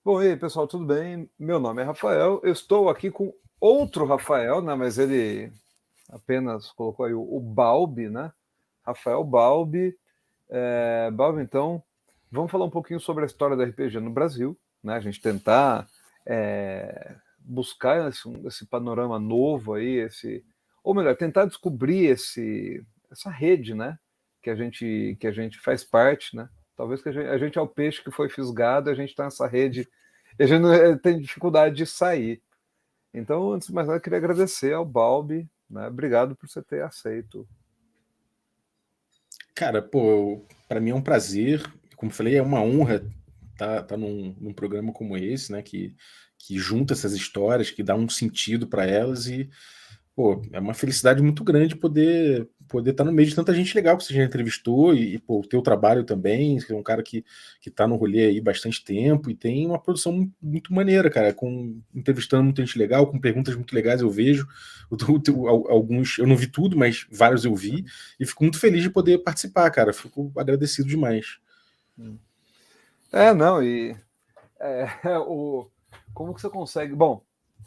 Bom, e aí, pessoal, tudo bem? Meu nome é Rafael. Eu estou aqui com outro Rafael, né? Mas ele apenas colocou aí o Balbi, né? Rafael Balbi. Balbi, então, vamos falar um pouquinho sobre a história do RPG no Brasil, né? A gente tentar buscar esse panorama novo aí, ou melhor, tentar descobrir essa rede, né? Que a gente faz parte, né? Talvez que a gente é o peixe que foi fisgado, a gente está nessa rede e a gente tem dificuldade de sair. Então, antes de mais nada, eu queria agradecer ao Balbi, né? Obrigado por você ter aceito. Cara, pô, para mim é um prazer. Como eu falei, é uma honra tá num programa como esse, né? Que junta essas histórias, que dá um sentido para elas e, pô, é uma felicidade muito grande poder estar no meio de tanta gente legal que você já entrevistou pô, o teu trabalho também, você é um cara que tá no rolê aí bastante tempo e tem uma produção muito maneira, cara, entrevistando muita gente legal, com perguntas muito legais, eu vejo. Alguns, eu não vi tudo, mas vários eu vi, e fico muito feliz de poder participar, cara, fico agradecido demais. Não, e é, o, como que você consegue. Bom,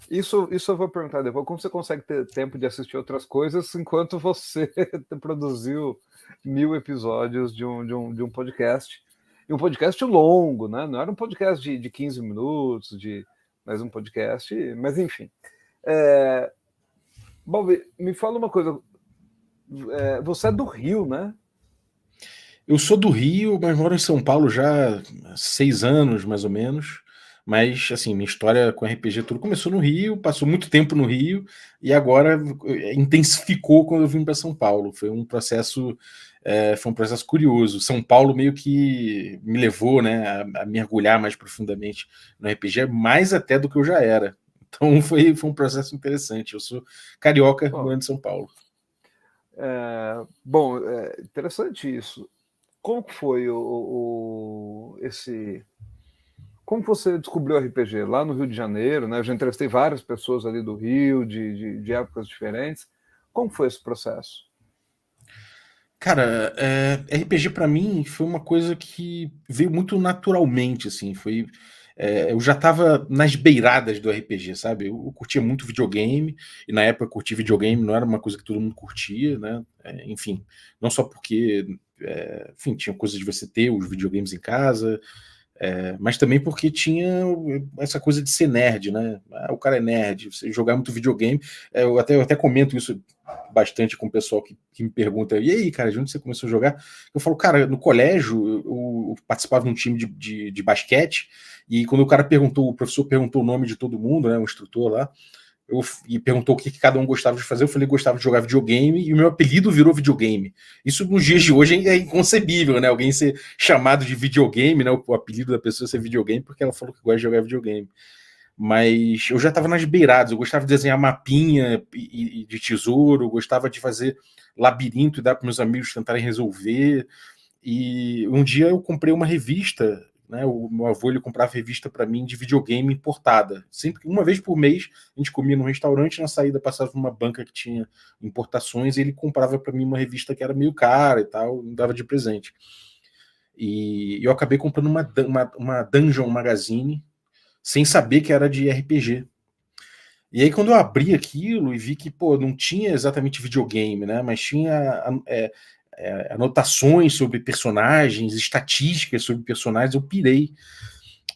isso eu vou perguntar depois. Como você consegue ter tempo de assistir outras coisas enquanto você produziu 1.000 episódios de um podcast? E um podcast longo, né? Não era um podcast de 15 minutos, mas um podcast. Mas enfim. Bom, me fala uma coisa. Você é do Rio, né? Eu sou do Rio, mas moro em São Paulo já há 6 anos, mais ou menos. Mas, assim, minha história com RPG tudo começou no Rio, passou muito tempo no Rio e agora intensificou quando eu vim para São Paulo. Foi um processo curioso. São Paulo meio que me levou, né, a mergulhar mais profundamente no RPG, mais até do que eu já era. Então foi um processo interessante. Eu sou carioca, Bom, morando em São Paulo. interessante isso. Como que foi esse. Como você descobriu o RPG? Lá no Rio de Janeiro, né? Eu já entrevistei várias pessoas ali do Rio, de épocas diferentes. Como foi esse processo? Cara, RPG pra mim foi uma coisa que veio muito naturalmente, assim, eu já tava nas beiradas do RPG, sabe? Eu curtia muito videogame, e na época curtir videogame não era uma coisa que todo mundo curtia, né? Enfim, não só porque, enfim, tinha coisa de você ter os videogames em casa, mas também porque tinha essa coisa de ser nerd, né? Ah, o cara é nerd, você jogar muito videogame. Eu até comento isso bastante com o pessoal que me pergunta: e aí, cara, de onde você começou a jogar? Eu falo, cara, no colégio eu participava de um time de basquete, e quando o professor perguntou o nome de todo mundo, né? O instrutor lá. E perguntou o que cada um gostava de fazer. Eu falei que gostava de jogar videogame e o meu apelido virou videogame. Isso nos dias de hoje é inconcebível, né? Alguém ser chamado de videogame, né? O apelido da pessoa ser videogame porque ela falou que gosta de jogar videogame. Mas eu já estava nas beiradas, eu gostava de desenhar mapinha e de tesouro, gostava de fazer labirinto e dar para meus amigos tentarem resolver. E um dia eu comprei uma revista, né? O meu avô ele comprava revista para mim de videogame importada. Sempre, uma vez por mês, a gente comia num restaurante, na saída passava por uma banca que tinha importações e ele comprava para mim uma revista que era meio cara e tal, me dava de presente. E eu acabei comprando uma Dungeon Magazine sem saber que era de RPG. E aí, quando eu abri aquilo e vi que, pô, não tinha exatamente videogame, né? Mas tinha anotações sobre personagens, estatísticas sobre personagens, eu pirei.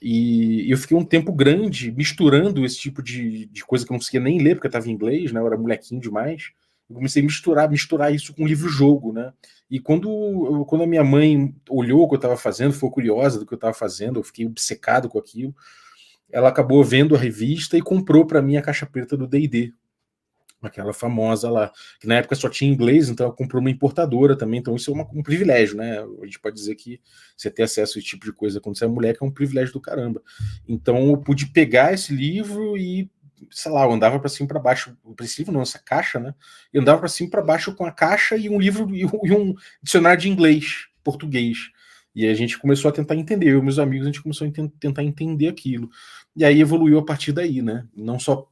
E eu fiquei um tempo grande misturando esse tipo de coisa que eu não conseguia nem ler, porque eu estava em inglês, né? Eu era molequinho demais. Eu comecei a misturar isso com livro-jogo, né? E quando a minha mãe olhou o que eu estava fazendo, ficou curiosa do que eu estava fazendo, eu fiquei obcecado com aquilo. Ela acabou vendo a revista e comprou para mim a caixa preta do D&D, aquela famosa lá, que na época só tinha inglês, então ela comprou uma importadora também, então isso é um privilégio, né? A gente pode dizer que você ter acesso a esse tipo de coisa quando você é mulher que é um privilégio do caramba. Então eu pude pegar esse livro e, sei lá, eu andava para cima e para baixo, esse livro não, essa caixa, né? Eu andava para cima e para baixo com a caixa e um livro e um dicionário de inglês, português. E a gente começou a tentar entender, eu e meus amigos, a gente começou a tentar entender aquilo. E aí evoluiu a partir daí, né? Não só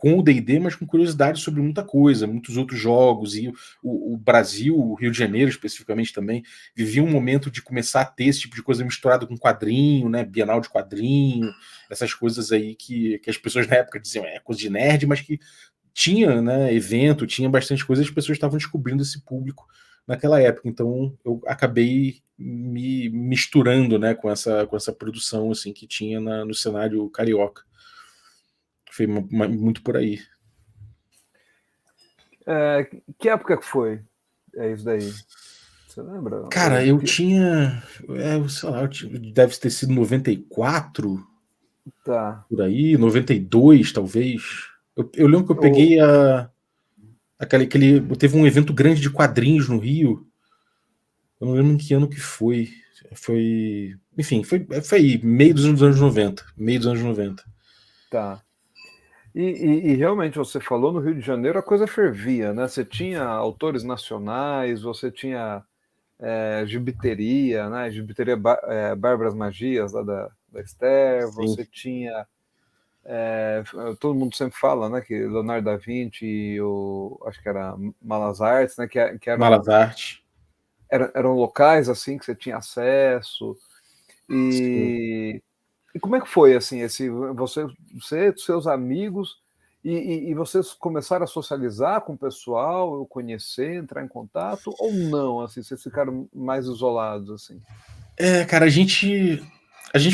com o D&D, mas com curiosidade sobre muita coisa, muitos outros jogos, e o Brasil, o Rio de Janeiro especificamente também, vivia um momento de começar a ter esse tipo de coisa misturado com quadrinho, né, Bienal de quadrinho, essas coisas aí que as pessoas na época diziam, é coisa de nerd, mas que tinha, né, evento, tinha bastante coisa, as pessoas estavam descobrindo esse público naquela época, então eu acabei me misturando, né, com essa produção assim que tinha no cenário carioca. Foi muito por aí. Que época que foi? É isso daí. Você lembra? Cara, eu tinha. Sei lá, deve ter sido 94, Tá. por aí, 92, talvez. Eu lembro que eu peguei aquele. Teve um evento grande de quadrinhos no Rio. Eu não lembro em que ano que foi. Foi. Enfim, foi aí, meio dos anos 90. Meio dos anos 90. Tá. E realmente, você falou, no Rio de Janeiro a coisa fervia, né? Você tinha autores nacionais, você tinha gibiteria, né? Gibiteria Bárbaras Magias, lá da Esther, Sim. você tinha... todo mundo sempre fala, né, que Leonardo da Vinci e acho que era Malas Artes, né, que eram, Malas Artes. eram locais assim que você tinha acesso. Sim. E como é que foi assim, você seus amigos e vocês começaram a socializar com o pessoal, conhecer, entrar em contato, ou não, assim, vocês ficaram mais isolados assim? Cara, a gente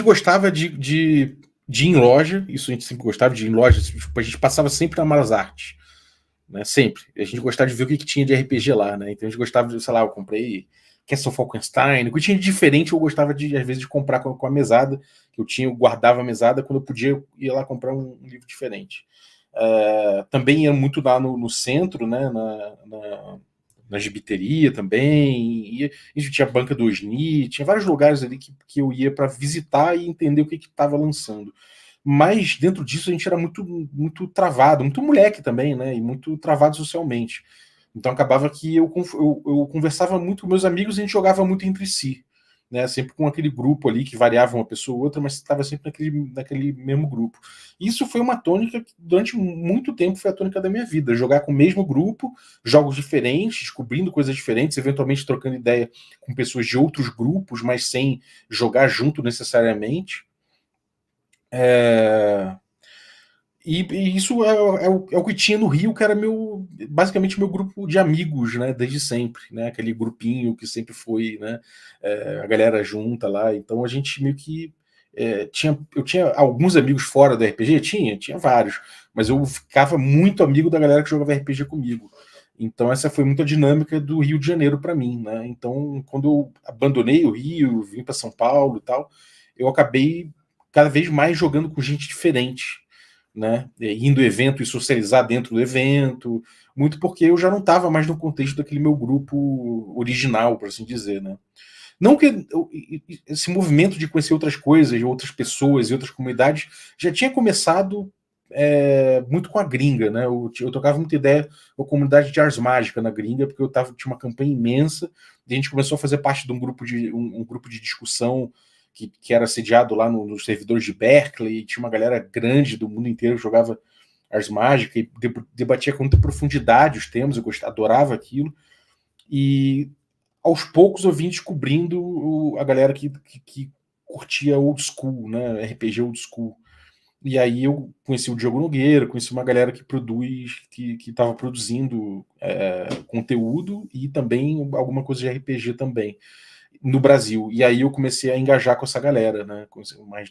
gostava de ir em loja, isso a gente sempre gostava de ir em loja, tipo, a gente passava sempre na Malas Artes, né? Sempre. A gente gostava de ver o que tinha de RPG lá, né? Então a gente gostava de, sei lá, eu comprei Castle Falkenstein, o que tinha de diferente eu gostava de, às vezes, de comprar com a mesada, que eu guardava a mesada, quando eu podia, eu ia lá comprar um livro diferente. Também ia muito lá no centro, né? Na gibiteria também, e tinha a banca do Osni, tinha vários lugares ali que eu ia para visitar e entender o que estava lançando. Mas dentro disso a gente era muito, muito travado, muito moleque também, né? E muito travado socialmente. Então acabava que eu conversava muito com meus amigos e a gente jogava muito entre si. Né, sempre com aquele grupo ali que variava uma pessoa ou outra, mas estava sempre naquele mesmo grupo. Isso foi uma tônica que durante muito tempo foi a tônica da minha vida, jogar com o mesmo grupo, jogos diferentes, descobrindo coisas diferentes, eventualmente trocando ideia com pessoas de outros grupos, mas sem jogar junto necessariamente. E isso é o que tinha no Rio, que era basicamente meu grupo de amigos, né, desde sempre, né, aquele grupinho que sempre foi, né, a galera junta lá. Então a gente meio que eu tinha alguns amigos fora do RPG, tinha vários, mas eu ficava muito amigo da galera que jogava RPG comigo. Então essa foi muito a dinâmica do Rio de Janeiro para mim, né? Então quando eu abandonei o Rio, vim para São Paulo e tal, eu acabei cada vez mais jogando com gente diferente, né? Indo ao evento e socializar dentro do evento, muito porque eu já não estava mais no contexto daquele meu grupo original, por assim dizer, né? Não que esse movimento de conhecer outras coisas, outras pessoas e outras comunidades já tinha começado muito com a gringa, né? Eu tocava muita ideia com a comunidade de Ars Mágica na gringa, porque tinha uma campanha imensa, e a gente começou a fazer parte de um grupo de discussão que era sediado lá nos servidores de Berkeley, e tinha uma galera grande do mundo inteiro que jogava Ars Mágica e debatia com muita profundidade os temas, eu adorava aquilo, e aos poucos eu vim descobrindo a galera que curtia old school, né, RPG old school. E aí eu conheci o Diogo Nogueira, conheci uma galera que estava produzindo conteúdo e também alguma coisa de RPG também no Brasil. E aí eu comecei a engajar com essa galera, né? Mais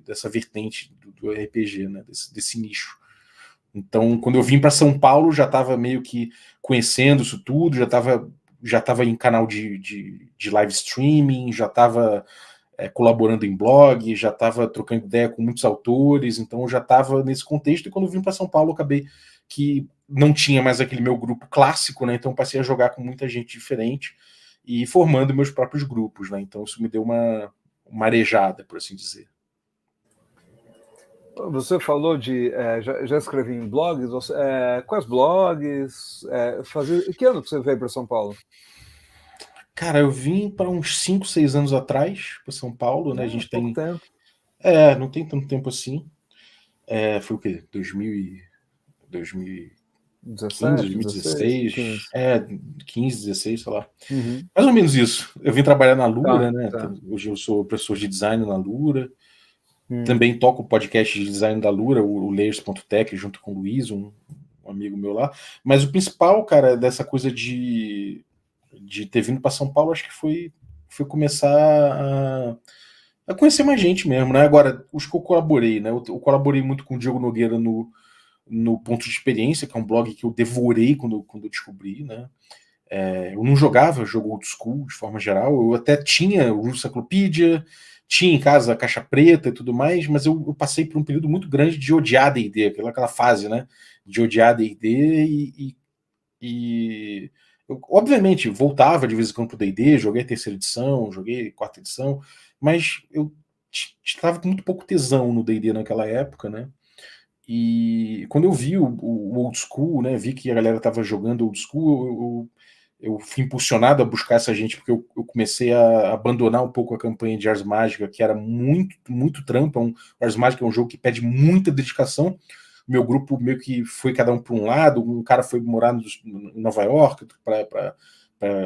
dessa vertente do RPG, né? Desse nicho. Então, quando eu vim para São Paulo, já estava meio que conhecendo isso tudo, já estava em canal de live streaming, já estava colaborando em blog, já estava trocando ideia com muitos autores, então eu já estava nesse contexto, e quando eu vim para São Paulo, eu acabei que não tinha mais aquele meu grupo clássico, né? Então passei a jogar com muita gente diferente e formando meus próprios grupos, né? Então isso me deu uma arejada, por assim dizer. Você falou já escrevi em blogs. Quais blogs? Que ano que você veio para São Paulo? Cara, eu vim para uns 5, 6 anos atrás, para São Paulo, né? A gente Pouco tem. tempo. Não tem tanto tempo assim. Foi o quê? 2015, 17, 16, 2016, 15. 15, 16, sei lá. Uhum. Mais ou menos isso. Eu vim trabalhar na Lura, Tá, né? tá. Hoje eu sou professor de design na Lura. Hum. Também toco o podcast de design da Lura, o Layers.tech, junto com o Luiz, um amigo meu lá. Mas o principal, cara, dessa coisa de ter vindo para São Paulo, acho que foi começar a conhecer mais gente mesmo, né? Agora, os que eu colaborei, né? Eu colaborei muito com o Diogo Nogueira no Ponto de Experiência, que é um blog que eu devorei quando eu descobri, né? Eu não jogava jogo old school de forma geral, eu até tinha o Encyclopedia, tinha em casa a caixa preta e tudo mais, mas eu passei por um período muito grande de odiar D&D, aquela fase, né? De odiar D&D e eu, obviamente, voltava de vez em quando pro D&D, joguei a terceira edição, joguei a quarta edição, mas eu estava com muito pouco tesão no D&D naquela época, né? E quando eu vi o old school, né, vi que a galera tava jogando old school, eu fui impulsionado a buscar essa gente, porque eu comecei a abandonar um pouco a campanha de Ars Mágica, que era muito, muito trampa. Ars Mágica é um jogo que pede muita dedicação. O meu grupo meio que foi cada um para um lado, um cara foi morar em Nova York para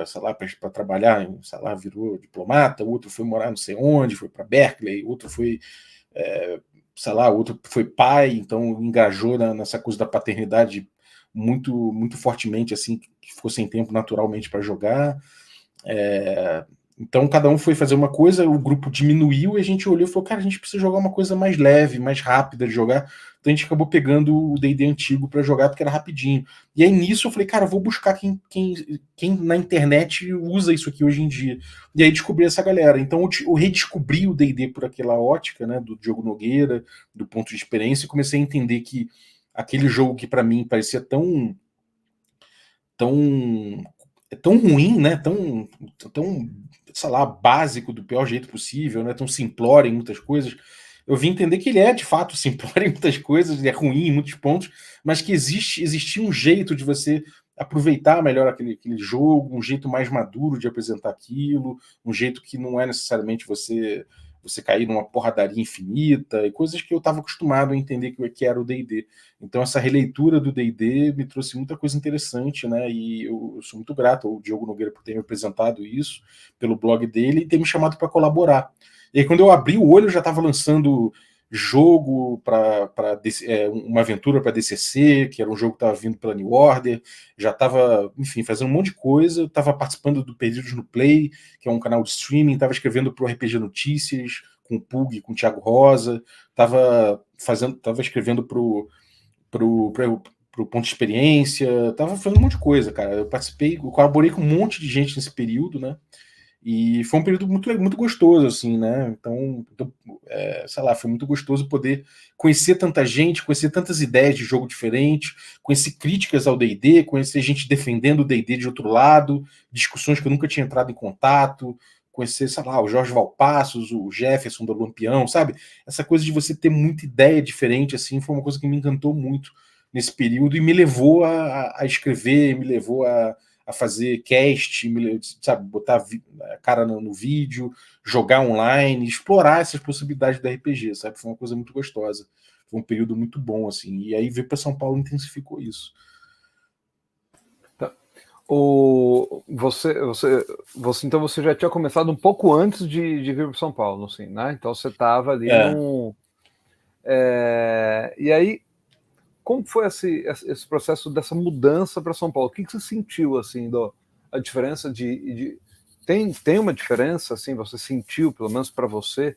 sei lá, para trabalhar, sei lá, virou diplomata, outro foi morar não sei onde, foi para Berkeley, outro foi sei lá, outro foi pai, então engajou nessa coisa da paternidade muito muito fortemente, assim, que ficou sem tempo naturalmente para jogar. Então cada um foi fazer uma coisa, o grupo diminuiu e a gente olhou e falou, cara, a gente precisa jogar uma coisa mais leve, mais rápida de jogar. Então a gente acabou pegando o D&D antigo para jogar porque era rapidinho. E aí nisso eu falei, cara, eu vou buscar quem na internet usa isso aqui hoje em dia. E aí descobri essa galera. Então eu redescobri o D&D por aquela ótica, né, do Diogo Nogueira, do ponto de experiência, e comecei a entender que aquele jogo que para mim parecia tão tão ruim, né? Tão, sei lá, básico do pior jeito possível, né? Tão simplório em muitas coisas. Eu vim entender que ele é de fato simplório em muitas coisas, ele é ruim em muitos pontos, mas que existia um jeito de você aproveitar melhor aquele jogo, um jeito mais maduro de apresentar aquilo, um jeito que não é necessariamente você cair numa porradaria infinita, e coisas que eu estava acostumado a entender que era o D&D. Então essa releitura do D&D me trouxe muita coisa interessante, né? E eu sou muito grato ao Diogo Nogueira por ter me apresentado isso, pelo blog dele e ter me chamado para colaborar. E aí quando eu abri o olho, eu já estava lançando jogo para uma aventura para DCC, que era um jogo que estava vindo pela New Order, já estava, enfim, fazendo um monte de coisa, estava participando do Perdidos no Play, que é um canal de streaming, estava escrevendo para o RPG Notícias, com o Pug, com o Thiago Rosa, estava escrevendo pro Ponto de Experiência, tava fazendo um monte de coisa, cara. Eu participei, eu colaborei com um monte de gente nesse período, né? E foi um período muito, muito gostoso, assim, né? Então, sei lá, foi muito gostoso poder conhecer tanta gente, conhecer tantas ideias de jogo diferente, conhecer críticas ao D&D, conhecer gente defendendo o D&D de outro lado, discussões que eu nunca tinha entrado em contato, conhecer, sei lá, o Jorge Valpassos, o Jefferson do Lampião, sabe? Essa coisa de você ter muita ideia diferente, assim, foi uma coisa que me encantou muito nesse período e me levou a escrever, me levou a fazer cast, sabe, botar a cara no vídeo, jogar online, explorar essas possibilidades do RPG, sabe? Foi uma coisa muito gostosa. Foi um período muito bom, assim. E aí vir para São Paulo intensificou isso. Tá. Então você já tinha começado um pouco antes de vir para São Paulo, assim, né? Então você estava ali num. E aí, como foi esse processo dessa mudança para São Paulo? O que você sentiu, assim, a diferença tem uma diferença, assim, você sentiu, pelo menos para você,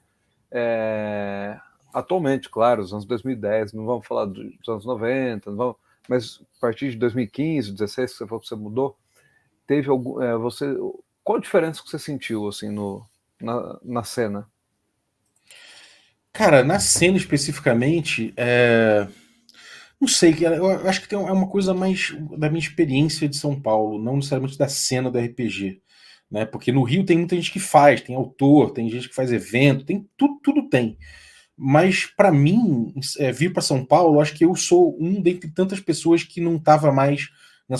atualmente, claro, os anos 2010, não vamos falar dos anos 90, não vamos, mas a partir de 2015, 2016, que você falou que você mudou, teve algum, qual a diferença que você sentiu, assim, na cena? Cara, na cena especificamente, não sei, eu acho que é uma coisa mais da minha experiência de São Paulo, não necessariamente da cena do RPG. Né? Porque no Rio tem muita gente que faz, tem autor, tem gente que faz evento, tem tudo tem. Mas para mim, vir para São Paulo, acho que eu sou um dentre tantas pessoas que não estava mais na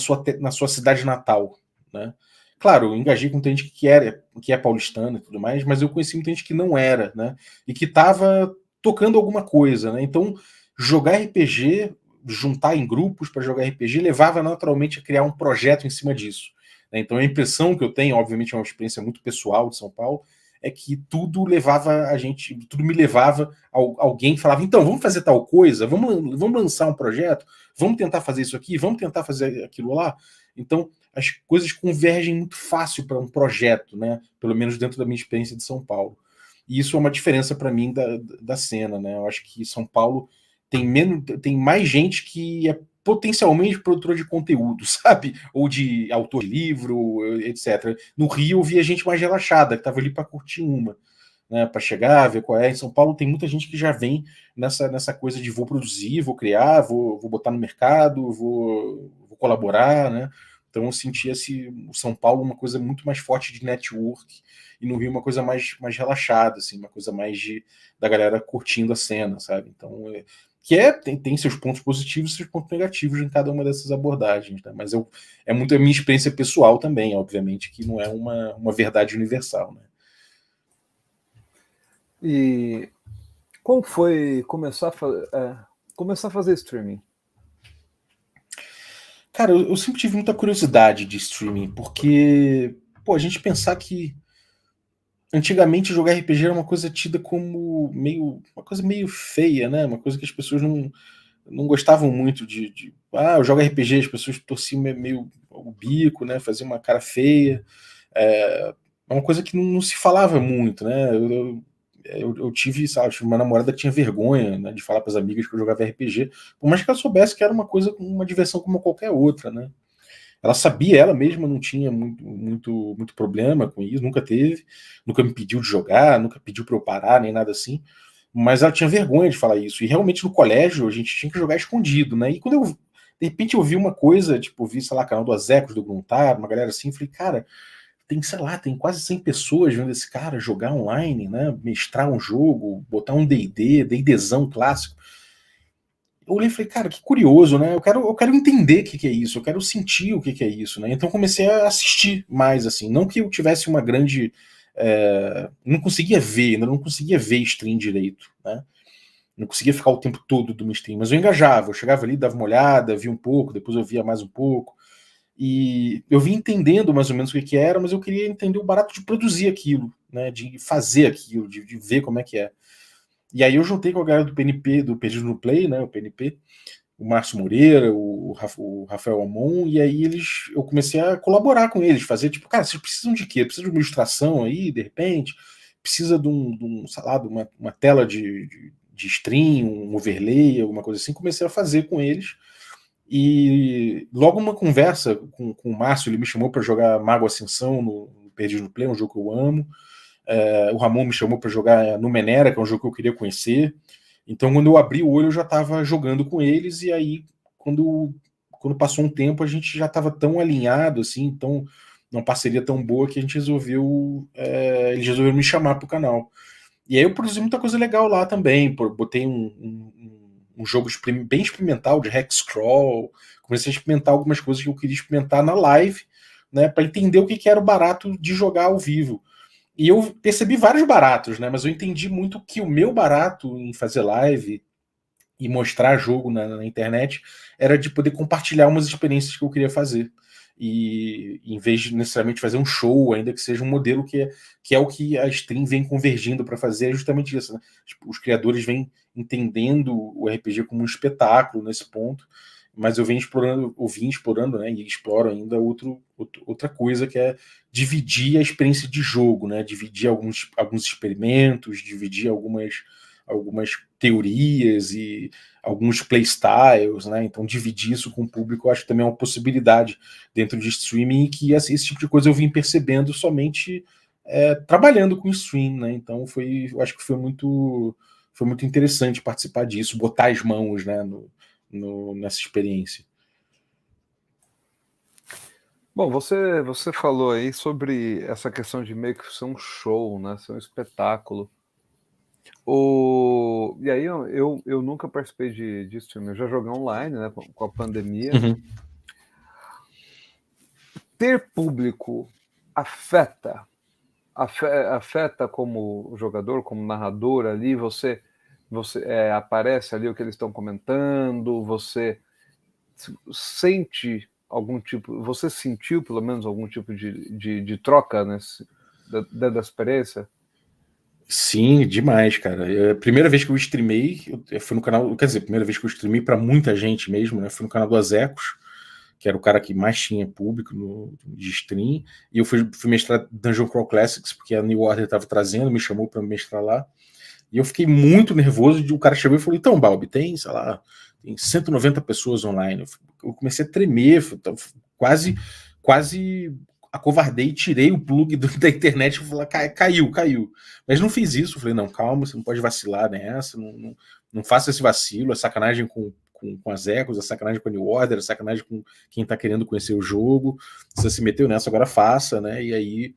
sua cidade natal. Né? Claro, eu engajei com muita gente que é paulistana e tudo mais, mas eu conheci muita gente que não era, né? E que estava tocando alguma coisa. Né? Então, jogar RPG juntar em grupos para jogar RPG levava naturalmente a criar um projeto em cima disso. Né? Então a impressão que eu tenho, obviamente é uma experiência muito pessoal de São Paulo, é que tudo levava a gente, tudo me levava a alguém que falava, então, vamos fazer tal coisa, vamos lançar um projeto, vamos tentar fazer isso aqui, vamos tentar fazer aquilo lá. Então, as coisas convergem muito fácil para um projeto, né? Pelo menos dentro da minha experiência de São Paulo. E isso é uma diferença para mim da cena, né? Eu acho que São Paulo tem mais gente que é potencialmente produtora de conteúdo, sabe? Ou de autor de livro, etc. No Rio eu via gente mais relaxada, que estava ali para curtir uma, né? Para chegar, ver qual é. Em São Paulo tem muita gente que já vem nessa coisa de vou produzir, vou criar, vou botar no mercado, vou colaborar, né? Então eu sentia o São Paulo uma coisa muito mais forte de network e no Rio uma coisa mais relaxada, assim, uma coisa mais da galera curtindo a cena, sabe? Então tem seus pontos positivos e seus pontos negativos em cada uma dessas abordagens, né? Mas é muito a minha experiência pessoal também, obviamente, que não é uma verdade universal, né? E como foi começar a fazer streaming? Cara, eu sempre tive muita curiosidade de streaming, porque, pô, a gente pensar que antigamente jogar RPG era uma coisa tida como uma coisa meio feia, né? Uma coisa que as pessoas não gostavam muito eu jogo RPG, as pessoas torciam meio o bico, né? Faziam uma cara feia. É uma coisa que não se falava muito, né? Eu tive, sabe, eu tive uma namorada que tinha vergonha, né, de falar para as amigas que eu jogava RPG, por mais que ela soubesse que era uma coisa, uma diversão como qualquer outra, né? Ela sabia, ela mesma não tinha muito problema com isso, nunca teve, nunca me pediu de jogar, nunca pediu para eu parar, nem nada assim, mas ela tinha vergonha de falar isso. E realmente no colégio a gente tinha que jogar escondido, né? E quando de repente eu vi uma coisa, tipo, vi, sei lá, canal do Azecos, do Gruntar, uma galera assim, falei, cara, sei lá, tem quase 100 pessoas vendo esse cara jogar online, né? Mestrar um jogo, botar um D&Dzão clássico. Eu olhei e falei, cara, que curioso, né? Eu quero entender o que é isso, eu quero sentir o que é isso, né? Então comecei a assistir mais, assim. Não que eu tivesse uma grande. Não conseguia ver, ainda não conseguia ver stream direito, né? Não conseguia ficar o tempo todo do stream, mas eu engajava, eu chegava ali, dava uma olhada, via um pouco, depois eu via mais um pouco. E eu vim entendendo mais ou menos o que era, mas eu queria entender o barato de produzir aquilo, né? De fazer aquilo, de ver como é que é. E aí eu juntei com a galera do PNP, do Perdido no Play, né? O PNP, o Márcio Moreira, o Rafael Amon, e aí eu comecei a colaborar com eles, fazer tipo, cara, vocês precisam de quê? Precisa de uma ilustração aí, de repente? Precisa sei lá, de uma tela de stream, um overlay, alguma coisa assim. Comecei a fazer com eles. E logo uma conversa com o Márcio, ele me chamou para jogar Mago Ascensão no Perdido no Play, um jogo que eu amo. O Ramon me chamou para jogar Numenera, que é um jogo que eu queria conhecer. Então, quando eu abri o olho, eu já estava jogando com eles, e aí, quando passou um tempo, a gente já estava tão alinhado, assim, tão, uma parceria tão boa que a gente eles resolveram me chamar para o canal. E aí eu produzi muita coisa legal lá também, botei um jogo bem experimental de Hexcrawl, comecei a experimentar algumas coisas que eu queria experimentar na live, né, para entender o que era o barato de jogar ao vivo. E eu percebi vários baratos, né? Mas eu entendi muito que o meu barato em fazer live e mostrar jogo na internet era de poder compartilhar umas experiências que eu queria fazer. E em vez de necessariamente fazer um show, ainda que seja um modelo que é o que a stream vem convergindo para fazer, é justamente isso. Né? Tipo, os criadores vêm entendendo o RPG como um espetáculo nesse ponto, mas eu vim explorando, né, e exploro ainda outra coisa que é dividir a experiência de jogo, né, dividir alguns experimentos, dividir algumas teorias e alguns playstyles, né? Então dividir isso com o público eu acho que também é uma possibilidade dentro de streaming que esse tipo de coisa eu vim percebendo somente trabalhando com stream, né? Então eu acho que foi muito interessante participar disso, botar as mãos, né, nessa experiência. Bom, você falou aí sobre essa questão de meio que ser um show, né? Ser um espetáculo. E aí eu nunca participei de streaming. Eu já joguei online, né? Com a pandemia. Uhum. Ter público afeta como jogador, como narrador ali, você você aparece ali o que eles estão comentando, você sente algum tipo, você sentiu pelo menos algum tipo de troca dentro da experiência? Sim, demais, cara. A primeira vez que eu streamei, eu fui no canal, quer dizer, a primeira vez que eu streamei pra muita gente mesmo, né? Fui no canal do Azecos, que era o cara que mais tinha público de stream, e eu fui mestrar Dungeon Crawl Classics, porque a New Order tava trazendo, me chamou pra mestrar lá, e eu fiquei muito nervoso, o cara chegou e falou, então, Balbi, tem, sei lá, tem 190 pessoas online. Eu comecei a tremer, quase acovardei, tirei o plug da internet e falei, caiu. Mas não fiz isso, falei, não, calma, você não pode vacilar nessa, não faça esse vacilo, é sacanagem com as Ecos, é sacanagem com a New Order, é sacanagem com quem tá querendo conhecer o jogo, você se meteu nessa, agora faça, né, e aí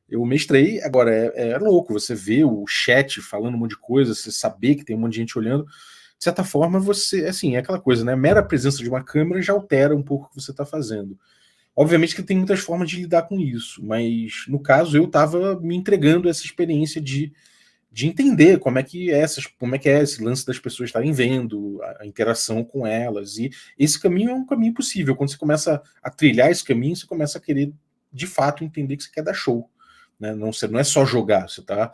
eu mestrei, agora é louco, você vê o chat falando um monte de coisa, você saber que tem um monte de gente olhando, de certa forma você, assim, é aquela coisa, né, a mera presença de uma câmera já altera um pouco o que você está fazendo. Obviamente que tem muitas formas de lidar com isso, mas no caso eu estava me entregando a essa experiência de entender como é que é esse lance das pessoas estarem vendo, a interação com elas, e esse caminho é um caminho possível. Quando você começa a trilhar esse caminho, você começa a querer de fato entender que você quer dar show. Né? Você não é só jogar, você está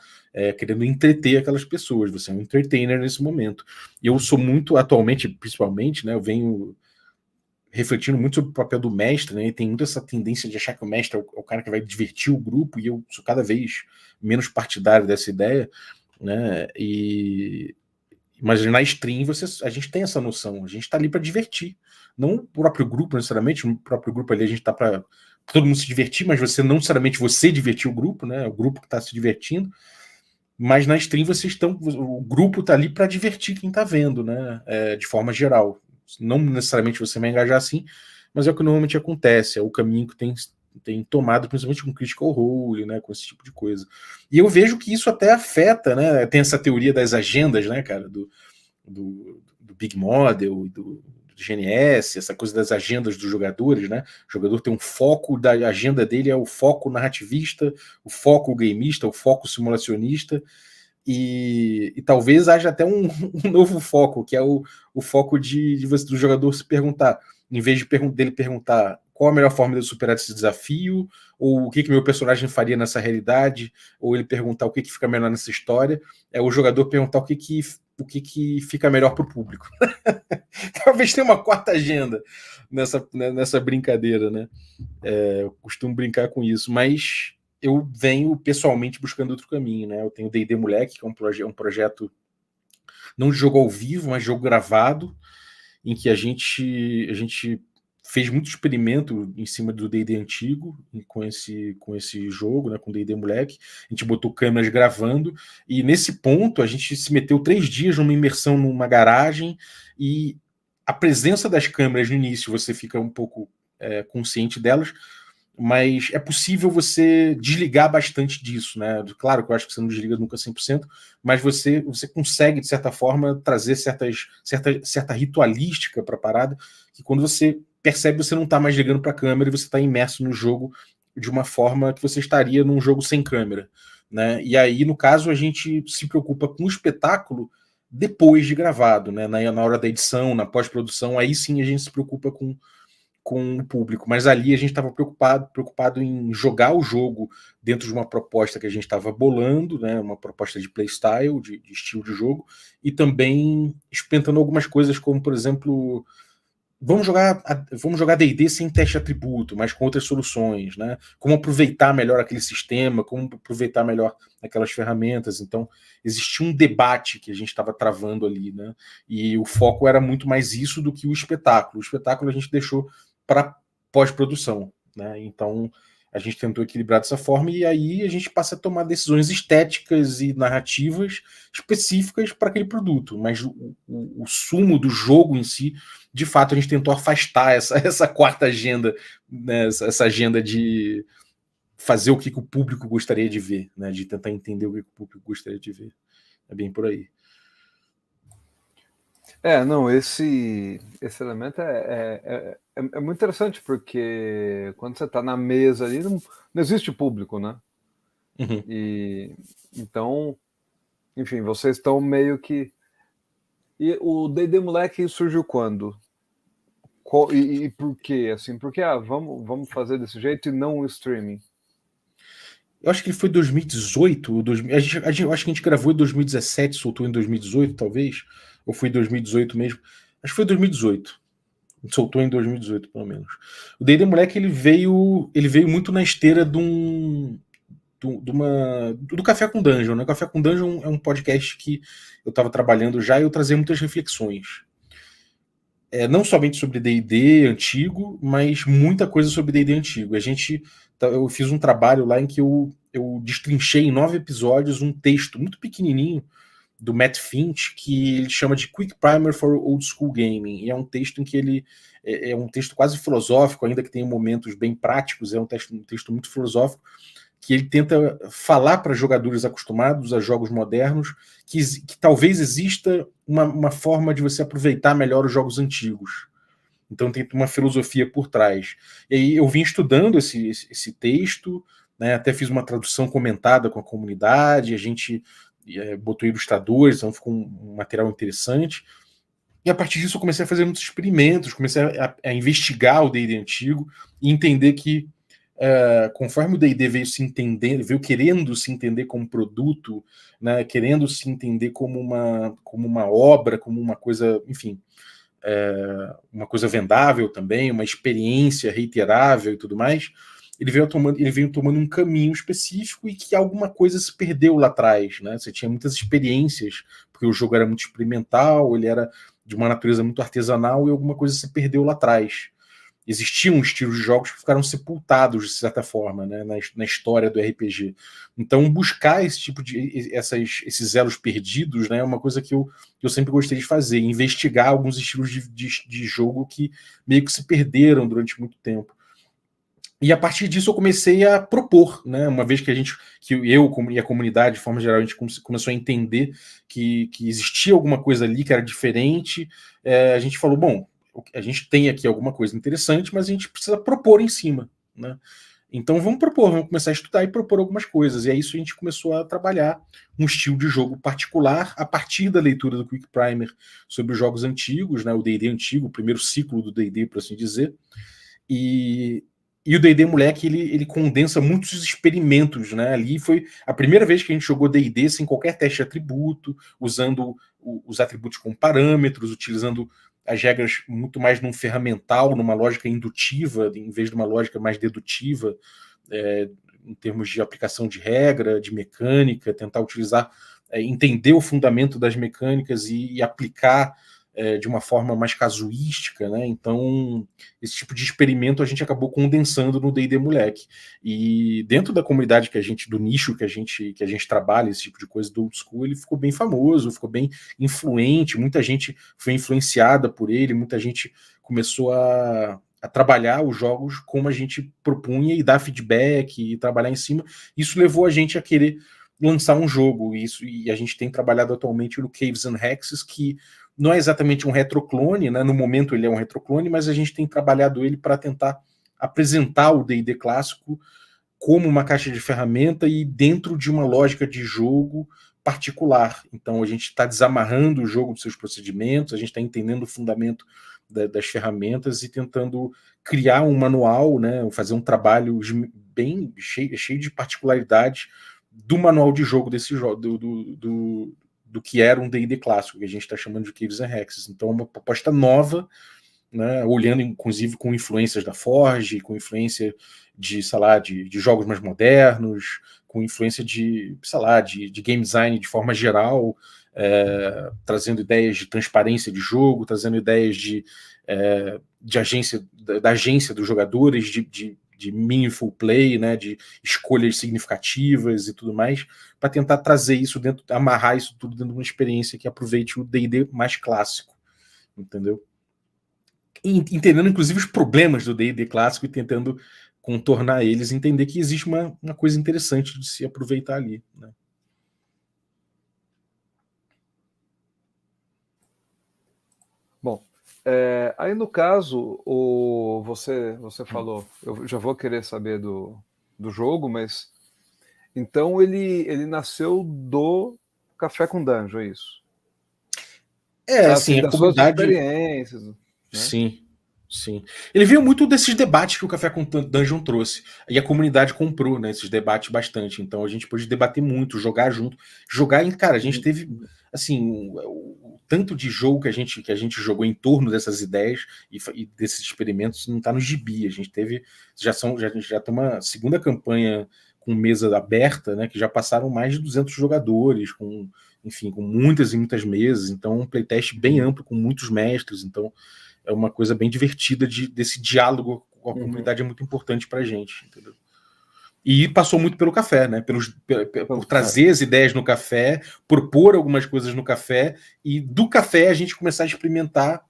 querendo entreter aquelas pessoas, você é um entertainer nesse momento. E eu sou muito, atualmente, principalmente, né, eu venho refletindo muito sobre o papel do mestre, né? E tem muito essa tendência de achar que o mestre é o cara que vai divertir o grupo, e eu sou cada vez menos partidário dessa ideia, né? Mas na stream a gente tem essa noção, a gente está ali para divertir, não o próprio grupo necessariamente, o próprio grupo ali a gente está para todo mundo se divertir, mas você não necessariamente você divertir o grupo, né? O grupo que está se divertindo. Mas na stream o grupo está ali para divertir quem está vendo, né? De forma geral. Não necessariamente você vai engajar assim, mas é o que normalmente acontece, é o caminho que tem tomado, principalmente com Critical Role, né? Com esse tipo de coisa. E eu vejo que isso até afeta, né? Tem essa teoria das agendas, né, cara? Do Big Model, do GNS, essa coisa das agendas dos jogadores, né? O jogador tem um foco, da agenda dele é o foco narrativista, o foco gameista, o foco simulacionista, e talvez haja até um novo foco, que é o foco do jogador se perguntar, em vez dele perguntar qual a melhor forma de eu superar esse desafio, ou o que meu personagem faria nessa realidade, ou ele perguntar o que fica melhor nessa história, é o jogador perguntar o que fica melhor para o público. Talvez tenha uma quarta agenda nessa brincadeira, né? Eu costumo brincar com isso, mas eu venho pessoalmente buscando outro caminho, né? Eu tenho o D&D Moleque, que é um projeto não de jogo ao vivo, mas de jogo gravado, em que a gente fez muito experimento em cima do D&D antigo, com esse jogo, né, com o D&D Moleque. A gente botou câmeras gravando, e nesse ponto a gente se meteu 3 dias numa imersão numa garagem, e a presença das câmeras no início, você fica um pouco consciente delas, mas é possível você desligar bastante disso, né? Claro que eu acho que você não desliga nunca 100%, mas você consegue, de certa forma, trazer certa ritualística para a parada, que quando você percebe, você não está mais ligando para a câmera e você está imerso no jogo de uma forma que você estaria num jogo sem câmera, né? E aí, no caso, a gente se preocupa com o espetáculo depois de gravado, né? Na hora da edição, na pós-produção, aí sim a gente se preocupa com o público, mas ali a gente estava preocupado em jogar o jogo dentro de uma proposta que a gente estava bolando, né, uma proposta de playstyle, de estilo de jogo, e também experimentando algumas coisas como, por exemplo, vamos jogar D&D sem teste de atributo, mas com outras soluções, né? Como aproveitar melhor aquele sistema, como aproveitar melhor aquelas ferramentas. Então, existia um debate que a gente estava travando ali, né? E o foco era muito mais isso do que o espetáculo. O espetáculo a gente deixou para pós-produção, né? Então, a gente tentou equilibrar dessa forma, e aí a gente passa a tomar decisões estéticas e narrativas específicas para aquele produto, mas o sumo do jogo em si, de fato, a gente tentou afastar essa quarta agenda, né, essa agenda de fazer o que o público gostaria de ver, né, de tentar entender o que o público gostaria de ver. É bem por aí. Não, esse elemento é muito interessante, porque quando você está na mesa ali, não existe público, né? Uhum. E então, enfim, vocês estão meio que E o D&D Moleque surgiu quando? E por quê? Assim, porque vamos fazer desse jeito e não o streaming. Eu acho que ele foi 2018, eu acho que a gente gravou em 2017, soltou em 2018, talvez. Ou foi em 2018 mesmo. Acho que foi 2018. Soltou em 2018, pelo menos. O D&D Moleque ele veio muito na esteira do Café com Dungeon, né? O Café com Dungeon é um podcast que eu estava trabalhando já e eu trazia muitas reflexões. Não somente sobre D&D antigo, mas muita coisa sobre D&D antigo. Eu fiz um trabalho lá em que eu destrinchei em 9 episódios um texto muito pequenininho do Matt Finch, que ele chama de Quick Primer for Old School Gaming. E é um texto em que ele é um texto quase filosófico, ainda que tenha momentos bem práticos, é um texto muito filosófico, que ele tenta falar para jogadores acostumados a jogos modernos que talvez exista uma forma de você aproveitar melhor os jogos antigos. Então tem uma filosofia por trás. E aí eu vim estudando esse texto, né, até fiz uma tradução comentada com a comunidade, a gente botou ilustradores, então ficou um material interessante. E a partir disso eu comecei a fazer muitos experimentos, comecei a investigar o D&D antigo e entender que conforme o D&D veio se entender, veio querendo se entender como produto, né, querendo se entender como uma obra, como uma coisa, enfim, uma coisa vendável também, uma experiência reiterável e tudo mais, ele veio tomando um caminho específico e que alguma coisa se perdeu lá atrás, né? Você tinha muitas experiências, porque o jogo era muito experimental, ele era de uma natureza muito artesanal e alguma coisa se perdeu lá atrás. Existiam estilos de jogos que ficaram sepultados, de certa forma, né, na história do RPG. Então, buscar esse tipo esses elos perdidos, né, é uma coisa que eu sempre gostei de fazer, investigar alguns estilos de jogo que meio que se perderam durante muito tempo. E a partir disso eu comecei a propor, né? Uma vez que eu e a comunidade, de forma geral, a gente começou a entender que existia alguma coisa ali que era diferente, a gente falou, bom, a gente tem aqui alguma coisa interessante, mas a gente precisa propor em cima, né? Então vamos propor, vamos começar a estudar e propor algumas coisas. E é isso que a gente começou a trabalhar um estilo de jogo particular a partir da leitura do Quick Primer sobre os jogos antigos, né? O D&D antigo, o primeiro ciclo do D&D, por assim dizer. E o D&D Moleque, ele condensa muitos experimentos, né? Ali foi a primeira vez que a gente jogou D&D sem qualquer teste de atributo, usando os atributos como parâmetros, utilizando as regras muito mais num ferramental, numa lógica indutiva, em vez de uma lógica mais dedutiva, em termos de aplicação de regra, de mecânica, tentar utilizar, entender o fundamento das mecânicas e aplicar de uma forma mais casuística, né? Então, esse tipo de experimento a gente acabou condensando no D&D Moleque. E dentro da comunidade do nicho que a gente trabalha, esse tipo de coisa do old school, ele ficou bem famoso, ficou bem influente, muita gente foi influenciada por ele, muita gente começou a trabalhar os jogos como a gente propunha e dar feedback e trabalhar em cima. Isso levou a gente a querer lançar um jogo, e a gente tem trabalhado atualmente no Caves and Hexes, que não é exatamente um retroclone, né? No momento ele é um retroclone, mas a gente tem trabalhado ele para tentar apresentar o D&D clássico como uma caixa de ferramenta e dentro de uma lógica de jogo particular. Então a gente está desamarrando o jogo dos seus procedimentos, a gente está entendendo o fundamento das ferramentas e tentando criar um manual, né? Fazer um trabalho bem cheio de particularidades do manual de jogo desse jogo, do que era um D&D clássico, que a gente está chamando de Caves and Hexes. Então é uma proposta nova, né, olhando inclusive com influências da Forge, com influência de, sei lá, de jogos mais modernos, com influência de, sei lá, de game design de forma geral, trazendo ideias de transparência de jogo, trazendo ideias de agência, da agência dos jogadores, de meaningful play, né, de escolhas significativas e tudo mais, para tentar trazer isso dentro, amarrar isso tudo dentro de uma experiência que aproveite o D&D mais clássico, entendeu? Entendendo inclusive os problemas do D&D clássico e tentando contornar eles, entender que existe uma coisa interessante de se aproveitar ali, né? Bom, aí no caso, você falou, eu já vou querer saber do jogo, mas então ele nasceu do Café com Dungeon, é isso? Assim, assim, a das suas comunidade. experiências, né? Sim, sim. Ele veio muito desses debates que o Café com Dungeon trouxe. E a comunidade comprou, né, esses debates bastante. Então a gente pôde debater muito, jogar junto. Jogar em. Cara, a gente Uhum, teve. Assim, o tanto de jogo que a gente jogou em torno dessas ideias e desses experimentos não está no gibi. A gente teve. Já tem uma segunda campanha com mesa aberta, né? Que já passaram mais de 200 jogadores, enfim, com muitas e muitas mesas. Então, um playtest bem uhum, amplo, com muitos mestres. Então, é uma coisa bem divertida desse diálogo com a uhum. comunidade, é muito importante pra gente, entendeu? E passou muito pelo café, né? Por trazer as ideias no café, propor algumas coisas no café, e do café a gente começar a experimentar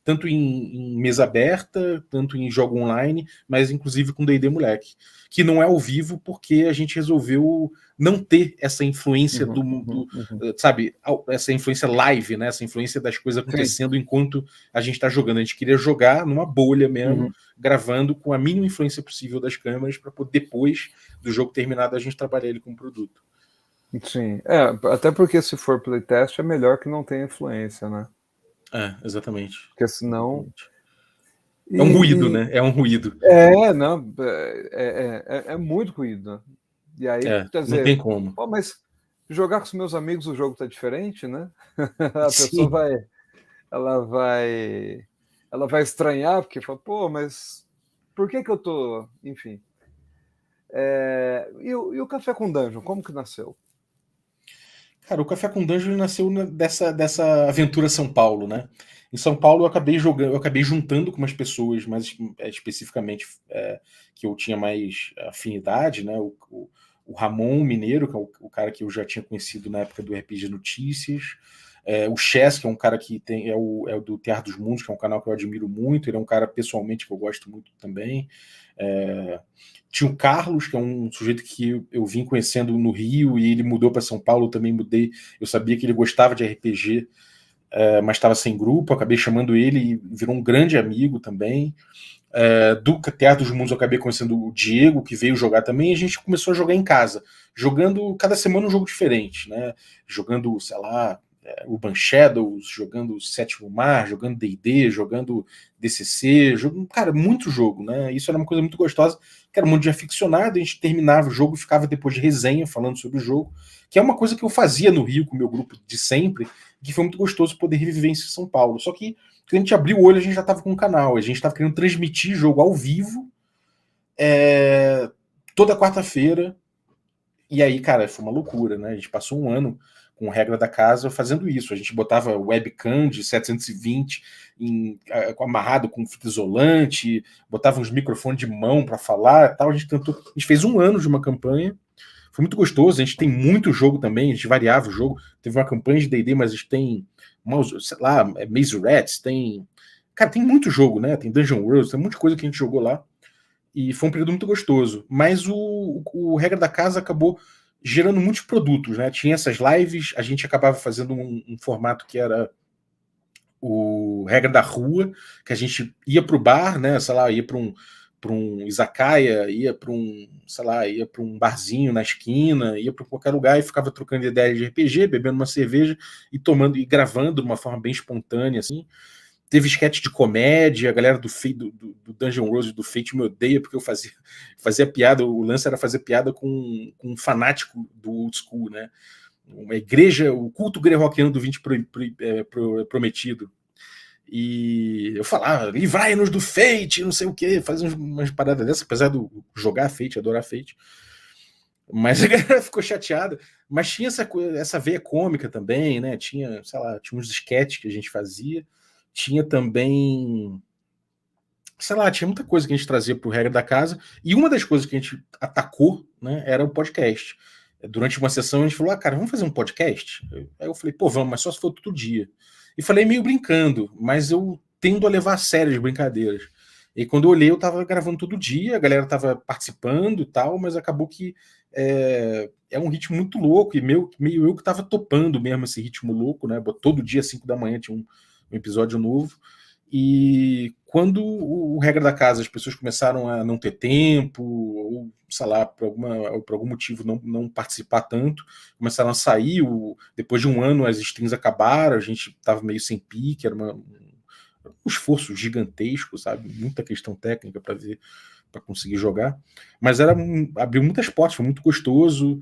tanto em mesa aberta, tanto em jogo online, mas inclusive com D&D Moleque. Que não é ao vivo porque a gente resolveu não ter essa influência Uhum, uhum, uhum. sabe, essa influência live, né? Essa influência das coisas Sim. acontecendo enquanto a gente está jogando. A gente queria jogar numa bolha mesmo, Uhum. gravando com a mínima influência possível das câmeras para poder, depois do jogo terminado, a gente trabalhar ele como produto. Sim. Até porque se for playtest é melhor que não tenha influência, né? Exatamente. Porque senão. Exatamente. É um ruído, E, né? É um ruído. não, é muito ruído, né? E aí, quer Não tem dizer, como. pô, mas jogar com os meus amigos o jogo tá diferente, né? A pessoa Sim. ela vai, ela vai estranhar, porque fala, pô, mas por que eu tô, enfim. E o Café com Dungeon, como que nasceu? Cara, o Café com Dungeon nasceu dessa aventura São Paulo, né? Em São Paulo eu acabei jogando, eu acabei juntando com umas pessoas, mais especificamente que eu tinha mais afinidade, né? O Ramon Mineiro, que é o cara que eu já tinha conhecido na época do RPG Notícias. O Chess, que é um cara que é o do Teatro dos Mundos, que é um canal que eu admiro muito. Ele é um cara pessoalmente que eu gosto muito também. Tinha o Carlos, que é um sujeito que eu vim conhecendo no Rio e ele mudou para São Paulo, eu também mudei. Eu sabia que ele gostava de RPG, mas estava sem grupo. Acabei chamando ele e virou um grande amigo também. Do Teatro dos Mundos eu acabei conhecendo o Diego, que veio jogar também, e a gente começou a jogar em casa, jogando cada semana um jogo diferente, né? Jogando, sei lá, Urban Shadows, jogando Sétimo Mar, jogando D&D, jogando DCC, cara, muito jogo, né? Isso era uma coisa muito gostosa, que era um monte de aficionado, a gente terminava o jogo e ficava depois de resenha falando sobre o jogo, que é uma coisa que eu fazia no Rio com o meu grupo de sempre, que foi muito gostoso poder reviver em São Paulo. Só que quando a gente abriu o olho, a gente já estava com um canal, a gente estava querendo transmitir jogo ao vivo toda quarta-feira. E aí, cara, foi uma loucura, né? A gente passou um ano com regra da casa fazendo isso. A gente botava webcam de 720 amarrado com fita isolante, botava uns microfones de mão para falar, tal. A gente fez um ano de uma campanha. Foi muito gostoso. A gente tem muito jogo também. A gente variava o jogo. Teve uma campanha de D&D, mas a gente tem, sei lá, Maze Rats, tem, cara, tem muito jogo, né? Tem Dungeon World, tem muita coisa que a gente jogou lá. E foi um período muito gostoso. Mas o Regra da Casa acabou gerando muitos produtos, né? Tinha essas lives, a gente acabava fazendo um formato que era o Regra da Rua, que a gente ia pro bar, né? Sei lá, ia para um izakaya, ia para um, sei lá, ia para um barzinho na esquina, ia para qualquer lugar e ficava trocando ideias de RPG, bebendo uma cerveja e tomando e gravando de uma forma bem espontânea, assim. Teve sketch de comédia, a galera do Dungeon Rose do Fate me odeia porque eu fazia piada, o lance era fazer piada com um fanático do old school, né? Uma igreja, o culto grego-rockiano do 20 prometido. E eu falava, livrai-nos do Fate, não sei o que, fazia umas paradas dessas, apesar de jogar Fate, adorar Fate. Mas a galera ficou chateada. Mas tinha essa veia cômica também, né? Tinha, sei lá, tinha uns sketches que a gente fazia. Tinha também, sei lá, tinha muita coisa que a gente trazia pro Regra da Casa. E uma das coisas que a gente atacou, né, era o podcast. Durante uma sessão a gente falou, cara, vamos fazer um podcast? Aí eu falei, pô, vamos, mas só se for todo dia. E falei meio brincando, mas eu tendo a levar a sério as brincadeiras. E quando eu olhei, eu tava gravando todo dia, a galera tava participando e tal, mas acabou que é um ritmo muito louco, e meio eu que tava topando mesmo esse ritmo louco, né? Todo dia, 5 da manhã, tinha um episódio novo. E quando o Regra da Casa, as pessoas começaram a não ter tempo, ou sei lá, por algum motivo não participar tanto, começaram a sair, depois de um ano as strings acabaram, a gente estava meio sem pique, era um esforço gigantesco, sabe? Muita questão técnica para conseguir jogar. Mas abriu muitas portas, foi muito gostoso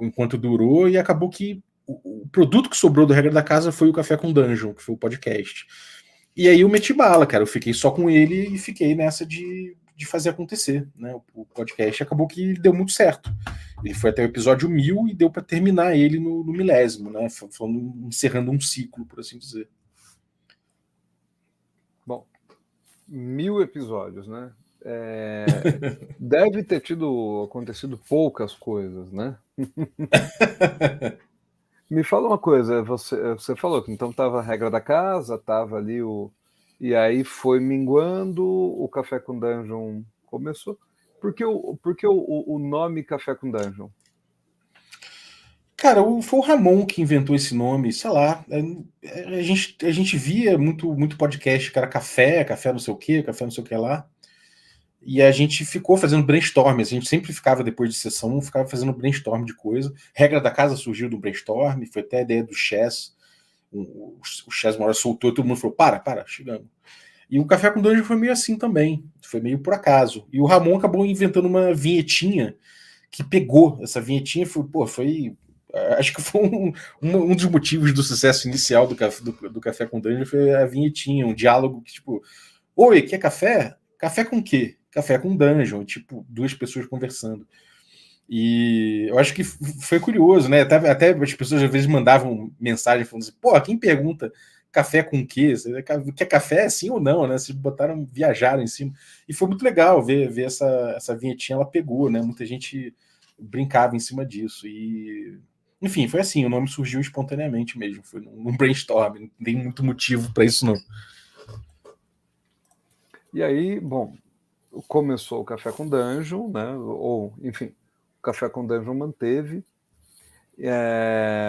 enquanto durou, e acabou que o produto que sobrou do Regra da Casa foi o Café com Dungeon, que foi o podcast. E aí eu meti bala, cara. Eu fiquei só com ele e fiquei nessa de fazer acontecer, né? O podcast acabou que deu muito certo. Ele foi até o episódio 1000 e deu para terminar ele no milésimo, né? Encerrando um ciclo, por assim dizer. Bom, 1000 episódios, né? Deve ter acontecido poucas coisas, né? Me fala uma coisa, você falou que então estava a Regra da Casa, estava ali e aí foi minguando, o Café com Dungeon começou. Por que o nome Café com Dungeon? Cara, foi o Ramon que inventou esse nome, sei lá. A gente via muito podcast que era café não sei o quê, café não sei o que lá. E a gente ficou fazendo brainstorm. A gente sempre ficava, depois de sessão, ficava fazendo brainstorm de coisa. Regra da Casa surgiu do brainstorm, foi até a ideia do Chess. O Chess uma hora soltou e todo mundo falou: para, chegando. E o Café com Dungeon foi meio assim também. Foi meio por acaso. E o Ramon acabou inventando uma vinhetinha que pegou. Essa vinhetinha foi. Acho que foi um dos motivos do sucesso inicial do Café com Dungeon foi a vinhetinha, um diálogo que, tipo, oi, quer café? Café com quê? Café com Dungeon, tipo, duas pessoas conversando. E eu acho que foi curioso, né? Até as pessoas às vezes mandavam mensagem falando assim: pô, quem pergunta café com o quê? Quer café sim ou não, né? Vocês viajaram em cima. E foi muito legal ver essa vinhetinha, ela pegou, né? Muita gente brincava em cima disso. E enfim, foi assim, o nome surgiu espontaneamente mesmo, foi num brainstorm, não tem muito motivo para isso não. E aí, bom, começou o Café com Dungeon, né? Ou, enfim, o Café com Dungeon manteve,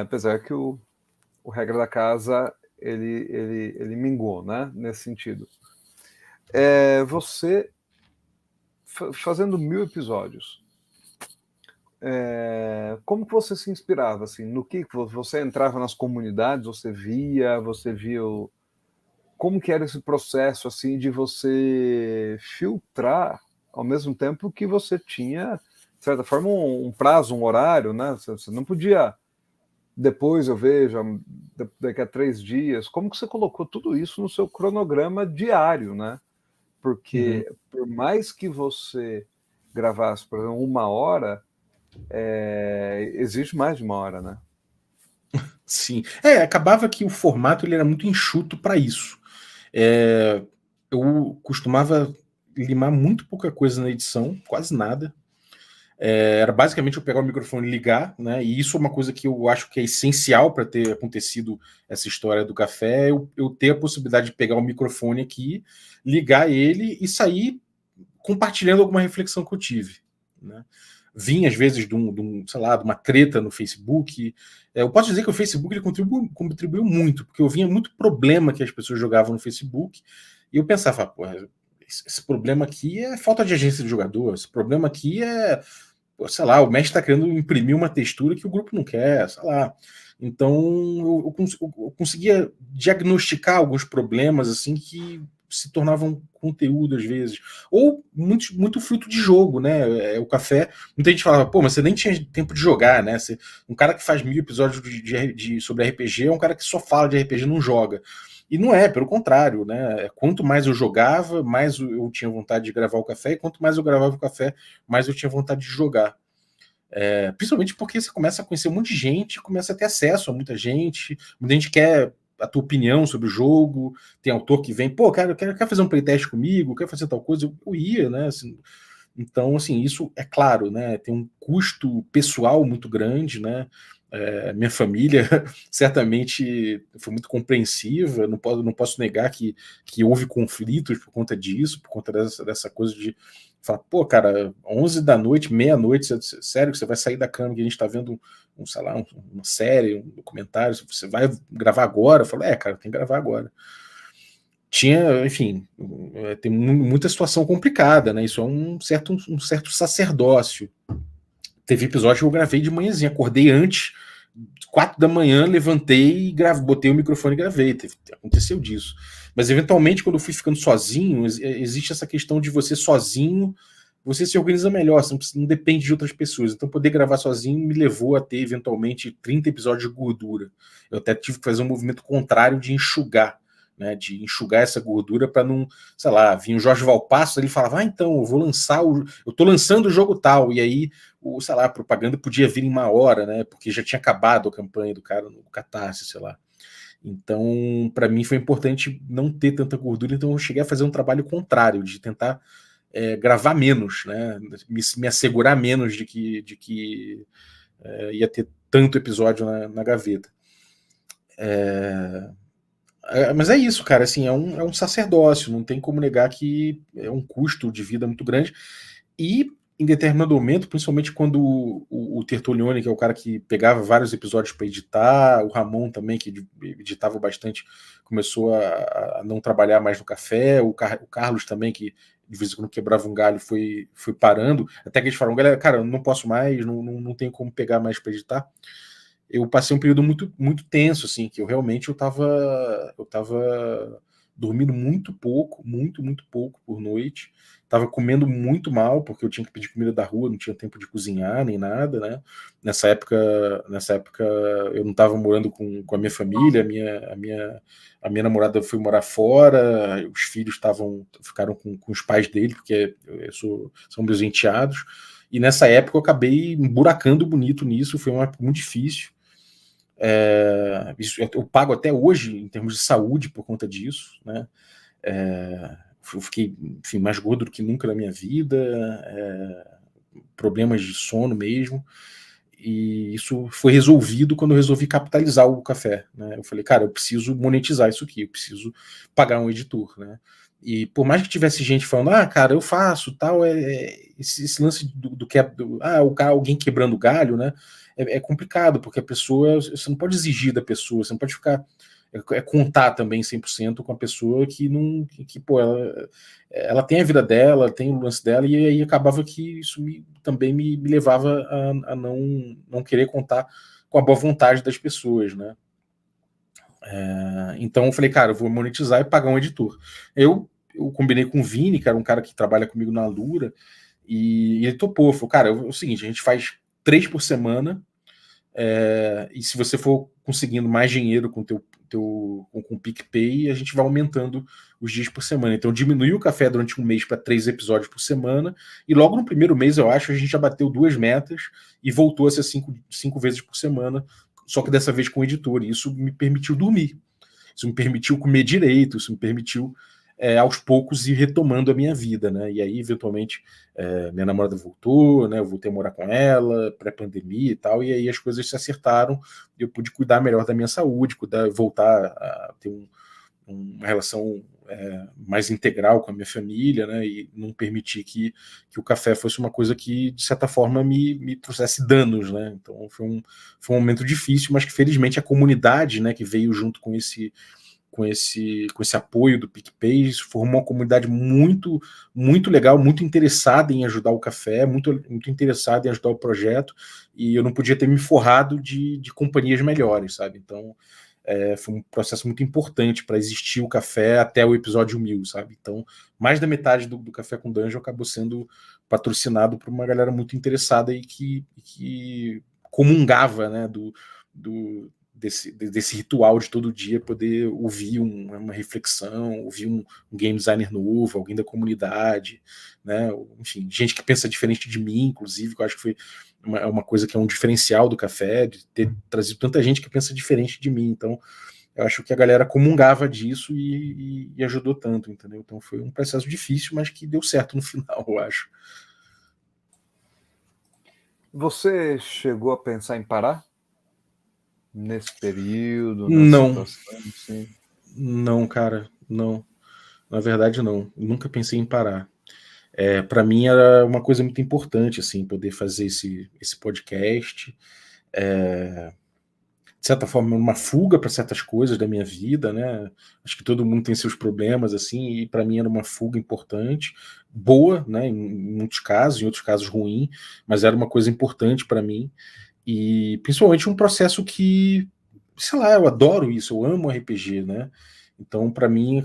apesar que o Regra da Casa ele minguou, né? Nesse sentido. Você fazendo 1000 episódios, como que você se inspirava, assim, no que você entrava nas comunidades, você via como que era esse processo, assim, de você filtrar ao mesmo tempo que você tinha, de certa forma, um prazo, um horário, né? Você não podia, depois eu vejo, daqui a 3 dias, como que você colocou tudo isso no seu cronograma diário, né? Porque por mais que você gravasse, por exemplo, 1 hora, existe mais de 1 hora, né? Sim. Acabava que o formato ele era muito enxuto para isso. Eu costumava limar muito pouca coisa na edição, quase nada. Era basicamente eu pegar o microfone e ligar, né? E isso é uma coisa que eu acho que é essencial para ter acontecido essa história do café, eu ter a possibilidade de pegar o microfone aqui, ligar ele e sair compartilhando alguma reflexão que eu tive, né? Vim às vezes sei lá, de uma treta no Facebook. Eu posso dizer que o Facebook ele contribuiu muito, porque eu via muito problema que as pessoas jogavam no Facebook e eu pensava, porra, esse problema aqui é falta de agência de jogador, esse problema aqui sei lá, o mestre está querendo imprimir uma textura que o grupo não quer, sei lá. Então eu conseguia diagnosticar alguns problemas assim que se tornavam conteúdo às vezes, ou muito fruto de jogo, né? O café, muita gente falava, pô, mas você nem tinha tempo de jogar, né? Um cara que faz 1000 episódios sobre RPG é um cara que só fala de RPG, não joga. E não é, pelo contrário, né? Quanto mais eu jogava, mais eu tinha vontade de gravar o café, e quanto mais eu gravava o café, mais eu tinha vontade de jogar. Principalmente porque você começa a conhecer um monte de gente, começa a ter acesso a muita gente quer a tua opinião sobre o jogo, tem autor que vem, pô, quer fazer um playtest comigo, quer fazer tal coisa, eu ia, né? Assim, então, assim, isso é claro, né? Tem um custo pessoal muito grande, né? Minha família certamente foi muito compreensiva, não posso negar que houve conflitos por conta disso, por conta dessa coisa de falar, pô, cara, 11 da noite, meia-noite, sério que você vai sair da cama que a gente tá vendo sei lá, uma série, um documentário, você vai gravar agora? Eu falo, cara, tem que gravar agora. tinha, enfim, tem muita situação complicada, né? Isso é um certo sacerdócio. Teve episódio que eu gravei de manhãzinha, acordei antes, 4 da manhã, levantei e botei o microfone e gravei. Aconteceu disso. Mas eventualmente, quando eu fui ficando sozinho, existe essa questão de você sozinho, você se organiza melhor, você não depende de outras pessoas. Então, poder gravar sozinho me levou a ter, eventualmente, 30 episódios de gordura. Eu até tive que fazer um movimento contrário de enxugar, né? De enxugar essa gordura para não, sei lá, vinha o Jorge Valpasso, ele falava, então, eu vou lançar eu tô lançando o jogo tal, e aí, sei lá, a propaganda podia vir em 1 hora, né? Porque já tinha acabado a campanha do cara no Catarse, sei lá. Então, para mim foi importante não ter tanta gordura, então eu cheguei a fazer um trabalho contrário, de tentar gravar menos, né? Me assegurar menos de que ia ter tanto episódio na gaveta. Mas é isso, cara, assim, é um sacerdócio, não tem como negar que é um custo de vida muito grande. E em determinado momento, principalmente quando o Tertulione, que é o cara que pegava vários episódios para editar, o Ramon também, que editava bastante, começou a não trabalhar mais no café, o Carlos também, que de vez em quando quebrava um galho, foi parando, até que eles falaram, galera, cara, eu não posso mais, não tenho como pegar mais para editar. Eu passei um período muito, muito tenso, assim, que eu tava dormindo muito pouco, muito pouco por noite, tava comendo muito mal, porque eu tinha que pedir comida da rua, não tinha tempo de cozinhar, nem nada, né? Nessa época eu não tava morando com a minha família, a minha namorada foi morar fora, os filhos ficaram com os pais dele, porque são meus enteados, e nessa época eu acabei emburacando bonito nisso, foi uma época muito difícil. Isso eu pago até hoje em termos de saúde por conta disso, né? Eu fiquei, enfim, mais gordo do que nunca na minha vida, problemas de sono mesmo, e isso foi resolvido quando eu resolvi capitalizar o café, né? Eu falei, cara, eu preciso monetizar isso aqui, eu preciso pagar um editor, né? E por mais que tivesse gente falando, cara, eu faço, tal, esse lance alguém quebrando galho, né? É complicado, porque a pessoa, você não pode exigir da pessoa, você não pode ficar contar também 100% com a pessoa que não, pô, ela tem a vida dela, tem o lance dela, e aí acabava que isso também me levava a não querer contar com a boa vontade das pessoas, né? Então eu falei, cara, eu vou monetizar e pagar um editor. Eu combinei com o Vini, que era um cara que trabalha comigo na Lura, e ele topou. Falou, cara, é o seguinte, a gente faz 3 por semana, e se você for conseguindo mais dinheiro com o PicPay, a gente vai aumentando os dias por semana. Então diminuiu o café durante um mês para 3 episódios por semana, e logo no primeiro mês, eu acho, a gente já bateu 2 metas e voltou a ser 5 vezes por semana, só que dessa vez com o editor. E isso me permitiu dormir, isso me permitiu comer direito, isso me permitiu aos poucos ir retomando a minha vida, né? E aí, eventualmente, minha namorada voltou, né? Eu voltei a morar com ela, pré-pandemia e tal, e aí as coisas se acertaram, eu pude cuidar melhor da minha saúde, voltar a ter uma relação mais integral com a minha família, né? E não permitir que o café fosse uma coisa que, de certa forma, me trouxesse danos, né? Então foi um momento difícil, mas que felizmente a comunidade, né, que veio junto com esse apoio do PicPay, formou uma comunidade muito, muito legal, muito interessada em ajudar o café, muito, muito interessada em ajudar o projeto, e eu não podia ter me forrado de companhias melhores, sabe? Então, foi um processo muito importante para existir o café até o episódio 1000, sabe? Então, mais da metade do Café com Dungeon acabou sendo patrocinado por uma galera muito interessada e que comungava, né, desse ritual de todo dia poder ouvir uma reflexão, ouvir um game designer novo, alguém da comunidade, né? Enfim, gente que pensa diferente de mim, inclusive, que eu acho que foi uma coisa que é um diferencial do café, de ter trazido tanta gente que pensa diferente de mim. Então, eu acho que a galera comungava disso e ajudou tanto, entendeu? Então foi um processo difícil, mas que deu certo no final, eu acho. Você chegou a pensar em parar? Nesse período, nessa Não, situação, sim? não, cara, não. Na verdade, não. Eu nunca pensei em parar. Para mim era uma coisa muito importante, assim, poder fazer esse podcast. de certa forma, uma fuga para certas coisas da minha vida, né? Acho que todo mundo tem seus problemas, assim, e para mim era uma fuga importante, boa, né? Em muitos casos, em outros casos ruim, mas era uma coisa importante para mim, e principalmente um processo que, sei lá, eu adoro isso, eu amo RPG, né? Então, para mim,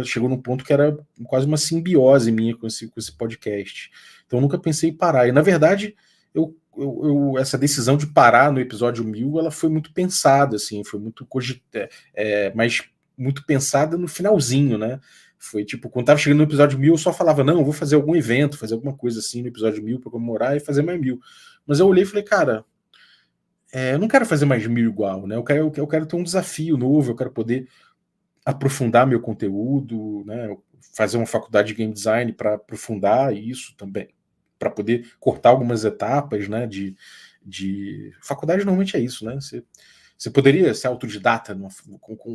chegou num ponto que era quase uma simbiose minha com esse podcast. Então, eu nunca pensei em parar. E, na verdade, essa decisão de parar no episódio 1000, ela foi muito pensada, assim, foi muito mas muito pensada no finalzinho, né? Foi tipo, quando tava chegando no episódio 1000, eu só falava, não, eu vou fazer algum evento, fazer alguma coisa assim no episódio 1000 para comemorar e fazer mais 1000. Mas eu olhei e falei, cara, eu não quero fazer mais 1000 igual, né? Eu quero ter um desafio novo, eu quero poder aprofundar meu conteúdo, né? Fazer uma faculdade de game design para aprofundar isso também, para poder cortar algumas etapas, né? Faculdade normalmente é isso, né? Você poderia ser autodidata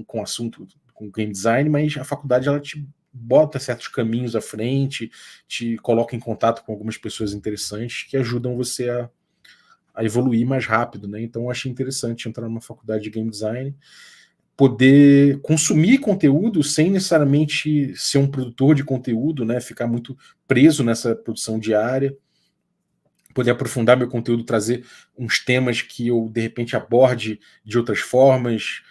com assunto com game design, mas a faculdade ela te bota certos caminhos à frente, te coloca em contato com algumas pessoas interessantes que ajudam você a evoluir mais rápido, né? Então eu achei interessante entrar numa faculdade de game design, poder consumir conteúdo sem necessariamente ser um produtor de conteúdo, né? Ficar muito preso nessa produção diária, poder aprofundar meu conteúdo, trazer uns temas que eu de repente aborde de outras formas,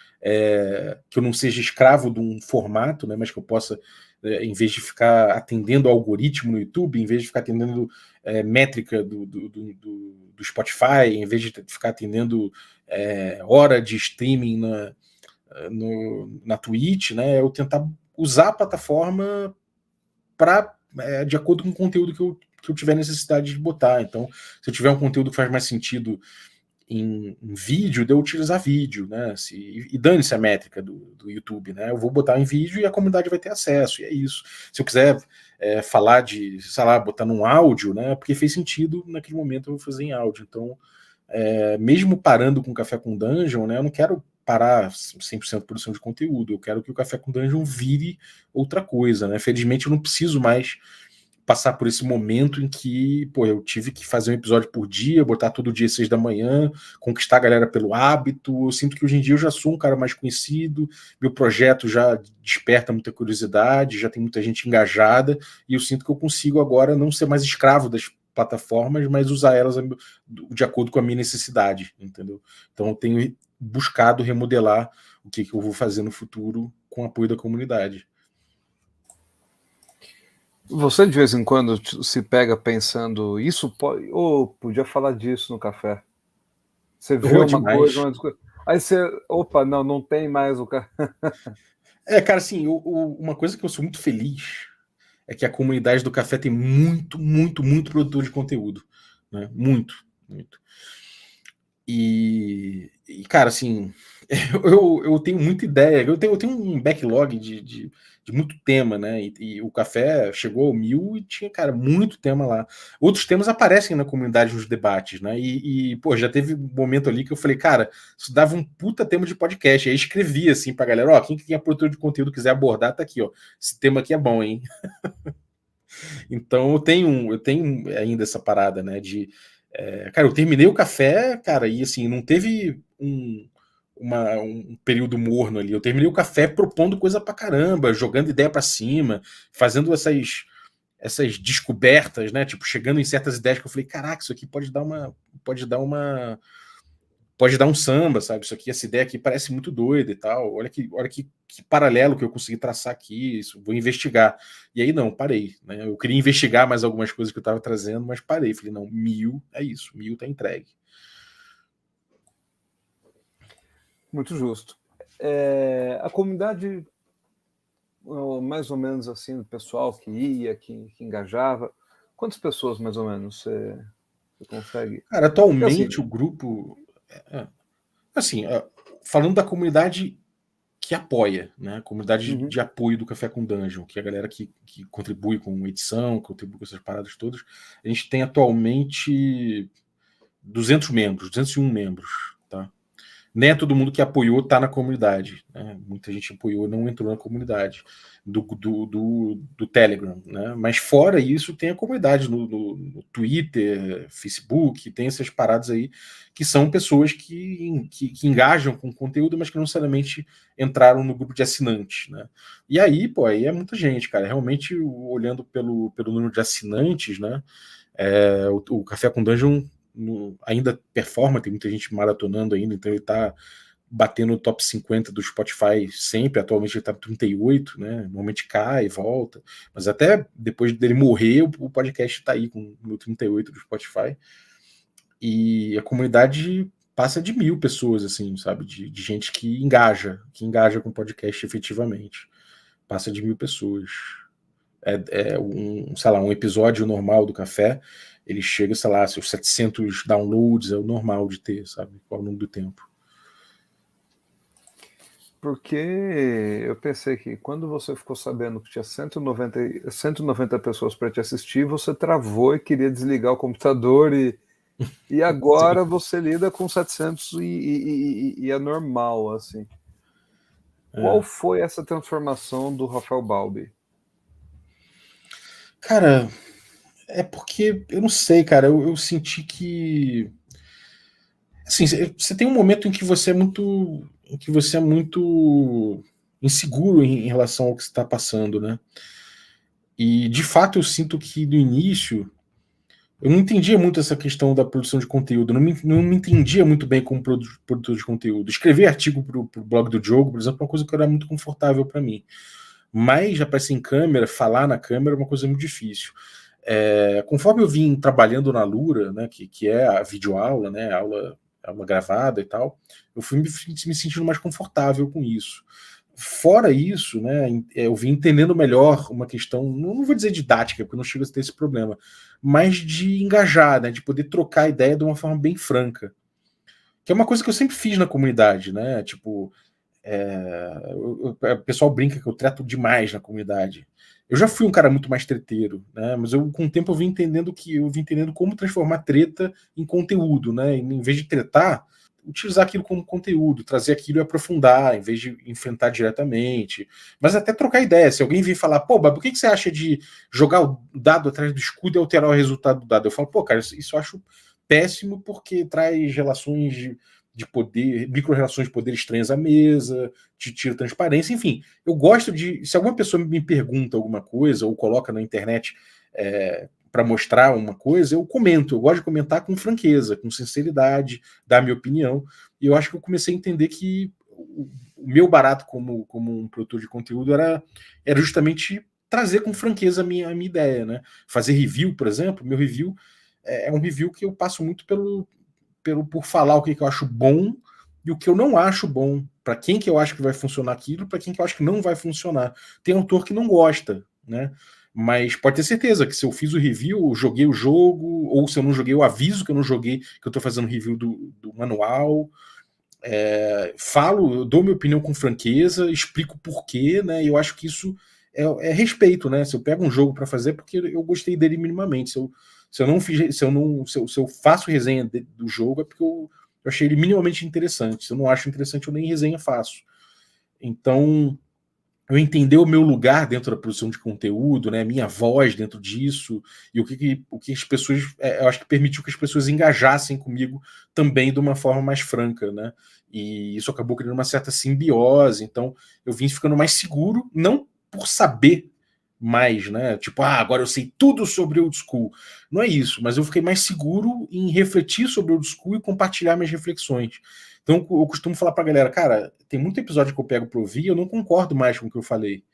que eu não seja escravo de um formato, né? Mas que eu possa, em vez de ficar atendendo ao algoritmo no YouTube, em vez de ficar atendendo métrica do Spotify, em vez de ficar atendendo hora de streaming na Twitch, né? Eu tentar usar a plataforma de acordo com o conteúdo que eu tiver necessidade de botar. Então, se eu tiver um conteúdo que faz mais sentido em vídeo, de eu utilizar vídeo, né? E dane-se a métrica do YouTube, né? Eu vou botar em vídeo e a comunidade vai ter acesso, e é isso. Se eu quiser falar de, sei lá, botar num áudio, né? Porque fez sentido naquele momento eu vou fazer em áudio. Então, mesmo parando com Café com Dungeon, né? Eu não quero parar 100% de produção de conteúdo. Eu quero que o Café com Dungeon vire outra coisa, né? Felizmente eu não preciso mais passar por esse momento em que, pô, eu tive que fazer um episódio por dia, botar todo dia às 6 da manhã, conquistar a galera pelo hábito. Eu sinto que hoje em dia eu já sou um cara mais conhecido, meu projeto já desperta muita curiosidade, já tem muita gente engajada, e eu sinto que eu consigo agora não ser mais escravo das plataformas, mas usar elas de acordo com a minha necessidade, entendeu? Então eu tenho buscado remodelar o que eu vou fazer no futuro com o apoio da comunidade. Você de vez em quando se pega pensando, isso pode. Podia falar disso no café. Você vê uma coisa, aí você. Opa, não tem mais o cara. Cara, assim, uma coisa que eu sou muito feliz é que a comunidade do café tem muito, muito, muito produtor de conteúdo. Né? Muito, muito. E cara, assim, eu tenho muita ideia, eu tenho um backlog de muito tema, né? E o café chegou ao 1000 e tinha, cara, muito tema lá. Outros temas aparecem na comunidade nos debates, né? Pô, já teve um momento ali que eu falei, cara, isso dava um puta tema de podcast. Aí escrevi assim pra galera, ó, quem é produtor de conteúdo quiser abordar, tá aqui, ó. Esse tema aqui é bom, hein? Então eu tenho ainda essa parada, né? Cara, eu terminei o café, cara, e assim, não teve um período morno ali. Eu terminei o café propondo coisa pra caramba, jogando ideia pra cima, fazendo essas descobertas, né? Tipo, chegando em certas ideias que eu falei, caraca, isso aqui pode dar um samba, sabe? Isso aqui, essa ideia aqui parece muito doida e tal. Olha que paralelo que eu consegui traçar aqui, isso, vou investigar. E aí não, parei, né? Eu queria investigar mais algumas coisas que eu estava trazendo, mas parei. Falei, não, 1000 é isso, 1000 tá entregue. Muito justo. A comunidade, mais ou menos assim, do pessoal que ia, que engajava, quantas pessoas mais ou menos você consegue? Cara, atualmente assim, o grupo. Assim, falando da comunidade que apoia, né? Comunidade de apoio do Café com Dungeon, que é a galera que contribui com edição, contribui com essas paradas todas. A gente tem atualmente 200 membros, 201 membros, tá? Nem é todo mundo que apoiou tá na comunidade, né? Muita gente apoiou e não entrou na comunidade do Telegram, né? Mas fora isso, tem a comunidade no Twitter, Facebook, tem essas paradas aí que são pessoas que engajam com o conteúdo, mas que não necessariamente entraram no grupo de assinantes, né? E aí, pô, aí é muita gente, cara. Realmente, olhando pelo número de assinantes, né? O Café com Dungeon ainda performa, tem muita gente maratonando ainda, então ele tá batendo o top 50 do Spotify sempre, atualmente ele tá no 38, né? Normalmente cai e volta, mas até depois dele morrer, o podcast tá aí com no 38 do Spotify, e a comunidade passa de 1.000 pessoas, assim, sabe? De gente que engaja com o podcast efetivamente. Passa de 1.000 pessoas. Sei lá, um episódio normal do Café, ele chega, sei lá, seus 700 downloads, é o normal de ter, sabe? Ao longo do tempo. Porque eu pensei que quando você ficou sabendo que tinha 190 pessoas para te assistir, você travou e queria desligar o computador e agora você lida com 700 e é normal, assim. Qual foi essa transformação do Rafael Balbi? Cara, é porque, eu não sei, cara, eu senti que... Assim, você tem um momento em que você é muito inseguro em relação ao que está passando, né? E, de fato, eu sinto que no início eu não entendia muito essa questão da produção de conteúdo, não me entendia muito bem como produtor de conteúdo. Escrever artigo para o blog do Diogo, por exemplo, é uma coisa que era muito confortável para mim. Mas aparecer em câmera, falar na câmera é uma coisa muito difícil. Conforme eu vim trabalhando na Lura, né, que é a videoaula, né, aula gravada e tal, eu fui me sentindo mais confortável com isso. Fora isso, né, eu vim entendendo melhor uma questão, não vou dizer didática, porque não chega a ter esse problema, mas de engajar, né, de poder trocar ideia de uma forma bem franca. Que é uma coisa que eu sempre fiz na comunidade, né? Tipo, o pessoal brinca que eu trato demais na comunidade. Eu já fui um cara muito mais treteiro, né? Mas com o tempo eu vim entendendo como transformar treta em conteúdo, né? Em vez de tretar, utilizar aquilo como conteúdo, trazer aquilo e aprofundar, em vez de enfrentar diretamente. Mas até trocar ideia. Se alguém vir falar, pô, mas por que você acha de jogar o dado atrás do escudo e alterar o resultado do dado? Eu falo, pô, cara, isso eu acho péssimo porque traz relações de poder, micro-relações de poder estranhas à mesa, te tira transparência, enfim. Eu gosto de. Se alguma pessoa me pergunta alguma coisa ou coloca na internet para mostrar uma coisa, eu comento. Eu gosto de comentar com franqueza, com sinceridade, dar minha opinião. E eu acho que eu comecei a entender que o meu barato como um produtor de conteúdo era justamente trazer com franqueza a minha ideia, né? Fazer review, por exemplo, meu review é um review que eu passo muito por falar o que eu acho bom e o que eu não acho bom, para quem que eu acho que vai funcionar aquilo, para quem que eu acho que não vai funcionar. Tem autor que não gosta, né? Mas pode ter certeza que se eu fiz o review, eu joguei o jogo, ou se eu não joguei, eu aviso que eu não joguei, que eu estou fazendo review do manual. Eu dou minha opinião com franqueza, explico por quê, né? E eu acho que isso é respeito, né? Se eu pego um jogo para fazer, é porque eu gostei dele minimamente. Se eu faço resenha do jogo, é porque eu achei ele minimamente interessante. Se eu não acho interessante, eu nem resenha faço. Então, eu entender o meu lugar dentro da produção de conteúdo, né, a minha voz dentro disso, e o que as pessoas. Eu acho que permitiu que as pessoas engajassem comigo também de uma forma mais franca, né? E isso acabou criando uma certa simbiose. Então, eu vim ficando mais seguro, não por saber mais, né? Tipo, agora eu sei tudo sobre old school. Não é isso, mas eu fiquei mais seguro em refletir sobre old school e compartilhar minhas reflexões. Então eu costumo falar pra galera, cara, tem muito episódio que eu pego pra ouvir e eu não concordo mais com o que eu falei.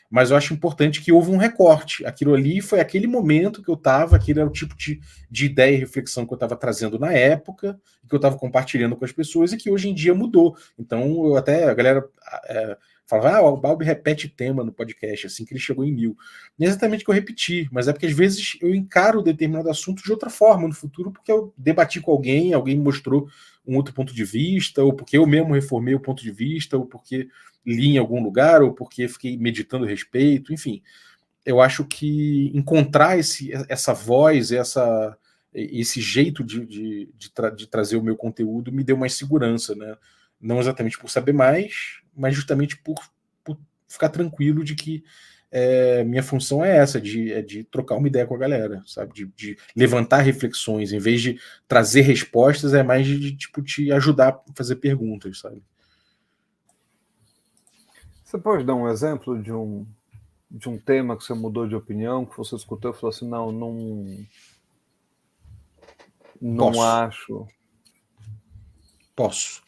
Mas eu acho importante que houve um recorte. Aquilo ali foi aquele momento que eu tava, aquele era o tipo de ideia e reflexão que eu tava trazendo na época, que eu tava compartilhando com as pessoas e que hoje em dia mudou. Então a galera falava, o Balbi repete tema no podcast, assim que ele chegou em 1.000. Não é exatamente o que eu repeti, mas é porque às vezes eu encaro determinado assunto de outra forma no futuro, porque eu debati com alguém me mostrou um outro ponto de vista, ou porque eu mesmo reformei o ponto de vista, ou porque li em algum lugar, ou porque fiquei meditando a respeito, enfim. Eu acho que encontrar essa voz, esse jeito de trazer o meu conteúdo me deu mais segurança, né? não exatamente por saber mais, mas justamente por ficar tranquilo de que minha função é essa, de trocar uma ideia com a galera, sabe? De levantar reflexões, em vez de trazer respostas, é mais de tipo, te ajudar a fazer perguntas, sabe? Você pode dar um exemplo de um tema que você mudou de opinião, que você escutou e falou assim, não acho. Posso.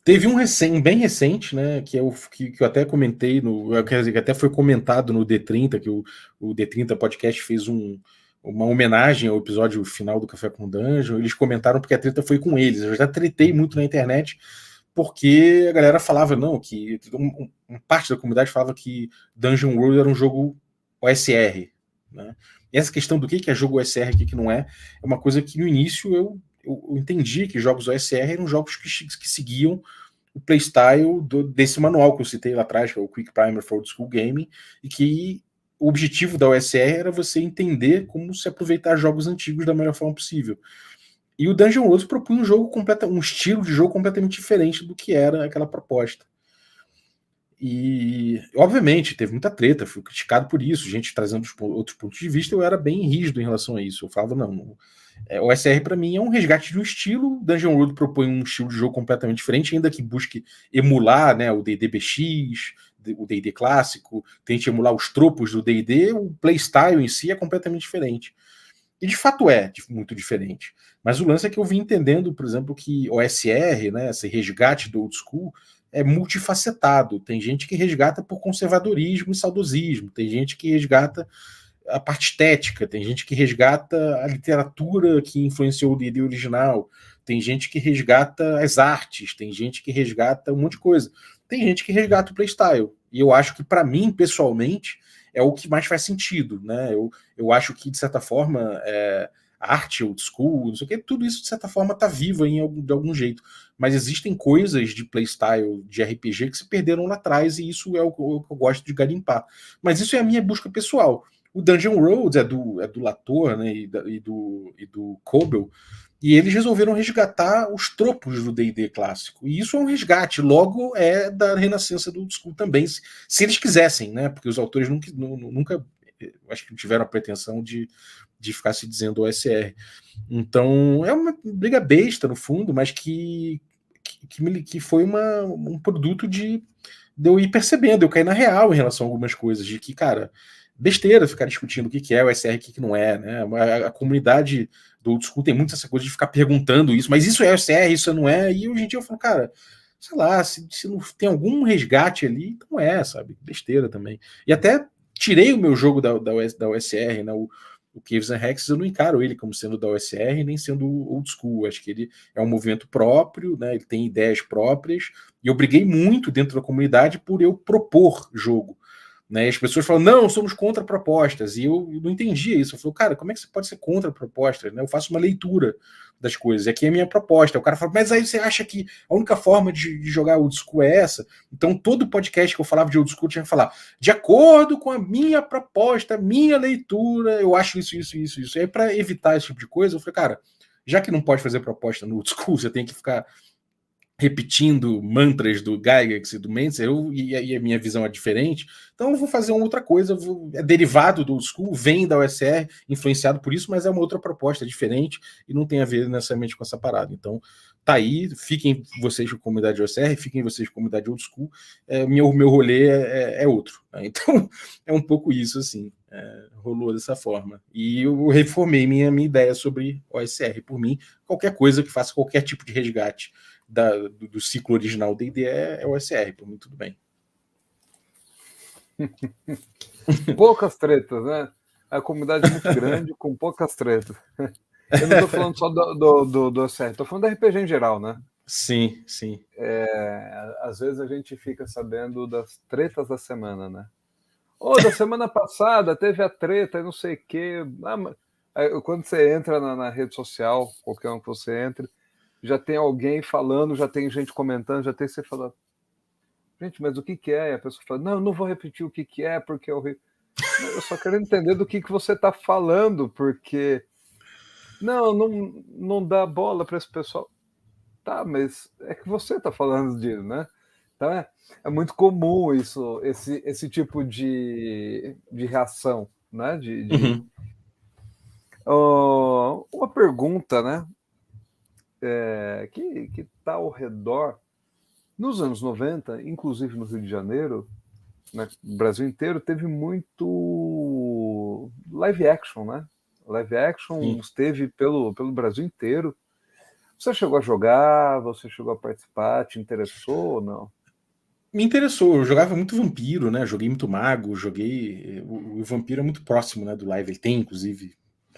Teve um bem recente, né, que eu até comentei, quer dizer, que até foi comentado no D30, que o D30 Podcast fez uma homenagem ao episódio final do Café com Dungeon. Eles comentaram porque a treta foi com eles. Eu já tretei muito na internet, porque a galera falava, não, que uma parte da comunidade falava que Dungeon World era um jogo OSR, né? E essa questão do que é jogo OSR e o que não é uma coisa que no início eu entendi que jogos OSR eram jogos que seguiam o playstyle desse manual que eu citei lá atrás, que é o Quick Primer for Old School Gaming, e que o objetivo da OSR era você entender como se aproveitar jogos antigos da melhor forma possível. E o Dungeon World propunha um estilo de jogo completamente diferente do que era aquela proposta. E, obviamente, teve muita treta, fui criticado por isso, gente trazendo outros pontos de vista, eu era bem rígido em relação a isso. Eu falava, não, o OSR para mim é um resgate de um estilo, Dungeon World propõe um estilo de jogo completamente diferente, ainda que busque emular, né, o D&D BX, o D&D clássico, tente emular os tropos do D&D, o playstyle em si é completamente diferente. E de fato é muito diferente. Mas o lance é que eu vim entendendo, por exemplo, que OSR, né, esse resgate do old school, é multifacetado. Tem gente que resgata por conservadorismo e saudosismo, tem gente que resgata a parte estética, tem gente que resgata a literatura que influenciou o D&D original, tem gente que resgata as artes, tem gente que resgata um monte de coisa. Tem gente que resgata o playstyle. E eu acho que, para mim, pessoalmente, é o que mais faz sentido, né? Eu acho que, de certa forma, arte old school, não sei o que, tudo isso, de certa forma, está vivo de algum jeito. Mas existem coisas de playstyle, de RPG, que se perderam lá atrás, e isso é o que eu gosto de garimpar. Mas isso é a minha busca pessoal. O Dungeon World é do Latour, né, e do Cobel, e eles resolveram resgatar os tropos do D&D clássico. E isso é um resgate, logo é da renascença do old school também, se eles quisessem, né? Porque os autores nunca acho que tiveram a pretensão de ficar se dizendo OSR. Então, é uma briga besta, no fundo, mas que foi um produto de eu ir percebendo, eu cair na real em relação a algumas coisas, de que, cara, besteira ficar discutindo o que é o SR e o que não é, né? A comunidade do old school tem muito essa coisa de ficar perguntando isso, mas isso é o SR, isso não é, e hoje em dia eu falo, cara, sei lá, se não tem algum resgate ali, então sabe? Besteira também. E até tirei o meu jogo da OSR, né? O Caves and Hexes, eu não encaro ele como sendo da OSR, nem sendo old school. Acho que ele é um movimento próprio, né? Ele tem ideias próprias, e eu briguei muito dentro da comunidade por eu propor jogo. Né? E as pessoas falam, não, somos contra propostas. E eu não entendia isso. Eu falei, cara, como é que você pode ser contra propostas? Né? Eu faço uma leitura das coisas. E aqui é a minha proposta. O cara fala, mas aí você acha que a única forma de jogar old school é essa? Então, todo podcast que eu falava de old school tinha que falar, de acordo com a minha proposta, minha leitura, eu acho isso. E aí, para evitar esse tipo de coisa, eu falei, cara, já que não pode fazer proposta no old school, você tem que ficar repetindo mantras do Gygax e do Mentzer, e a minha visão é diferente, então eu vou fazer uma outra coisa, é derivado do old school, vem da OSR, influenciado por isso, mas é uma outra proposta diferente e não tem a ver necessariamente com essa parada. Então, tá aí, fiquem vocês com a comunidade OSR, fiquem vocês com a comunidade old school, meu rolê é outro. Né? Então, é um pouco isso, assim, rolou dessa forma. E eu reformei minha ideia sobre OSR. Por mim, qualquer coisa que faça qualquer tipo de resgate do ciclo original D&D é o OSR, por mim tudo bem. Poucas tretas, né? A comunidade é muito grande, com poucas tretas. Eu não tô falando só do OSR, tô falando da RPG em geral, né? Sim. Às vezes a gente fica sabendo das tretas da semana, né? Da semana passada teve a treta e não sei o quê. Quando você entra na rede social, qualquer um que você entre, já tem alguém falando, já tem gente comentando, já tem você falando, gente, mas o que é? E a pessoa fala, não vou repetir o que é, porque eu só quero entender do que você está falando, porque não dá bola para esse pessoal. Tá, mas é que você está falando disso, né? Então é muito comum isso, esse tipo de reação, né? Uhum. Uma pergunta, né? Que está ao redor. Nos anos 90, inclusive no Rio de Janeiro, né, no Brasil inteiro, teve muito live action, né? Live action Sim. esteve pelo Brasil inteiro. Você chegou a jogar? Você chegou a participar? Te interessou ou não? Me interessou, eu jogava muito vampiro, né? Joguei muito mago, joguei. O vampiro é muito próximo, né, do live. Ele tem, inclusive,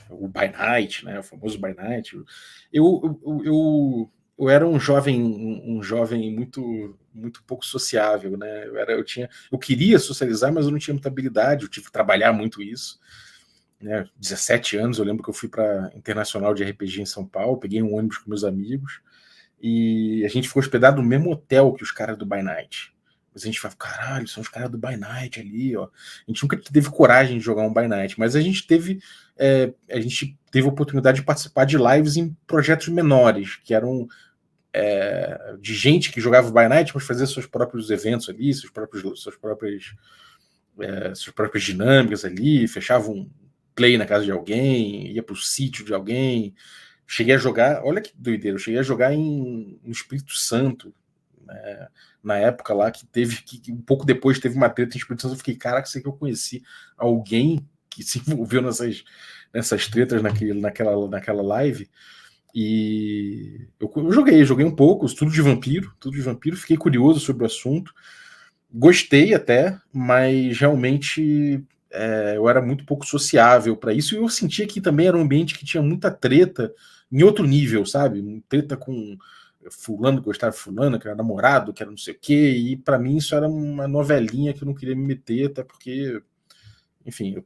o By Night, né? O famoso By Night. Eu era um jovem muito pouco sociável, né? Eu queria socializar, mas eu não tinha muita habilidade. Eu tive que trabalhar muito isso, né? 17 anos, eu lembro que eu fui para Internacional de RPG em São Paulo, peguei um ônibus com meus amigos e a gente ficou hospedado no mesmo hotel que os caras do By Night. Mas a gente fala, caralho, são os caras do By Night ali, ó. A gente nunca teve coragem de jogar um By Night, mas a gente teve a oportunidade de participar de lives em projetos menores, que eram de gente que jogava o By Night, mas fazia seus próprios eventos ali, suas próprias dinâmicas ali, fechava um play na casa de alguém, ia pro sítio de alguém. Cheguei a jogar, olha que doideira, eu cheguei a jogar no Espírito Santo, né, na época lá que um pouco depois teve uma treta em Espírito Santo. Eu fiquei, caraca, sei que eu conheci alguém que se envolveu nessas tretas naquela live. E eu joguei um pouco, tudo de vampiro, fiquei curioso sobre o assunto, gostei até, mas realmente eu era muito pouco sociável para isso, e eu sentia que também era um ambiente que tinha muita treta em outro nível, sabe? Treta com fulano que gostava de fulano, que era namorado, que era não sei o quê, e para mim isso era uma novelinha que eu não queria me meter, até porque, enfim, eu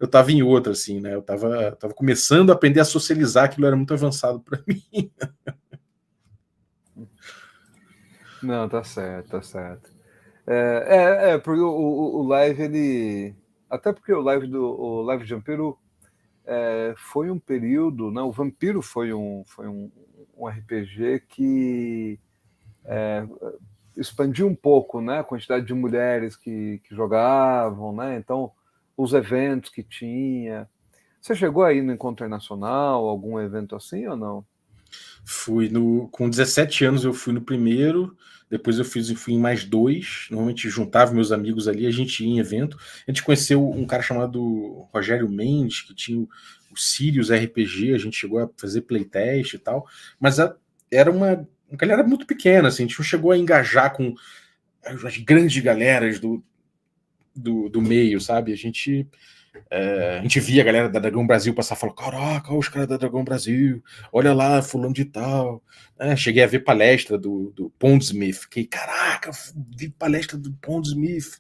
tava em outra, assim, né? Eu tava começando a aprender a socializar, aquilo era muito avançado para mim. Não, tá certo, tá certo. Porque o live, ele. Até porque o live de Vampiro foi um período, né? O Vampiro foi um RPG que expandiu um pouco, né? A quantidade de mulheres que jogavam, né? Então, os eventos que tinha. Você chegou aí no Encontro Internacional, algum evento assim ou não? Com 17 anos eu fui no primeiro, depois fui em mais dois. Normalmente juntava meus amigos ali, a gente ia em evento. A gente conheceu um cara chamado Rogério Mendes, que tinha o Sirius RPG, a gente chegou a fazer playtest e tal, mas era uma galera muito pequena, assim, a gente não chegou a engajar com as grandes galeras do meio, sabe? A gente via a galera da Dragão Brasil passar e falar: caraca, olha os caras da Dragão Brasil, olha lá, fulano de tal. Cheguei a ver palestra do Pondsmith, fiquei, caraca, vi palestra do Pondsmith.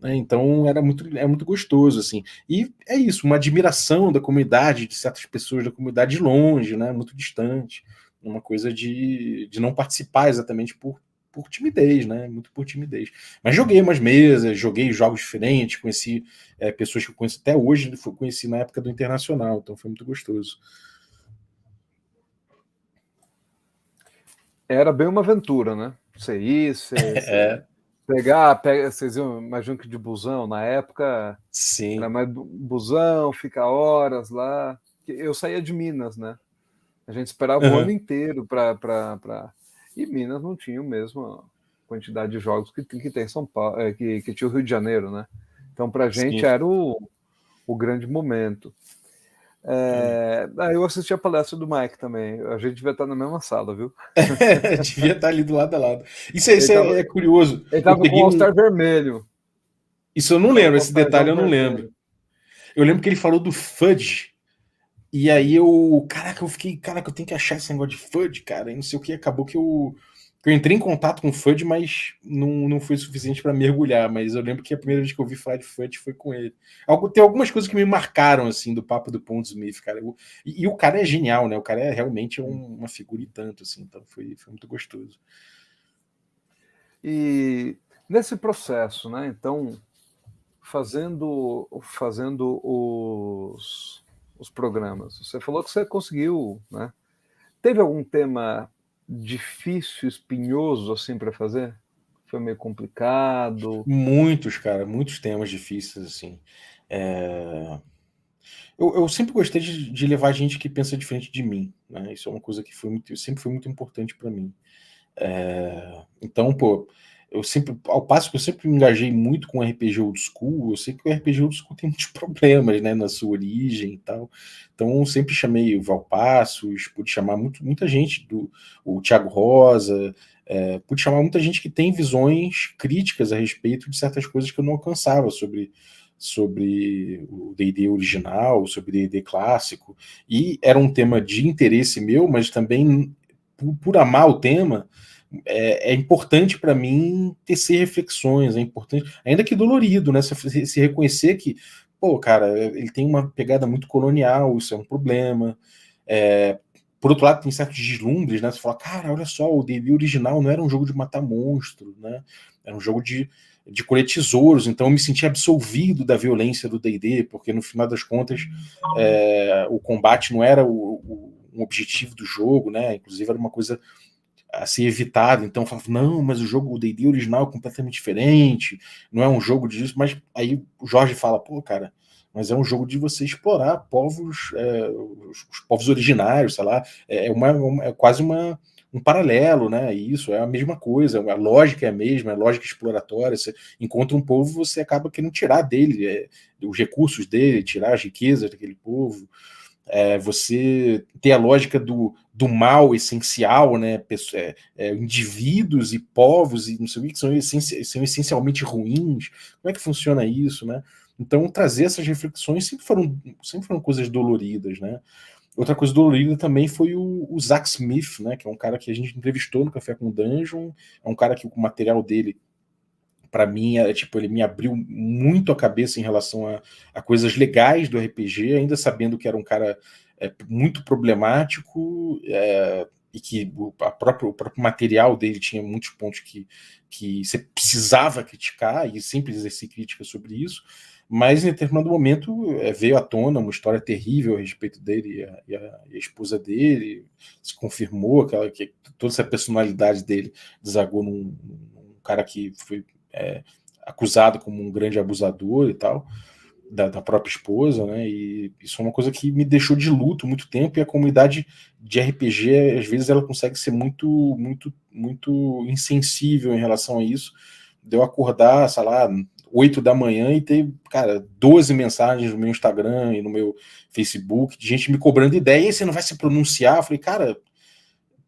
Então é muito gostoso, assim. E é isso, uma admiração da comunidade, de certas pessoas da comunidade de longe, né, muito distante. Uma coisa de não participar exatamente por timidez, né? Muito por timidez. Mas joguei umas mesas, joguei jogos diferentes, conheci pessoas que eu conheço até hoje, conheci na época do Internacional, então foi muito gostoso. Era bem uma aventura, né? Você ir, você É, vocês iam, imagino que de busão, na época era sim. mais busão, fica horas lá. Eu saía de Minas, né? A gente esperava o ano Uhum, inteiro para. E Minas não tinha o mesmo quantidade de jogos que tem em São Paulo, que tinha o Rio de Janeiro, né? Então, para a gente sim. era o grande momento. Aí eu assisti a palestra do Mike também. A gente devia estar na mesma sala, viu? Devia estar ali do lado a lado. Ele Isso estava é curioso. ele Eu tava com o peguei um. All-Star vermelho. Isso eu Ele não estava lembro, com o esse All-Starzão detalhe eu não lembro. vermelho. Eu lembro que ele falou do Fudge. E aí caraca, eu fiquei, caraca, eu tenho que achar esse negócio de FUD, cara, e não sei o que, acabou que eu entrei em contato com o FUD, mas não foi suficiente para mergulhar, mas eu lembro que a primeira vez que eu ouvi falar de FUD foi com ele. Tem algumas coisas que me marcaram, assim, do papo do Pondsmith, cara, e o cara é genial, né, o cara realmente uma figura e tanto, assim, então foi muito gostoso. E nesse processo, né? Então, fazendo os programas. Você falou que você conseguiu, né? Teve algum tema difícil, espinhoso assim para fazer? Foi meio complicado? Muitos, cara, muitos temas difíceis, assim. É, eu sempre gostei de levar gente que pensa diferente de mim, né? Isso é uma coisa que sempre foi muito importante para mim. Então, pô, ao passo que eu sempre me engajei muito com RPG old school, eu sei que o RPG old school tem muitos problemas, né, na sua origem e tal. Então, eu sempre chamei o Valpassos, pude chamar muita gente, o Thiago Rosa, pude chamar muita gente que tem visões críticas a respeito de certas coisas que eu não alcançava sobre o D&D original, sobre o D&D clássico, e era um tema de interesse meu, mas também, por amar o tema, é importante para mim tecer reflexões, é importante, ainda que dolorido, né? Se reconhecer que, pô, cara, ele tem uma pegada muito colonial, isso é um problema. É, por outro lado, tem certos deslumbres, né? Você fala, cara, olha só, o D&D original não era um jogo de matar monstro, né? Era um jogo de colher tesouros, então eu me senti absolvido da violência do D&D, porque no final das contas o combate não era um objetivo do jogo, né? Inclusive era uma coisa a ser evitado. Então eu falava, não, mas o D&D original é completamente diferente, não é um jogo disso, mas aí o Jorge fala, pô, cara, mas é um jogo de você explorar povos, os povos originários, sei lá, é quase um paralelo, né? Isso é a mesma coisa, a lógica é a mesma, a lógica exploratória. Você encontra um povo, você acaba querendo tirar dele os recursos dele, tirar as riquezas daquele povo. Você ter a lógica do mal essencial, né? Indivíduos e povos e não sei o que são essencialmente ruins. Como é que funciona isso, né? Então, trazer essas reflexões sempre foram coisas doloridas, né? Outra coisa dolorida também foi o Zach Smith, né? Que é um cara que a gente entrevistou no Café com Dungeon. É um cara que o material dele, para mim, tipo, ele me abriu muito a cabeça em relação a coisas legais do RPG, ainda sabendo que era um cara muito problemático, e que o próprio material dele tinha muitos pontos que você precisava criticar, e sempre exerci crítica sobre isso, mas em determinado momento veio à tona uma história terrível a respeito dele e a esposa dele, se confirmou que toda essa personalidade dele desagou num cara que foi acusado como um grande abusador e tal, da própria esposa, né? E isso é uma coisa que me deixou de luto muito tempo, e a comunidade de RPG, às vezes, ela consegue ser muito, muito, muito insensível em relação a isso. De eu acordar, sei lá, 8 da manhã e ter, cara, 12 mensagens no meu Instagram e no meu Facebook de gente me cobrando ideia, e você não vai se pronunciar? Eu falei, cara,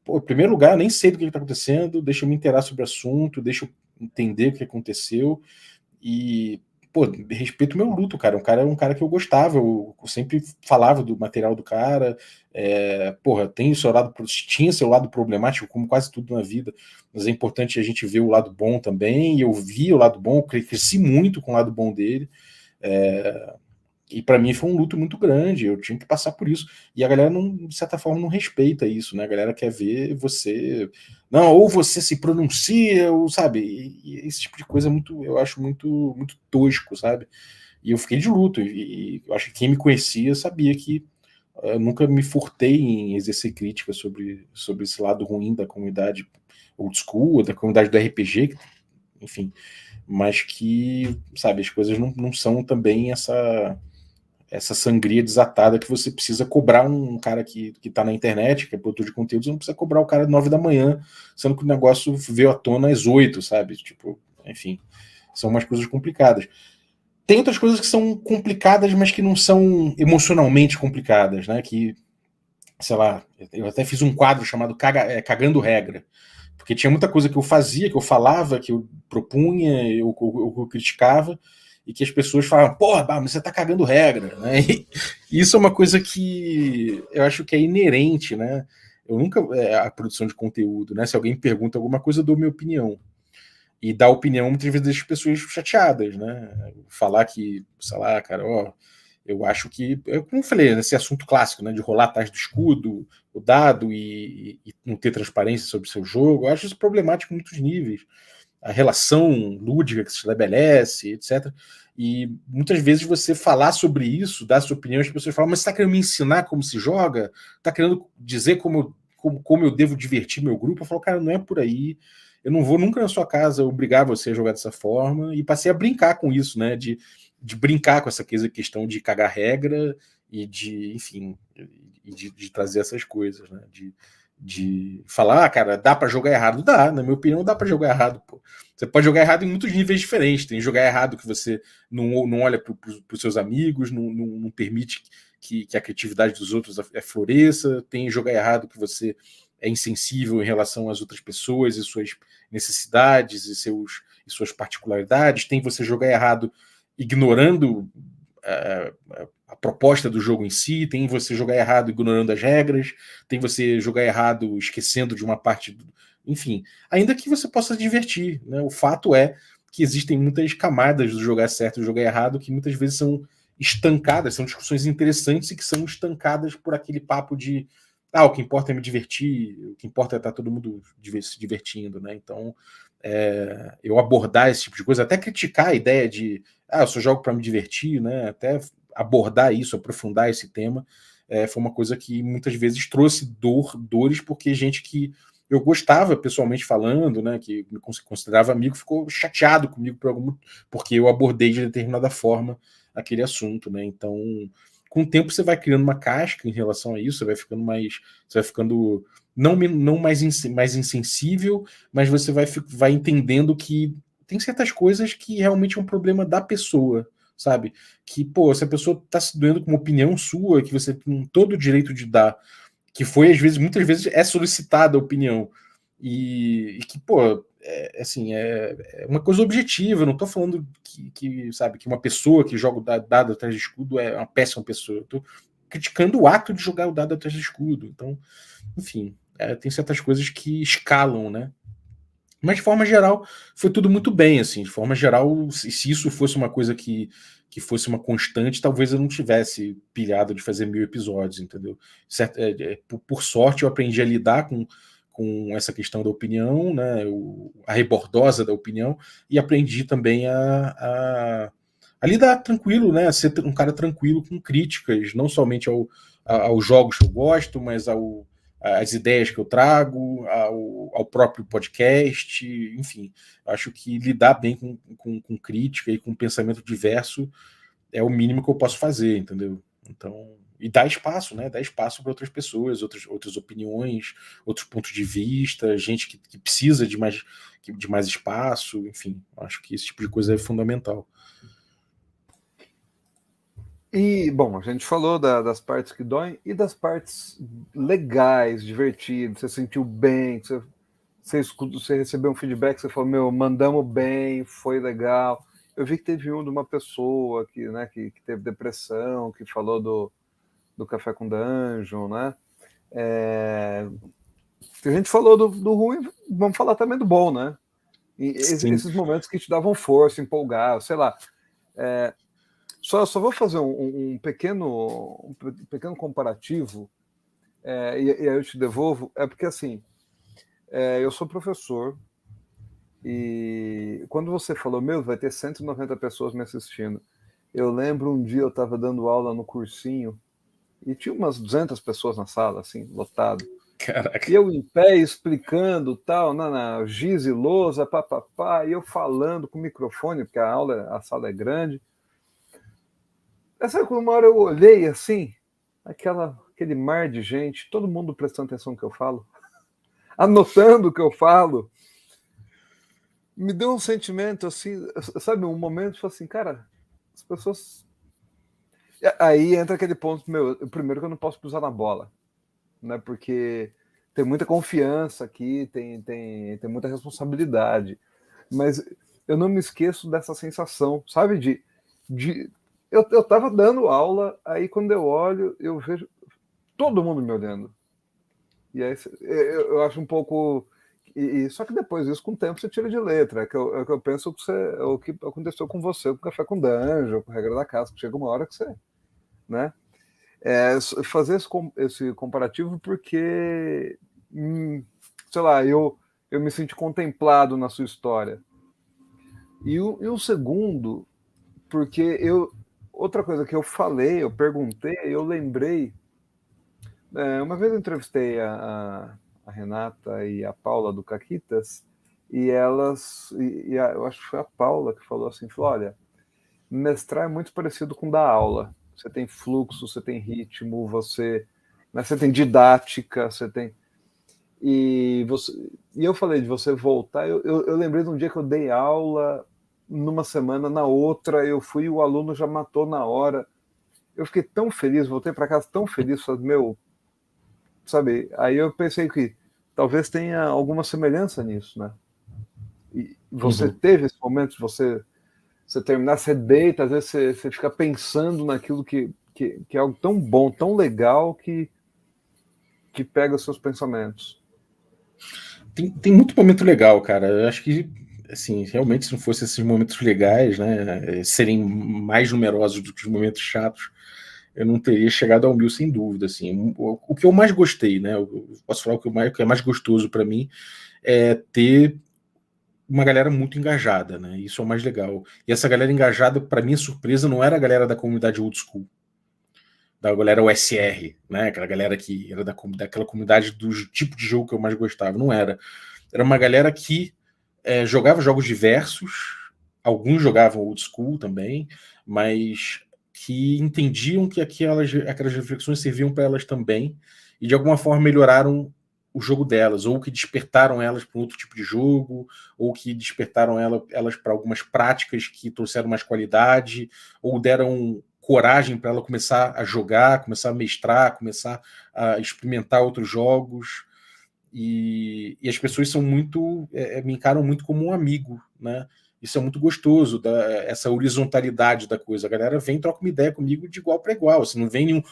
pô, em primeiro lugar, eu nem sei do que está acontecendo, deixa eu me inteirar sobre o assunto, deixa eu entender o que aconteceu e, pô, respeito o meu luto, cara. Um cara que eu gostava, eu sempre falava do material do cara, porra, tinha seu lado problemático, como quase tudo na vida, mas é importante a gente ver o lado bom também, e eu vi o lado bom, cresci muito com o lado bom dele, e para mim foi um luto muito grande, eu tinha que passar por isso. E a galera, não, de certa forma, não respeita isso, né? A galera quer ver você. Não, ou você se pronuncia, ou sabe? E esse tipo de coisa eu acho muito, muito tosco, sabe? E eu fiquei de luto. E eu acho que quem me conhecia sabia que eu nunca me furtei em exercer crítica sobre esse lado ruim da comunidade old school, da comunidade do RPG, enfim. Mas que, sabe, as coisas não são também essa sangria desatada que você precisa cobrar um cara que tá na internet, que é produtor de conteúdo, você não precisa cobrar o cara às 9 da manhã, sendo que o negócio veio à tona às 8, sabe? Tipo, enfim, são umas coisas complicadas. Tem outras coisas que são complicadas, mas que não são emocionalmente complicadas, né? Que, sei lá, eu até fiz um quadro chamado Cagando Regra, porque tinha muita coisa que eu fazia, que eu falava, que eu propunha, eu criticava, e que as pessoas falavam, porra, mas você tá cagando regra, né? E isso é uma coisa que eu acho que é inerente, né? Eu nunca, a produção de conteúdo, né? Se alguém pergunta alguma coisa, eu dou minha opinião. E dar opinião muitas vezes deixa as pessoas chateadas, né? Falar que, sei lá, cara, ó, eu acho que, como eu falei, nesse assunto clássico, né, de rolar atrás do escudo, o dado e não ter transparência sobre o seu jogo, eu acho isso problemático em muitos níveis. A relação lúdica que se estabelece, etc. E muitas vezes você falar sobre isso, dar sua opinião, as pessoas falam, mas você está querendo me ensinar como se joga? Está querendo dizer como como eu devo divertir meu grupo, eu falo, cara, não é por aí, eu não vou nunca na sua casa obrigar você a jogar dessa forma, e passei a brincar com isso, né, de brincar com essa questão de cagar regra e de, enfim, de trazer essas coisas, né, de falar, cara, dá para jogar errado? Dá, na minha opinião, dá para jogar errado, pô. Você pode jogar errado em muitos níveis diferentes. Tem jogar errado que você não olha para os seus amigos, não permite que a criatividade dos outros floresça. Tem jogar errado que você é insensível em relação às outras pessoas e suas necessidades e suas particularidades. Tem você jogar errado ignorando a proposta do jogo em si, tem você jogar errado ignorando as regras, tem você jogar errado esquecendo de uma parte enfim, ainda que você possa se divertir, né? O fato é que existem muitas camadas do jogar certo e jogar errado que muitas vezes são estancadas, são discussões interessantes e que são estancadas por aquele papo de o que importa é me divertir, o que importa é estar todo mundo se divertindo, né? Então, eu abordar esse tipo de coisa, até criticar a ideia de eu só jogo para me divertir, né? Até abordar isso, aprofundar esse tema, foi uma coisa que muitas vezes trouxe dores, porque gente que eu gostava pessoalmente falando, né, que me considerava amigo, ficou chateado comigo porque eu abordei de determinada forma aquele assunto, né? Então, com o tempo você vai criando uma casca em relação a isso, você vai ficando não mais insensível, mas você vai entendendo que tem certas coisas que realmente é um problema da pessoa, sabe? Que, pô, se a pessoa está se doendo com uma opinião sua, que você tem todo o direito de dar, que foi, às vezes, muitas vezes é solicitada a opinião, e que, pô, assim, é uma coisa objetiva, eu não tô falando sabe, que uma pessoa que joga o dado atrás de escudo é uma péssima pessoa, eu tô criticando o ato de jogar o dado atrás de escudo, então, enfim, tem certas coisas que escalam, né? Mas, de forma geral, foi tudo muito bem, assim. De forma geral, se isso fosse uma coisa que fosse uma constante, talvez eu não tivesse pilhado de fazer 1000 episódios, entendeu? Certo, por sorte, eu aprendi a lidar com essa questão da opinião, né? A rebordosa da opinião, e aprendi também a lidar tranquilo, né? A ser um cara tranquilo com críticas, não somente aos jogos que eu gosto, mas as ideias que eu trago, ao próprio podcast, enfim. Acho que lidar bem com crítica e com pensamento diverso é o mínimo que eu posso fazer, entendeu? Então, e dar espaço, né? Dar espaço para outras pessoas, outras opiniões, outros pontos de vista, gente que precisa de mais espaço, enfim. Acho que esse tipo de coisa é fundamental. E, bom, a gente falou das partes que doem e das partes legais, divertidas, você sentiu bem, você recebeu um feedback, você falou, meu, mandamos bem, foi legal. Eu vi que teve de uma pessoa que teve depressão, que falou do Café com Dungeon, né? A gente falou do ruim, vamos falar também do bom, né? E esses momentos que te davam força, empolgar, sei lá. Só vou fazer um pequeno comparativo, e aí eu te devolvo, porque assim, eu sou professor, e quando você falou, meu, vai ter 190 pessoas me assistindo, eu lembro um dia eu estava dando aula no cursinho, e tinha umas 200 pessoas na sala, assim, lotado. Caraca. E eu em pé explicando tal, giz e lousa, papapá, e eu falando com o microfone, porque a sala é grande. Essa uma hora eu olhei assim, aquele mar de gente, todo mundo prestando atenção no que eu falo, anotando o que eu falo. Me deu um sentimento assim, sabe, um momento assim, cara, as pessoas. Aí entra aquele ponto, meu, primeiro que eu não posso pisar na bola, né? Porque tem muita confiança aqui, tem muita responsabilidade. Mas eu não me esqueço dessa sensação, sabe? Eu tava dando aula, aí quando eu olho, eu vejo todo mundo me olhando. E aí eu acho um pouco. Só que depois disso, com o tempo, você tira de letra. Que eu penso que o que aconteceu com você, com o Café com Dungeon, com a Regra da Casa, que chega uma hora que você. Né? Fazer esse comparativo porque, sei lá, eu me senti contemplado na sua história. E o segundo, porque outra coisa que eu falei, eu perguntei, eu lembrei Uma vez eu entrevistei a Renata e a Paula do Caquitas, e elas, eu acho que foi a Paula que falou assim, falou, olha, mestrar é muito parecido com dar aula. Você tem fluxo, você tem ritmo, você tem didática, você tem... E eu falei de você voltar, eu lembrei de um dia que eu dei aula numa semana, na outra eu fui e o aluno já matou na hora. Eu fiquei tão feliz, voltei para casa tão feliz, falei, meu, sabe? Aí eu pensei que talvez tenha alguma semelhança nisso, né? E você Uhum. teve esse momento de você terminar, você deita, às vezes você fica pensando naquilo que é algo tão bom, tão legal que pega os seus pensamentos. Tem muito momento legal, cara. Eu acho que, assim, realmente, se não fossem esses momentos legais, né, serem mais numerosos do que os momentos chatos, eu não teria chegado ao 1000 sem dúvida, assim. O que eu mais gostei, né, eu posso falar o que é mais gostoso para mim é ter uma galera muito engajada, né? Isso é o mais legal. E essa galera engajada, para minha surpresa, não era a galera da comunidade old school, da galera USR, né? Aquela galera que era daquela comunidade do tipo de jogo que eu mais gostava. Não era. Era uma galera que jogava jogos diversos, alguns jogavam old school também, mas que entendiam que aquelas reflexões serviam para elas também e de alguma forma melhoraram o jogo delas, ou que despertaram elas para um outro tipo de jogo, ou que despertaram elas para algumas práticas que trouxeram mais qualidade, ou deram coragem para ela começar a jogar, começar a mestrar, começar a experimentar outros jogos. E as pessoas são muito me encaram muito como um amigo, né? Isso é muito gostoso, essa horizontalidade da coisa. A galera vem e troca uma ideia comigo de igual para igual. Assim, não vem nenhum,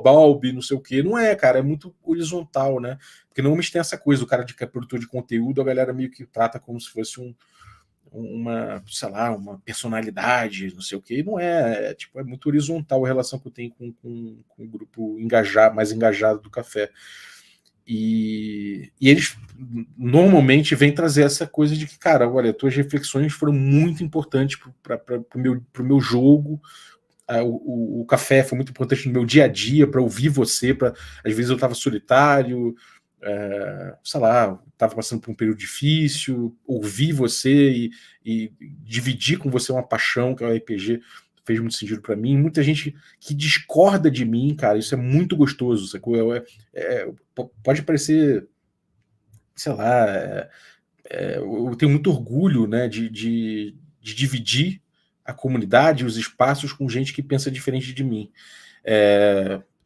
Balbi, não sei o quê. Não é, cara, é muito horizontal, né? Porque normalmente tem essa coisa, o cara que é produtor de conteúdo, a galera meio que trata como se fosse uma, sei lá, uma personalidade, não sei o quê. E não é, tipo, é muito horizontal a relação que eu tenho com o grupo mais engajado do café. E eles normalmente vêm trazer essa coisa de que, cara, olha, tuas reflexões foram muito importantes para o meu jogo. O café foi muito importante no meu dia a dia, para ouvir você. Às vezes eu estava solitário, sei lá, estava passando por um período difícil, ouvir você e dividir com você uma paixão que é o RPG fez muito sentido para mim. Muita gente que discorda de mim, cara, isso é muito gostoso, sacou? Pode parecer, sei lá, eu tenho muito orgulho, né, de dividir a comunidade, os espaços com gente que pensa diferente de mim.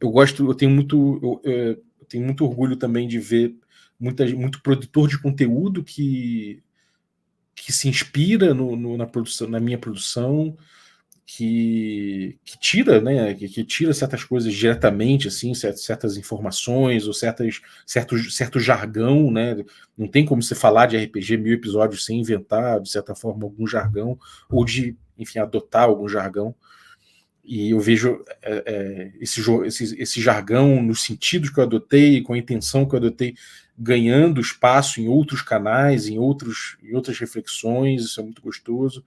Eu tenho muito orgulho também de ver muito produtor de conteúdo que se inspira na produção, na minha produção, que tira, né, que tira certas coisas diretamente, assim, certas informações ou certo jargão, né? Não tem como você falar de RPG 1000 episódios sem inventar, de certa forma, algum jargão ou de, enfim, adotar algum jargão. E eu vejo esse jargão nos sentidos que eu adotei, com a intenção que eu adotei, ganhando espaço em outros canais, em outras reflexões. Isso é muito gostoso.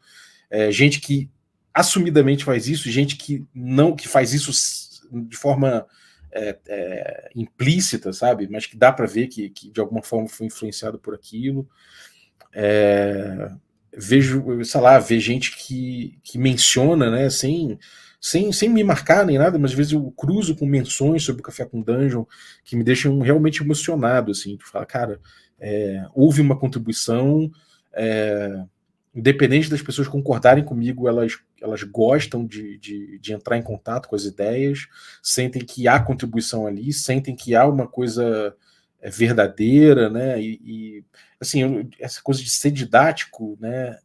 Gente que assumidamente faz isso, gente que não, que faz isso de forma implícita, sabe? Mas que dá para ver que de alguma forma foi influenciado por aquilo. Vejo, sei lá, ver gente que menciona, né, sem me marcar nem nada, mas às vezes eu cruzo com menções sobre o Café com Dungeon que me deixam realmente emocionado, assim, tu fala, cara, houve uma contribuição, independente das pessoas concordarem comigo, elas gostam de entrar em contato com as ideias, sentem que há contribuição ali, sentem que há uma coisa verdadeira, né? Assim, essa coisa de ser didático, né?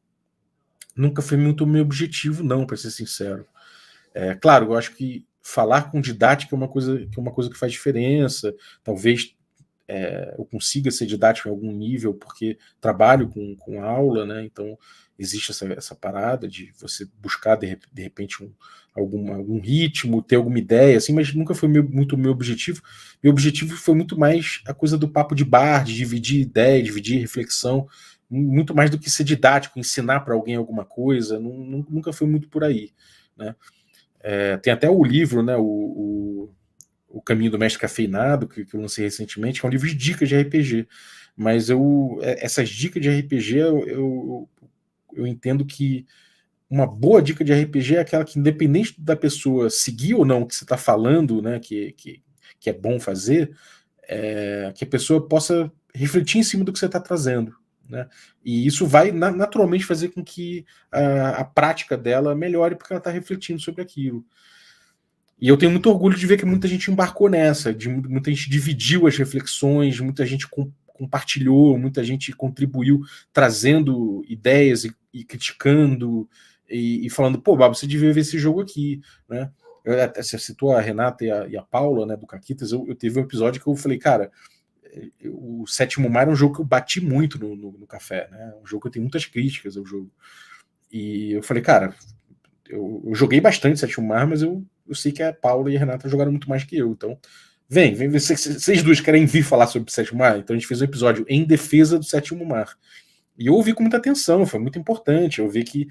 Nunca foi muito o meu objetivo, não, para ser sincero. Claro, eu acho que falar com didática é uma coisa que faz diferença. Talvez eu consiga ser didático em algum nível, porque trabalho com aula, né? Então existe essa parada de você buscar de repente algum ritmo, ter alguma ideia, assim, mas nunca foi muito o meu objetivo. Meu objetivo foi muito mais a coisa do papo de bar, de dividir ideia, dividir reflexão, muito mais do que ser didático, ensinar para alguém alguma coisa, nunca foi muito por aí, né? Tem até o livro, né? O Caminho do Mestre Cafeinado, que eu lancei recentemente, que é um livro de dicas de RPG. Mas essas dicas de RPG, eu entendo que uma boa dica de RPG é aquela que, independente da pessoa seguir ou não o que você está falando, né, que é bom fazer, que a pessoa possa refletir em cima do que você está trazendo. Né? E isso vai naturalmente fazer com que a prática dela melhore, porque ela está refletindo sobre aquilo. E eu tenho muito orgulho de ver que muita gente embarcou nessa, muita gente dividiu as reflexões, muita gente compartilhou, muita gente contribuiu trazendo ideias e criticando e falando, pô, Babo, você devia ver esse jogo aqui, né? Você citou a Renata e a Paula, né, do Caquitas. Eu teve um episódio que eu falei, cara, o Sétimo Mar é um jogo que eu bati muito no café, né? Um jogo que eu tenho muitas críticas ao jogo. E eu falei, cara, eu joguei bastante Sétimo Mar, mas eu sei que a Paula e a Renata jogaram muito mais que eu. Então, vem, vocês duas querem vir falar sobre o Sétimo Mar? Então a gente fez um episódio em defesa do Sétimo Mar. E eu ouvi com muita atenção, foi muito importante. Eu vi que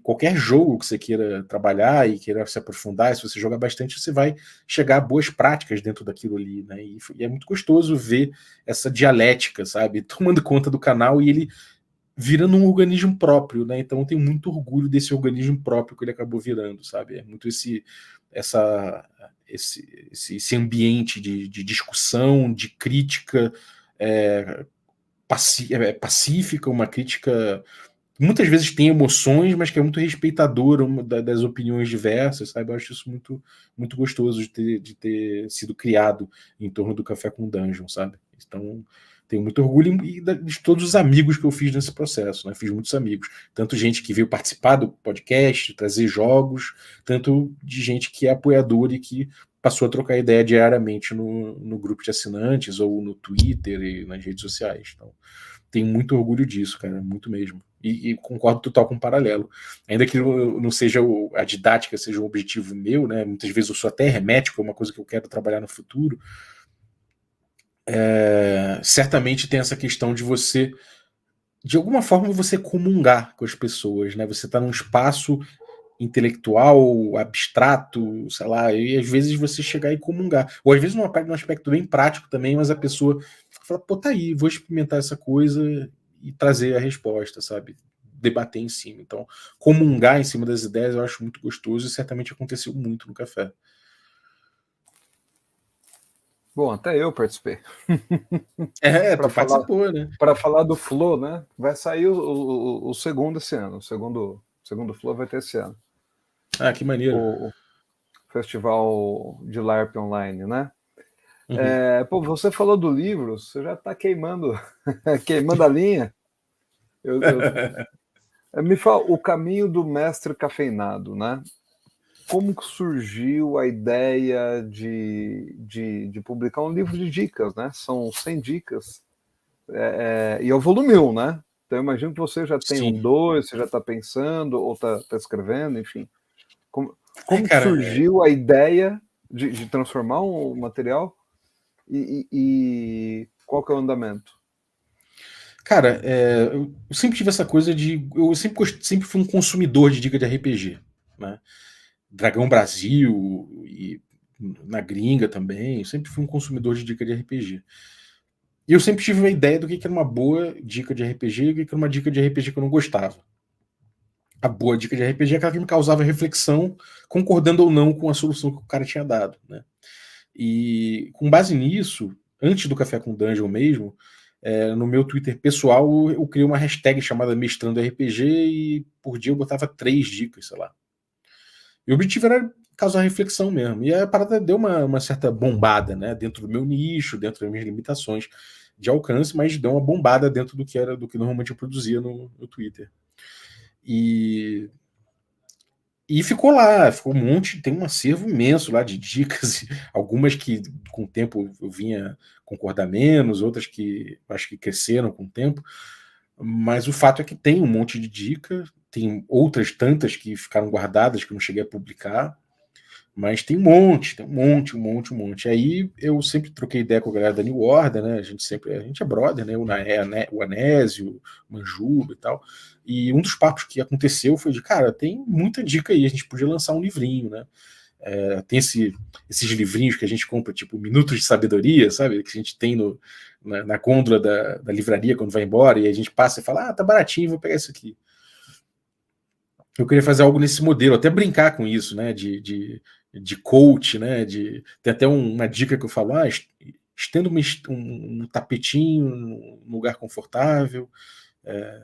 qualquer jogo que você queira trabalhar e queira se aprofundar, se você jogar bastante, você vai chegar a boas práticas dentro daquilo ali, né? E é muito gostoso ver essa dialética, sabe? Tomando conta do canal e ele virando um organismo próprio, né? Então eu tenho muito orgulho desse organismo próprio que ele acabou virando, sabe? É muito esse ambiente de discussão, de crítica pacífica, uma crítica muitas vezes tem emoções, mas que é muito respeitadora das opiniões diversas, sabe? Eu acho isso muito, muito gostoso de ter sido criado em torno do Café com Dungeon, sabe? Então, tenho muito orgulho de todos os amigos que eu fiz nesse processo, né? Fiz muitos amigos. Tanto gente que veio participar do podcast, trazer jogos, tanto de gente que é apoiador e que passou a trocar ideia diariamente no grupo de assinantes ou no Twitter e nas redes sociais. Então, tenho muito orgulho disso, cara, muito mesmo. E concordo total com o paralelo. Ainda que não seja a didática seja um objetivo meu, né? Muitas vezes eu sou até hermético, é uma coisa que eu quero trabalhar no futuro. Certamente tem essa questão de você, de alguma forma, você comungar com as pessoas, né? Você está num espaço intelectual, abstrato, sei lá, e às vezes você chegar e comungar. Ou às vezes num aspecto bem prático também, mas a pessoa fala, pô, tá aí, vou experimentar essa coisa e trazer a resposta, sabe? Debater em cima. Então, comungar em cima das ideias eu acho muito gostoso e certamente aconteceu muito no café. Bom, até eu participei. Tu participou, né? Para falar do Flow, né? Vai sair o segundo esse ano. O segundo Flow vai ter esse ano. Ah, que maneiro. O festival de LARP online, né? Uhum. Pô, você falou do livro, você já está queimando a linha. Me fala, O Caminho do Mestre Cafeinado, né? Como que surgiu a ideia de publicar um livro de dicas, né? São 100 dicas. E é o volume 1, né? Então eu imagino que você já tem Sim. um 2, você já está pensando, ou está escrevendo, enfim. Como Cara, surgiu a ideia de transformar um material e qual que é o andamento? Cara, eu sempre tive essa coisa de. Eu sempre fui um consumidor de dica de RPG. Né? Dragão Brasil e na gringa também. Eu sempre fui um consumidor de dica de RPG. E eu sempre tive uma ideia do que era uma boa dica de RPG e o que era uma dica de RPG que eu não gostava. A boa dica de RPG é aquela que me causava reflexão, concordando ou não com a solução que o cara tinha dado. Né? E com base nisso, antes do Café com Dungeon mesmo, no meu Twitter pessoal, eu criei uma hashtag chamada Mestrando RPG e por dia eu botava 3 dicas, sei lá. E o objetivo era causar reflexão mesmo. E a parada deu uma certa bombada, né? Dentro do meu nicho, dentro das minhas limitações de alcance, mas deu uma bombada dentro do que normalmente eu produzia no Twitter. E ficou lá, ficou um monte, tem um acervo imenso lá de dicas, algumas que com o tempo eu vinha concordar menos, outras que acho que cresceram com o tempo, mas o fato é que tem um monte de dica, tem outras tantas que ficaram guardadas que eu não cheguei a publicar, mas tem um monte. Aí eu sempre troquei ideia com a galera da New Order, né? A gente é brother, né? O Anésio, o Manjuba e tal. E um dos papos que aconteceu foi de, cara, tem muita dica aí, a gente podia lançar um livrinho, né? Tem esses livrinhos que a gente compra, tipo Minutos de Sabedoria, sabe? Que a gente tem na gôndola da livraria quando vai embora, e a gente passa e fala, tá baratinho, vou pegar isso aqui. Eu queria fazer algo nesse modelo, até brincar com isso, né? De coach, né? Tem até uma dica que eu falo, estenda um tapetinho num lugar confortável,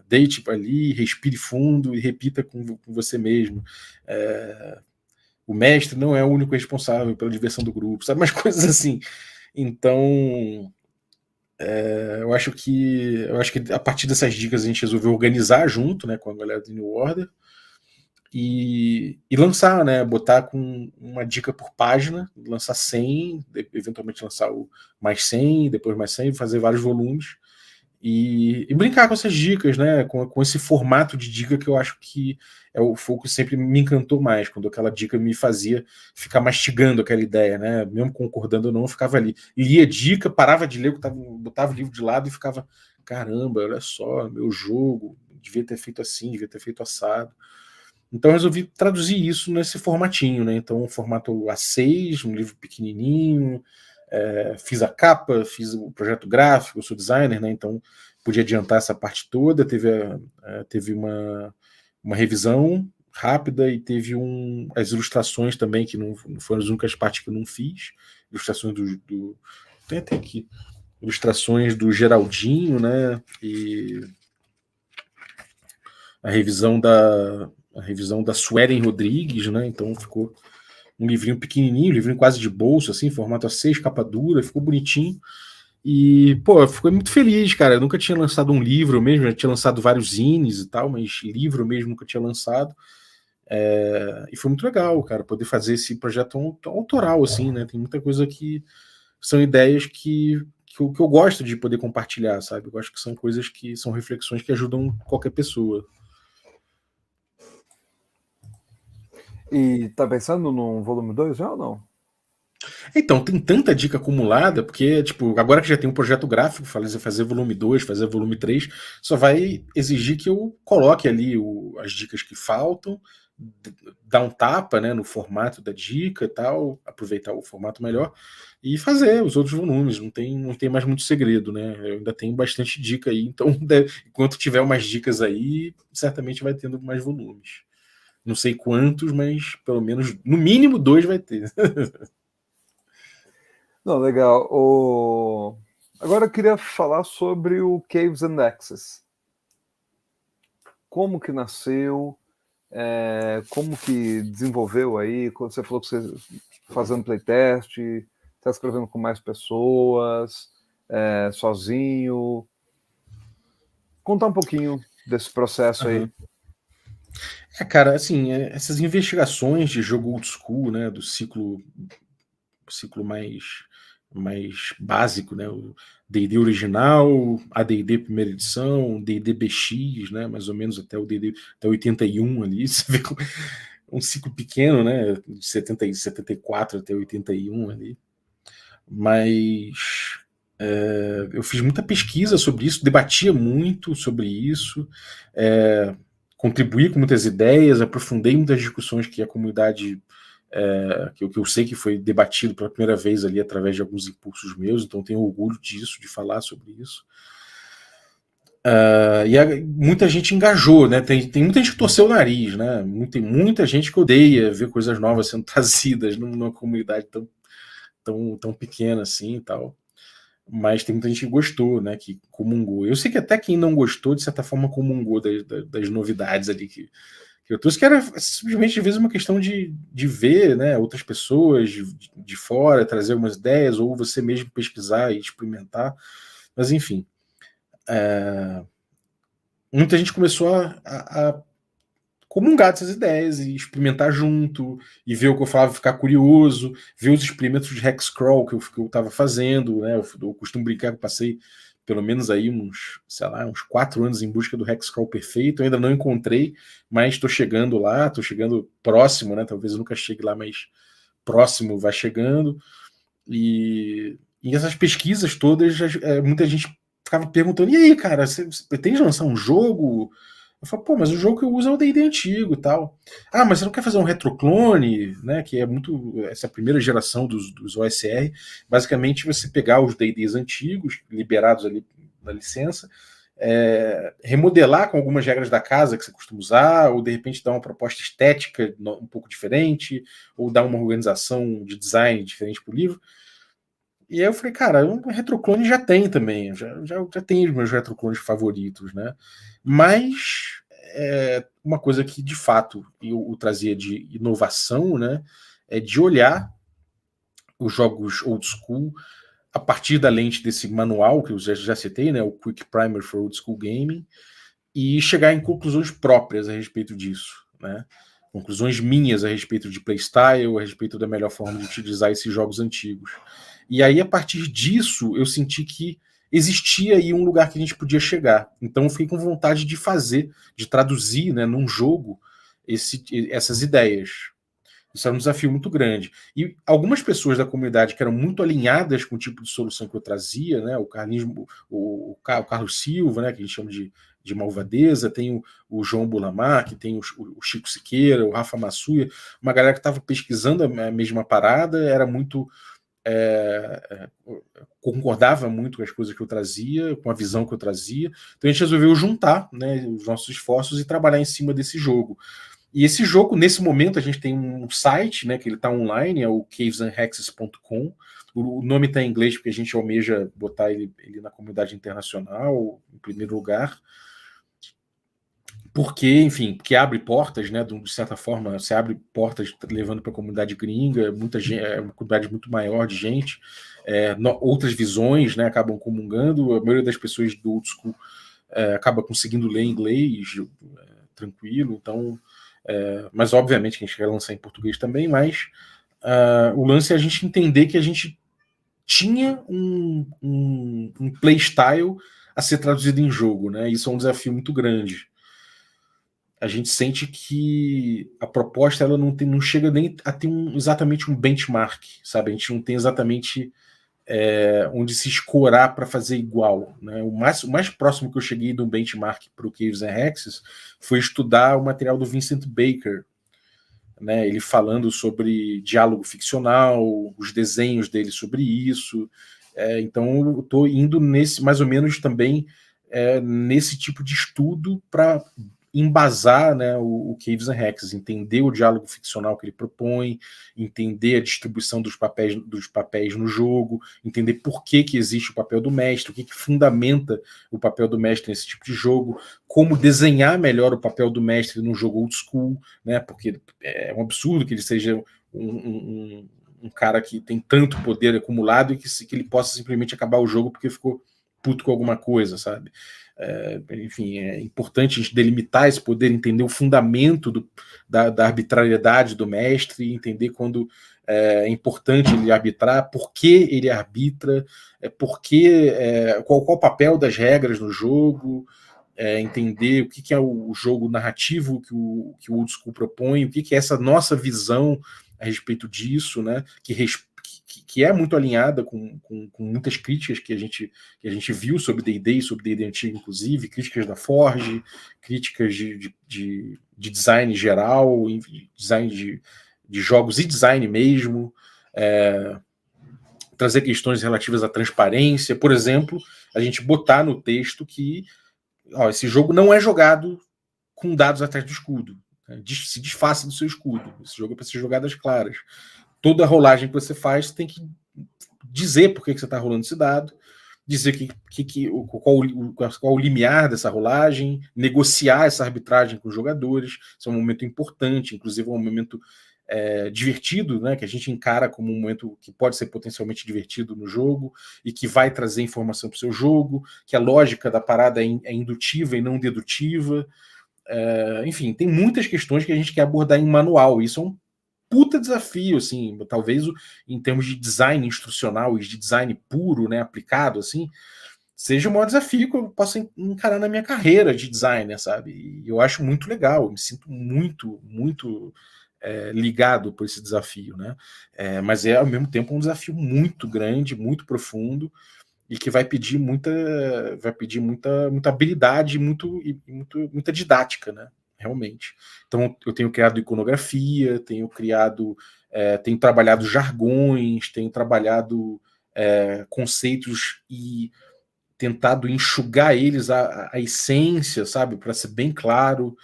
deite ali, respire fundo e repita com você mesmo. O mestre não é o único responsável pela diversão do grupo, sabe? Umas coisas assim. Então, eu acho que a partir dessas dicas a gente resolveu organizar junto, né, com a galera do New Order e lançar, né, botar com uma dica por página, lançar 100, eventualmente lançar o mais 100, depois mais 100, fazer vários volumes e brincar com essas dicas, né, com esse formato de dica que eu acho que o foco sempre me encantou mais, quando aquela dica me fazia ficar mastigando aquela ideia, né, mesmo concordando ou não, eu ficava ali, lia dica, parava de ler, botava o livro de lado e ficava, caramba, olha só, meu jogo, devia ter feito assim, devia ter feito assado. Então eu resolvi traduzir isso nesse formatinho, né, então um formato A6, um livro pequenininho, fiz a capa, fiz o projeto gráfico, eu sou designer, né, então podia adiantar essa parte toda, teve uma revisão rápida e teve as ilustrações também, que não foram as únicas partes que eu não fiz, ilustrações tem até aqui, ilustrações do Geraldinho, né, e a revisão da Suelen Rodrigues, né, então ficou um livrinho pequenininho, um livrinho quase de bolso, assim, formato A6, capa dura, ficou bonitinho. E, pô, eu fiquei muito feliz, cara. Eu nunca tinha lançado um livro mesmo, já tinha lançado vários zines e tal, mas livro mesmo nunca tinha lançado. E foi muito legal, cara, poder fazer esse projeto autoral, assim, né? Tem muita coisa que são ideias que eu gosto de poder compartilhar, sabe? Eu acho que são coisas que são reflexões que ajudam qualquer pessoa. E tá pensando num volume 2 já ou não? Então, tem tanta dica acumulada, porque, tipo, agora que já tem um projeto gráfico, fazer volume 2, fazer volume 3, só vai exigir que eu coloque ali as dicas que faltam, dar um tapa, né, no formato da dica e tal, aproveitar o formato melhor e fazer os outros volumes. Não tem mais muito segredo, né? Eu ainda tenho bastante dica aí, então enquanto tiver umas dicas aí, certamente vai tendo mais volumes. Não sei quantos, mas pelo menos, no mínimo 2 vai ter. Não, legal. Agora eu queria falar sobre o Caves and Axes. Como que nasceu? Como que desenvolveu aí? Quando você falou que você fazendo playtest, está escrevendo com mais pessoas, sozinho. Contar um pouquinho desse processo aí. Cara, assim, essas investigações de jogo old school, né, do ciclo mais básico, né, o D&D original, a D&D primeira edição, D&D BX, né, mais ou menos até o D&D até 81 ali, você vê um ciclo pequeno, né, de 74 até 81 ali, mas eu fiz muita pesquisa sobre isso, debatia muito sobre isso, contribuí com muitas ideias, aprofundei muitas discussões que a comunidade, que eu sei que foi debatido pela primeira vez ali através de alguns impulsos meus, então tenho orgulho disso, de falar sobre isso. Muita gente engajou, né? Tem muita gente que torceu o nariz, né? Tem muita gente que odeia ver coisas novas sendo trazidas numa comunidade tão pequena assim e tal. Mas tem muita gente que gostou, né? Que comungou. Eu sei que até quem não gostou, de certa forma, comungou das novidades ali que eu trouxe, que era simplesmente, às vezes, uma questão de ver, né, outras pessoas de fora, trazer algumas ideias, ou você mesmo pesquisar e experimentar. Mas, enfim. Muita gente começou a comungar dessas ideias e experimentar junto, e ver o que eu falava, ficar curioso, ver os experimentos de Hexcrawl que eu estava fazendo, né? Eu costumo brincar que eu passei pelo menos aí uns 4 anos em busca do Hexcrawl perfeito, eu ainda não encontrei, mas estou chegando lá, estou chegando próximo, né? Talvez eu nunca chegue lá, mas próximo vai chegando, e essas pesquisas todas, muita gente ficava perguntando, e aí, cara, você pretende lançar um jogo? Eu falo, pô, mas o jogo que eu uso é o D&D antigo e tal. Ah, mas você não quer fazer um retroclone, né? Que é muito. Essa primeira geração dos OSR. Basicamente, você pegar os D&Ds antigos, liberados ali na licença, remodelar com algumas regras da casa que você costuma usar, ou de repente dar uma proposta estética um pouco diferente, ou dar uma organização de design diferente para o livro. E aí eu falei, cara, um retroclone já tem também, já tem os meus retroclones favoritos, né? Mas uma coisa que de fato eu trazia de inovação, né? É de olhar os jogos old school a partir da lente desse manual que eu já citei, né? O Quick Primer for Old School Gaming, e chegar em conclusões próprias a respeito disso, né? Conclusões minhas a respeito de playstyle, a respeito da melhor forma de utilizar esses jogos antigos. E aí, a partir disso, eu senti que existia aí um lugar que a gente podia chegar. Então, eu fiquei com vontade de fazer, de traduzir, né, num jogo essas ideias. Isso era um desafio muito grande. E algumas pessoas da comunidade que eram muito alinhadas com o tipo de solução que eu trazia, né? O Carlinhos, o Carlos Silva, né? Que a gente chama de Malvadeza, tem o João Bulamar, que tem o Chico Siqueira, o Rafa Massuia, uma galera que estava pesquisando a mesma parada, era muito. Concordava muito com as coisas que eu trazia, com a visão que eu trazia. Então a gente resolveu juntar, né, os nossos esforços e trabalhar em cima desse jogo. E esse jogo, nesse momento, a gente tem um site, né, que ele está online, é o cavesandhexes.com. O nome está em inglês porque a gente almeja botar ele na comunidade internacional, em primeiro lugar. Porque, enfim, porque abre portas, né, de certa forma, você abre portas levando para a comunidade gringa, muita gente, uma comunidade muito maior de gente, outras visões, né, acabam comungando, a maioria das pessoas do old school acaba conseguindo ler inglês tranquilo, então mas obviamente que a gente quer lançar em português também, mas o lance é a gente entender que a gente tinha um playstyle a ser traduzido em jogo, né? Isso é um desafio muito grande. A gente sente que a proposta ela não chega nem a ter exatamente um benchmark, sabe? A gente não tem exatamente onde se escorar para fazer igual. Né? O mais próximo que eu cheguei de um benchmark para o Caves and Hexes foi estudar o material do Vincent Baker, né? Ele falando sobre diálogo ficcional, os desenhos dele sobre isso. Então eu estou indo nesse mais ou menos também nesse tipo de estudo para embasar, né, o Caves and Hexes, entender o diálogo ficcional que ele propõe, entender a distribuição dos papéis no jogo, entender por que existe o papel do mestre, o que fundamenta o papel do mestre nesse tipo de jogo, como desenhar melhor o papel do mestre num jogo old school, né, porque é um absurdo que ele seja um cara que tem tanto poder acumulado e que ele possa simplesmente acabar o jogo porque ficou puto com alguma coisa, sabe? Enfim, é importante a gente delimitar esse poder, entender o fundamento da arbitrariedade do mestre, entender quando é importante ele arbitrar, por que ele arbitra, qual o papel das regras no jogo, entender o que é o jogo narrativo que o Old School propõe, o que é essa nossa visão a respeito disso, né? Que é muito alinhada com muitas críticas que a gente viu sobre D&D e sobre D&D antigo, inclusive, críticas da Forge, críticas de design geral, design de jogos e design mesmo, trazer questões relativas à transparência, por exemplo, a gente botar no texto que esse jogo não é jogado com dados atrás do escudo. Se desfaça do seu escudo. Esse jogo é para ser jogado às claras. Toda rolagem que você faz, você tem que dizer por que você está rolando esse dado, dizer qual o limiar dessa rolagem, negociar essa arbitragem com os jogadores. Isso é um momento importante, inclusive é um momento divertido, né, que a gente encara como um momento que pode ser potencialmente divertido no jogo e que vai trazer informação para o seu jogo, que a lógica da parada é indutiva e não dedutiva. Enfim, tem muitas questões que a gente quer abordar em manual. Isso é um puta desafio, assim, talvez em termos de design instrucional e de design puro, né, aplicado, assim, seja o maior desafio que eu possa encarar na minha carreira de designer, sabe? E eu acho muito legal, eu me sinto muito, muito ligado por esse desafio, né? Mas ao mesmo tempo um desafio muito grande, muito profundo, e que vai pedir muita habilidade muita didática, né? Realmente. Então, eu tenho criado iconografia, tenho trabalhado jargões, tenho trabalhado conceitos e tentado enxugar eles a essência, sabe? Para ser bem claro,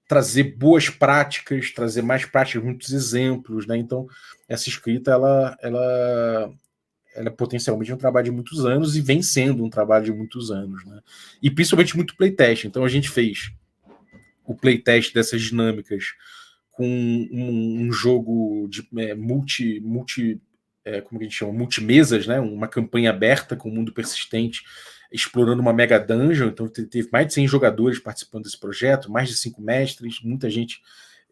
trazer boas práticas, trazer mais práticas, muitos exemplos, né? Então, essa escrita, ela é potencialmente um trabalho de muitos anos e vem sendo um trabalho de muitos anos, né? E principalmente muito playtest. Então, a gente fez o playtest dessas dinâmicas com um jogo de como que a gente chama? Multimesas, né? Uma campanha aberta com o mundo persistente, explorando uma mega dungeon. Então teve mais de 100 jogadores participando desse projeto, mais de 5 mestres, muita gente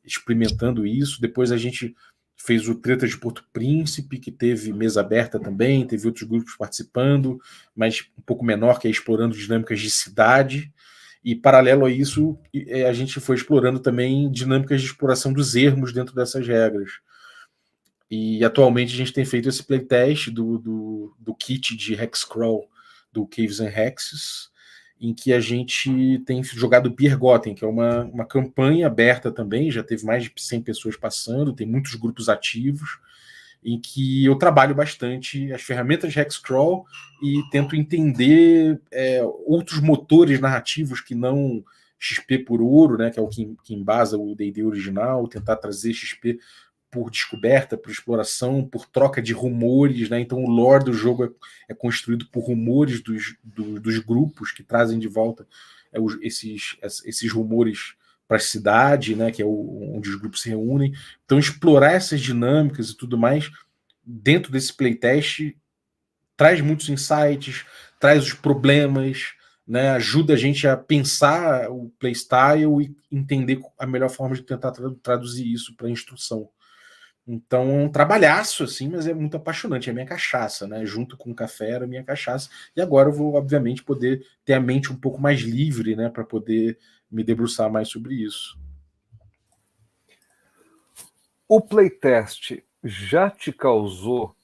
experimentando isso. Depois a gente fez o Treta de Porto Príncipe, que teve mesa aberta também, teve outros grupos participando, mas um pouco menor, que é explorando dinâmicas de cidade. E paralelo a isso, a gente foi explorando também dinâmicas de exploração dos ermos dentro dessas regras. E atualmente a gente tem feito esse playtest do kit de Hexcrawl do Caves and Hexes, em que a gente tem jogado Beer Gotten, que é uma campanha aberta também, já teve mais de 100 pessoas passando, tem muitos grupos ativos, em que eu trabalho bastante as ferramentas de Hexcrawl e tento entender outros motores narrativos que não XP por ouro, né, que é o que embasa o D&D original, tentar trazer XP por descoberta, por exploração, por troca de rumores, né? Então o lore do jogo é construído por rumores dos grupos que trazem de volta esses rumores para a cidade, né? Que é onde os grupos se reúnem. Então explorar essas dinâmicas e tudo mais dentro desse playtest traz muitos insights, traz os problemas, né? Ajuda a gente a pensar o playstyle e entender a melhor forma de tentar traduzir isso para a instrução. Então é um trabalhaço, assim, mas é muito apaixonante. É a minha cachaça, né? Junto com o café era a minha cachaça. E agora eu vou, obviamente, poder ter a mente um pouco mais livre, né? Para poder me debruçar mais sobre isso. O playtest já te causou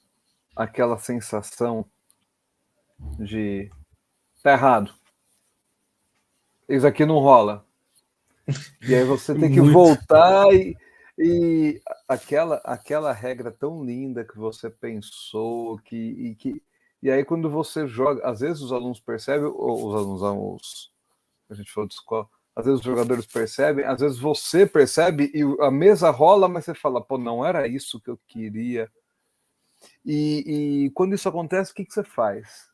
aquela sensação de tá errado, isso aqui não rola? E aí você tem que voltar e aquela regra tão linda que você pensou, e aí quando você joga, às vezes os alunos percebem, ou os alunos, a gente falou de escola, às vezes os jogadores percebem, às vezes você percebe e a mesa rola, mas você fala, pô, não era isso que eu queria. E quando isso acontece, o que você faz?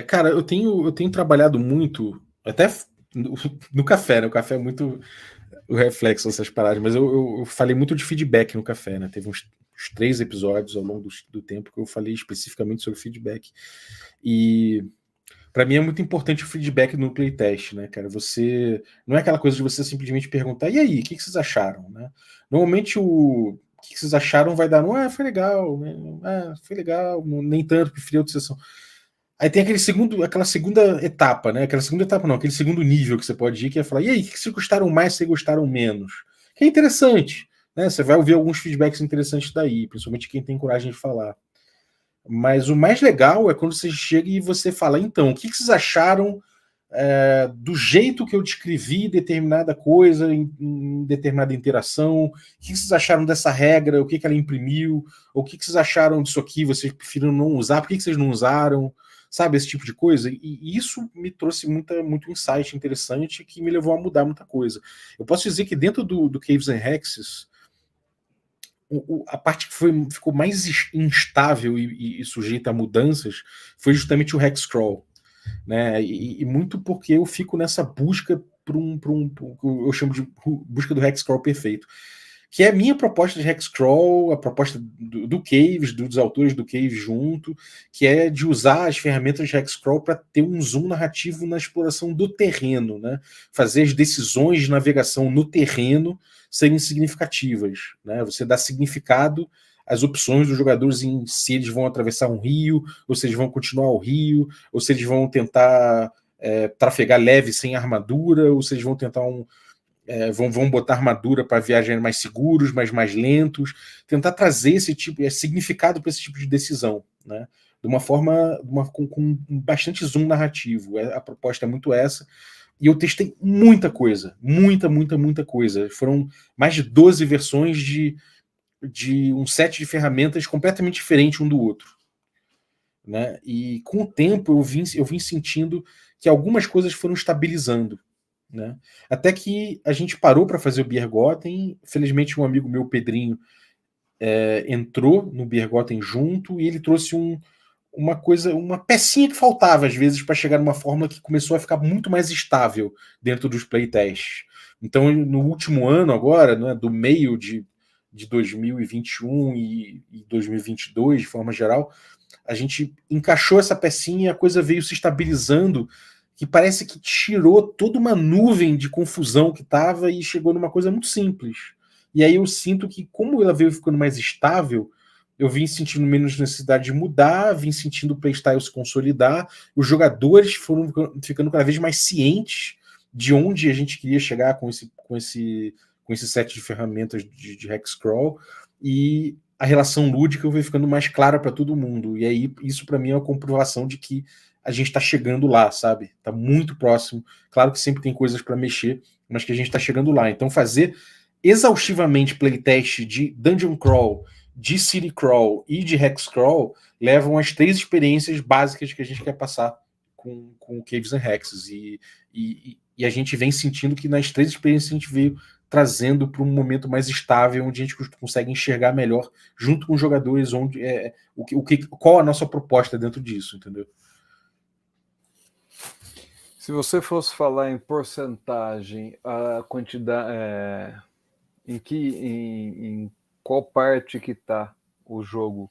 Cara, eu tenho trabalhado muito, até no café, né? O café é muito o reflexo dessas paradas, mas eu falei muito de feedback no café, né? Teve uns 3 episódios ao longo do tempo que eu falei especificamente sobre feedback. E para mim é muito importante o feedback no playtest, né, cara? Você não é aquela coisa de você simplesmente perguntar, e aí, o que vocês acharam, né? Normalmente o que vocês acharam vai dar, foi legal, né? Foi legal, nem tanto, preferi outra sessão. Aí tem aquela segunda etapa, né? Aquela segunda etapa não, aquele segundo nível que você pode ir, que é falar, e aí, o que vocês gostaram mais, o que vocês gostaram menos? Que é interessante, né? Você vai ouvir alguns feedbacks interessantes daí, principalmente quem tem coragem de falar. Mas o mais legal é quando você chega e você fala, então, o que vocês acharam do jeito que eu descrevi determinada coisa, em determinada interação? O que vocês acharam dessa regra? O que ela imprimiu? Ou o que vocês acharam disso aqui? Vocês preferiram não usar? Por que vocês não usaram? Sabe, esse tipo de coisa? E isso me trouxe muito insight interessante que me levou a mudar muita coisa. Eu posso dizer que dentro do Caves and Hexes, a parte que ficou mais instável e sujeita a mudanças foi justamente o Hexcrawl, né? E muito porque eu fico nessa busca eu chamo de busca do Hexcrawl perfeito, que é a minha proposta de Hexcrawl, a proposta do Caves, dos autores do Caves junto, que é de usar as ferramentas de Hexcrawl para ter um zoom narrativo na exploração do terreno, né? Fazer as decisões de navegação no terreno serem significativas, né? Você dá significado às opções dos jogadores em se eles vão atravessar um rio, ou se eles vão continuar o rio, ou se eles vão tentar trafegar leve sem armadura, ou se eles vão tentar vão botar armadura para viajar mais seguros, mas mais lentos, tentar trazer esse tipo, significado para esse tipo de decisão, né? de uma forma com bastante zoom narrativo. A proposta é muito essa. E eu testei muita coisa. Muita coisa. Foram mais de 12 versões de um set de ferramentas completamente diferente um do outro. Né? E com o tempo eu vim sentindo que algumas coisas foram estabilizando. Né? Até que a gente parou para fazer o Biergotten. Felizmente, um amigo meu, Pedrinho, entrou no Biergotten junto e ele trouxe uma pecinha que faltava às vezes para chegar numa fórmula que começou a ficar muito mais estável dentro dos playtests. Então, no último ano agora, né, do meio de 2021 e 2022, de forma geral, a gente encaixou essa pecinha e a coisa veio se estabilizando, que parece que tirou toda uma nuvem de confusão que estava e chegou numa coisa muito simples. E aí eu sinto que, como ela veio ficando mais estável, eu vim sentindo menos necessidade de mudar, vim sentindo o playstyle se consolidar, os jogadores foram ficando cada vez mais cientes de onde a gente queria chegar com esse set de ferramentas de Hexcrawl, e a relação lúdica vai ficando mais clara para todo mundo. E aí, isso para mim é uma comprovação de que a gente está chegando lá, sabe? Está muito próximo. Claro que sempre tem coisas para mexer, mas que a gente está chegando lá. Então, fazer exaustivamente playtest de Dungeon Crawl, de City Crawl e de Hex Crawl levam as 3 experiências básicas que a gente quer passar com Caves and Hexes. E a gente vem sentindo que nas 3 experiências a gente veio trazendo para um momento mais estável, onde a gente consegue enxergar melhor, junto com os jogadores, qual a nossa proposta dentro disso, entendeu? Se você fosse falar em porcentagem, a quantidade, em qual parte que está o jogo?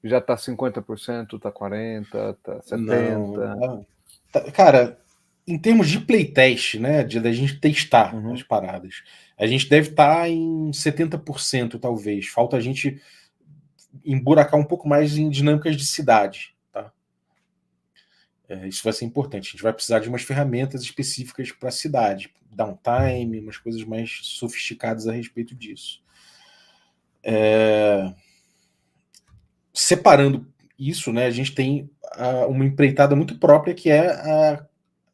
Já está 50%, está 40%, está 70%? Não, cara, em termos de playtest, né, da gente testar as paradas, a gente deve estar em 70%, talvez. Falta a gente emburacar um pouco mais em dinâmicas de cidade, tá? Isso vai ser importante. A gente vai precisar de umas ferramentas específicas para a cidade, downtime, umas coisas mais sofisticadas a respeito disso. Separando isso, né, a gente tem uma empreitada muito própria, que é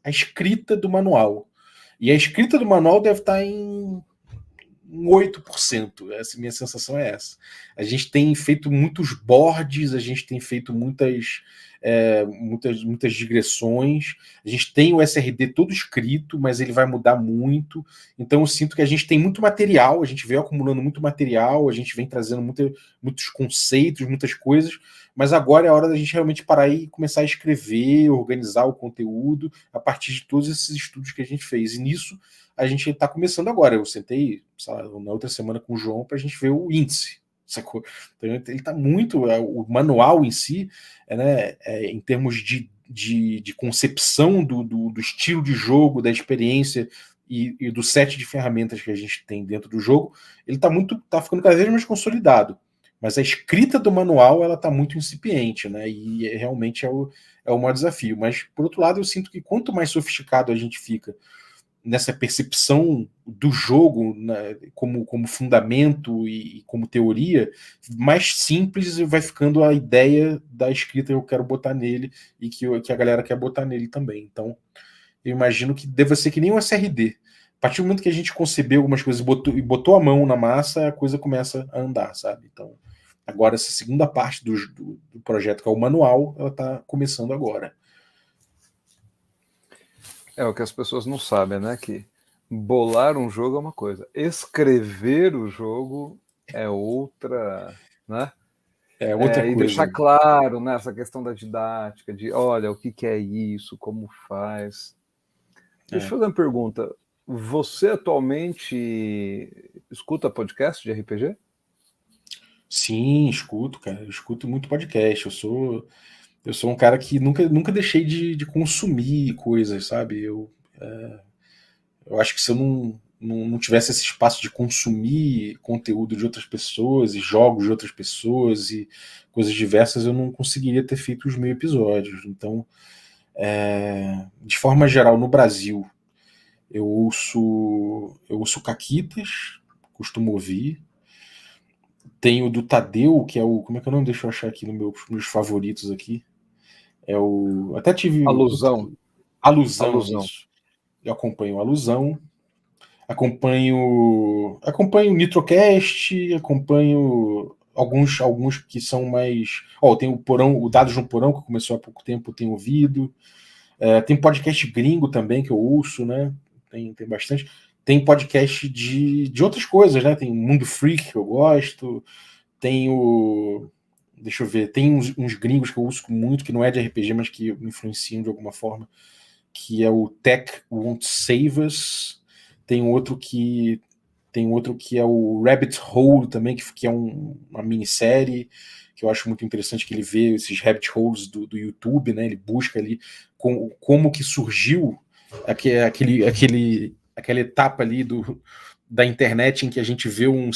a escrita do manual. E a escrita do manual deve estar em 8%. Essa minha sensação é essa. A gente tem feito muitos boards, a gente tem feito muitas digressões, a gente tem o SRD todo escrito, mas ele vai mudar muito. Então eu sinto que a gente tem muito material, a gente vem acumulando muito material, a gente vem trazendo muitos conceitos, muitas coisas, mas agora é a hora da gente realmente parar e começar a escrever, organizar o conteúdo a partir de todos esses estudos que a gente fez. E nisso a gente está começando agora. Eu sentei, sei lá, na outra semana com o João para a gente ver o índice, sacou? Então, ele está muito. O manual em si, né, em termos de concepção do estilo de jogo, da experiência e do set de ferramentas que a gente tem dentro do jogo, ele está ficando cada vez mais consolidado. Mas a escrita do manual, ela está muito incipiente, né? E realmente é o maior desafio. Mas, por outro lado, eu sinto que quanto mais sofisticado a gente fica nessa percepção do jogo, né, como fundamento e como teoria, mais simples vai ficando a ideia da escrita que eu quero botar nele e que a galera quer botar nele também. Então, eu imagino que deva ser que nem um SRD. A partir do momento que a gente concebeu algumas coisas e botou a mão na massa, a coisa começa a andar, sabe? Então, agora essa segunda parte do projeto, que é o manual, ela está começando agora. É o que as pessoas não sabem, né? Que bolar um jogo é uma coisa, escrever o jogo é outra, né? É outra coisa. E deixar claro, né, essa questão da didática, de olha, o que é isso, como faz. Deixa eu fazer uma pergunta. Você atualmente escuta podcast de RPG? Sim, escuto, cara. Eu escuto muito podcast. Eu sou um cara que nunca deixei de consumir coisas, sabe? Eu acho que se eu não tivesse esse espaço de consumir conteúdo de outras pessoas e jogos de outras pessoas e coisas diversas, eu não conseguiria ter feito os 1000 episódios. Então, de forma geral, no Brasil, eu ouço Caquitas, costumo ouvir. Tem o do Tadeu, que é o. Como é que é o nome? Deixa eu achar aqui meus favoritos aqui. É o. Até tive. Alusão. Alusão, Alusão. isso. Eu acompanho Alusão. Acompanho o Nitrocast, acompanho alguns que são mais. Ó, tem o Porão, o Dados no Porão, que começou há pouco tempo, tenho ouvido. Tem podcast gringo também que eu ouço, né? Tem bastante. Tem podcast de outras coisas, né? Tem o Mundo Freak que eu gosto. Tem o. Deixa eu ver. Tem uns gringos que eu uso muito, que não é de RPG, mas que me influenciam de alguma forma, que é o Tech Won't Save Us. Tem outro que é o Rabbit Hole também, que é uma minissérie que eu acho muito interessante, que ele vê esses rabbit holes do YouTube, né? Ele busca ali como que surgiu aquela etapa ali da internet em que a gente vê um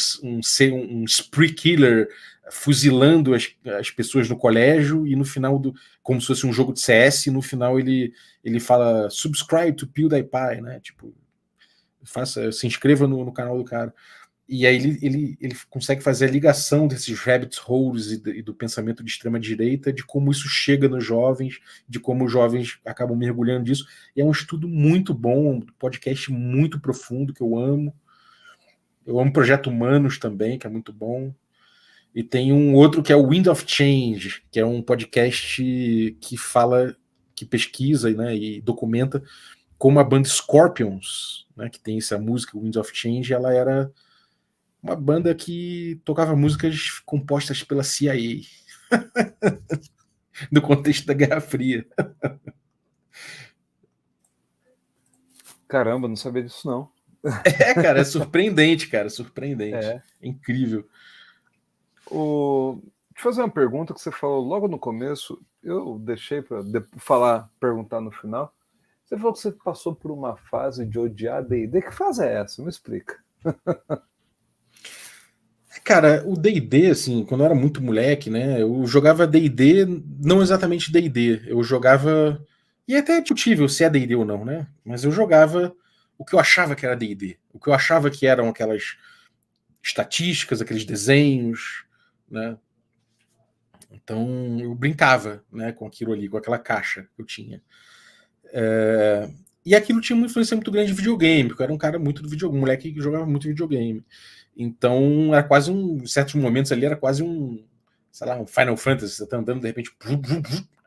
spree killer fuzilando as pessoas no colégio e no final como se fosse um jogo de CS, e no final ele fala subscribe to PewDiePie, né? Tipo, se inscreva no canal do cara. E aí ele consegue fazer a ligação desses rabbit holes e do pensamento de extrema direita, de como isso chega nos jovens, de como os jovens acabam mergulhando disso. E é um estudo muito bom, um podcast muito profundo que eu amo. Eu amo Projeto Humanos também, que é muito bom. E tem um outro que é o Wind of Change, que é um podcast que pesquisa, né, e documenta como a banda Scorpions, né, que tem essa música Wind of Change, ela era uma banda que tocava músicas compostas pela CIA, no contexto da Guerra Fria. Caramba, não sabia disso, não. Cara, é surpreendente, cara, surpreendente. É. É incrível. Deixa eu fazer uma pergunta que você falou logo no começo, eu deixei para perguntar no final. Você falou que você passou por uma fase de odiar D&D. Que fase é essa? Me explica. Cara, o D&D, assim, quando eu era muito moleque, né, eu jogava D&D, não exatamente D&D, eu jogava, e é até discutível se é D&D ou não, né, mas eu jogava o que eu achava que era D&D, o que eu achava que eram aquelas estatísticas, aqueles desenhos, né, então eu brincava, né, com aquilo ali, com aquela caixa que eu tinha. E aquilo tinha uma influência muito grande de videogame, porque eu era um cara muito do videogame, um moleque que jogava muito videogame. Então, era quase em certos momentos ali, era quase sei lá, um Final Fantasy, você tá andando, de repente,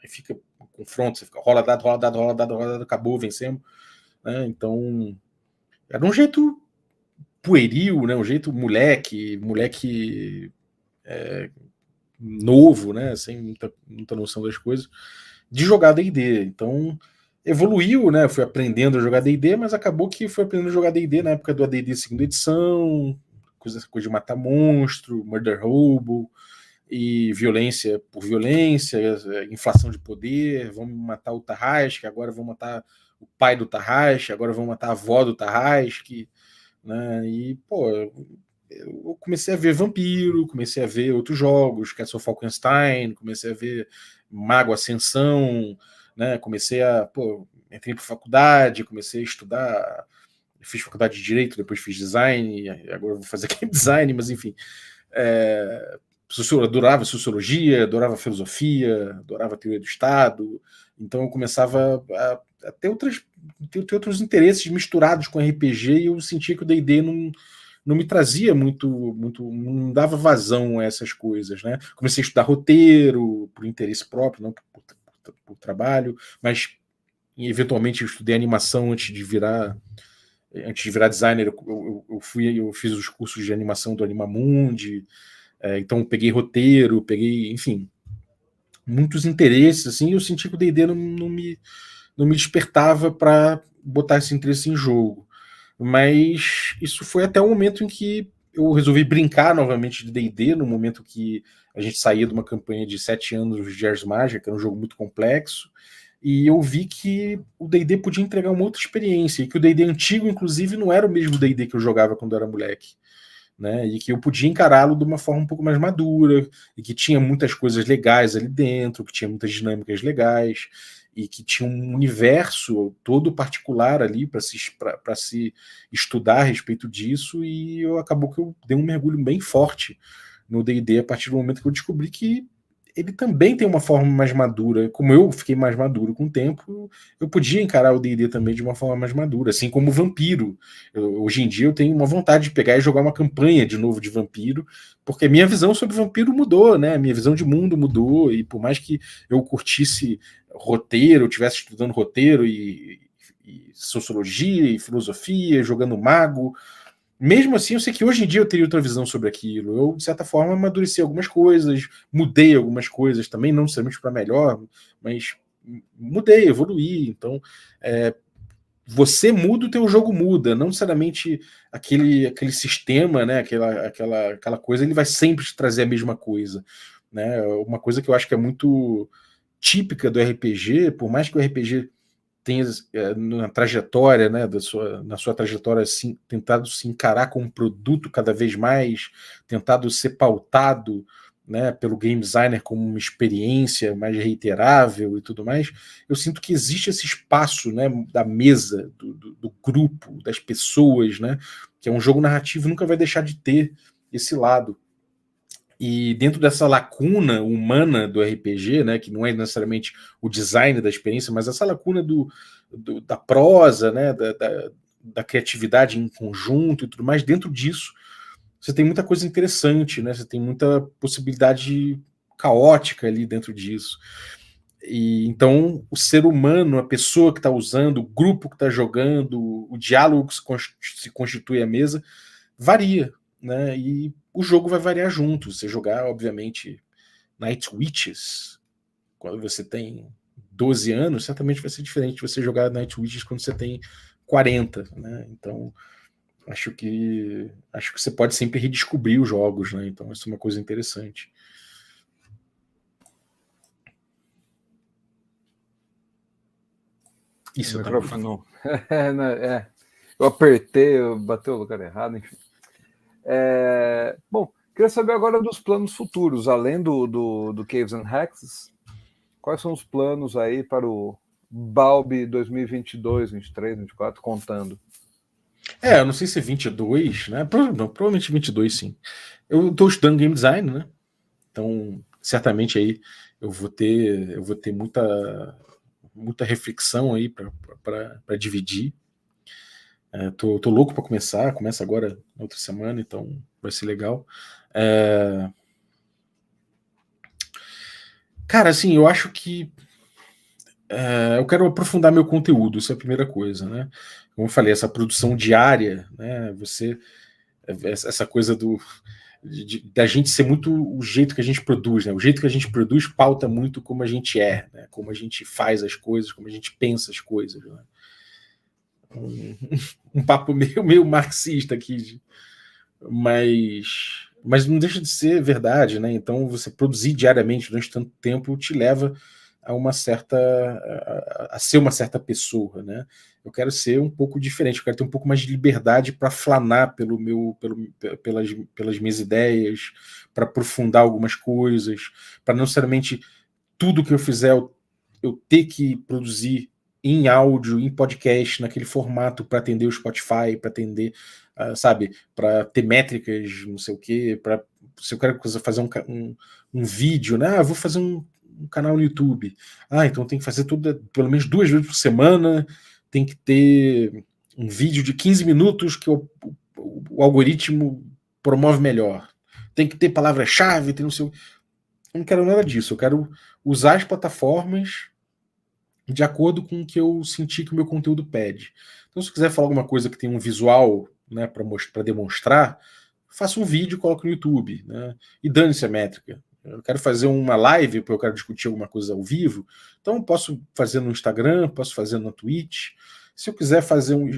aí fica um confronto, você fica rola dado, rola dado, rola dado, rola dado, acabou, vencemos. Né? Então, era um jeito pueril, né? Um jeito moleque novo, né? Sem muita noção das coisas, de jogar D&D. Então, evoluiu, né? Fui aprendendo a jogar D&D, mas acabou que fui aprendendo a jogar D&D na época do AD&D segunda edição, coisa de matar monstro, murder hobo, e violência por violência, inflação de poder, vamos matar o Tarrasque, agora vão matar o pai do Tarrasque, agora vão matar a avó do Tarrasque, né? E, pô, eu comecei a ver Vampiro, comecei a ver outros jogos, Castle Falkenstein, comecei a ver Mago Ascensão, né? Entrei para faculdade, comecei a estudar, fiz faculdade de Direito, depois fiz Design, agora vou fazer Game Design, mas enfim. Adorava Sociologia, adorava Filosofia, adorava Teoria do Estado, então eu começava a ter outros interesses misturados com RPG, e eu sentia que o D&D não me trazia muito, não dava vazão a essas coisas, né? Comecei a estudar roteiro por interesse próprio, não por trabalho, mas eventualmente eu estudei animação antes de virar designer. Eu fiz os cursos de animação do Animamundi, então peguei roteiro, enfim, muitos interesses, assim, e eu senti que o D&D não me despertava para botar esse interesse em jogo. Mas isso foi até o momento em que eu resolvi brincar novamente de D&D, no momento que a gente saía de uma campanha de 7 anos de Ars Magica, que era um jogo muito complexo, e eu vi que o D&D podia entregar uma outra experiência, e que o D&D antigo, inclusive, não era o mesmo D&D que eu jogava quando eu era moleque. Né, e que eu podia encará-lo de uma forma um pouco mais madura, e que tinha muitas coisas legais ali dentro, que tinha muitas dinâmicas legais, e que tinha um universo todo particular ali para se estudar a respeito disso, e acabou que eu dei um mergulho bem forte no D&D a partir do momento que eu descobri que ele também tem uma forma mais madura. Como eu fiquei mais maduro com o tempo, eu podia encarar o D&D também de uma forma mais madura, assim como o Vampiro. Hoje em dia eu tenho uma vontade de pegar e jogar uma campanha de novo de Vampiro, porque a minha visão sobre Vampiro mudou, né? A minha visão de mundo mudou, e por mais que eu curtisse roteiro, eu estivesse estudando roteiro e sociologia e filosofia, jogando mago, mesmo assim, eu sei que hoje em dia eu teria outra visão sobre aquilo. Eu, de certa forma, amadureci algumas coisas, mudei algumas coisas também, não necessariamente para melhor, mas mudei, evoluí. Então, você muda, o teu jogo muda. Não necessariamente aquele sistema, né, aquela coisa, ele vai sempre te trazer a mesma coisa. Né? Uma coisa que eu acho que é muito típica do RPG, por mais que o RPG tem na trajetória, né, na sua trajetória, assim, tentado se encarar como um produto cada vez mais, tentado ser pautado, né, pelo game designer como uma experiência mais reiterável e tudo mais, eu sinto que existe esse espaço, né, da mesa, do grupo, das pessoas, né, que é um jogo narrativo, nunca vai deixar de ter esse lado. E dentro dessa lacuna humana do RPG, né, que não é necessariamente o design da experiência, mas essa lacuna da prosa, né, da criatividade em conjunto e tudo mais, dentro disso você tem muita coisa interessante, né, você tem muita possibilidade caótica ali dentro disso. E então o ser humano, a pessoa que está usando, o grupo que está jogando, o diálogo que se constitui à mesa, varia, né? E o jogo vai variar junto. Você jogar, obviamente, Night Witches quando você tem 12 anos, certamente vai ser diferente de você jogar Night Witches quando você tem 40, né? Então, acho que você pode sempre redescobrir os jogos, né? Então, isso é uma coisa interessante. Isso o microfone não. Eu apertei, eu bati o lugar errado, enfim. Bom, queria saber agora dos planos futuros, além do Caves and Hexes. Quais são os planos aí para o Balbi 2022, 23, 24, contando? Eu não sei se é 22, né? Provavelmente 22, sim. Eu estou estudando game design, né? Então, certamente aí eu vou ter muita reflexão aí para dividir. Tô louco para começar, começa agora na outra semana, então vai ser legal. Cara, assim, eu acho que eu quero aprofundar meu conteúdo, isso é a primeira coisa, né? Como eu falei, essa produção diária, né? Essa coisa da gente ser muito o jeito que a gente produz, né? O jeito que a gente produz pauta muito como a gente né? Como a gente faz as coisas, como a gente pensa as coisas, né? Um papo meio marxista aqui, mas não deixa de ser verdade, né? Então você produzir diariamente durante tanto tempo te leva a ser uma certa pessoa, né? Eu quero ser um pouco diferente, eu quero ter um pouco mais de liberdade para flanar pelas minhas ideias, para aprofundar algumas coisas, para não necessariamente tudo que eu fizer eu ter que produzir em áudio, em podcast, naquele formato para atender o Spotify, para atender, sabe, para ter métricas, não sei o quê, se eu quero fazer um vídeo, né? Vou fazer um canal no YouTube. Então tem que fazer tudo pelo menos 2 vezes por semana, tem que ter um vídeo de 15 minutos que o algoritmo promove melhor. Tem que ter palavra-chave, tem não sei. Eu não quero nada disso. Eu quero usar as plataformas de acordo com o que eu senti que o meu conteúdo pede. Então, se eu quiser falar alguma coisa que tem um visual, né, para demonstrar, faça um vídeo e coloque no YouTube, né? E dane-se a métrica. Eu quero fazer uma live, porque eu quero discutir alguma coisa ao vivo, então eu posso fazer no Instagram, posso fazer na Twitch. Se eu quiser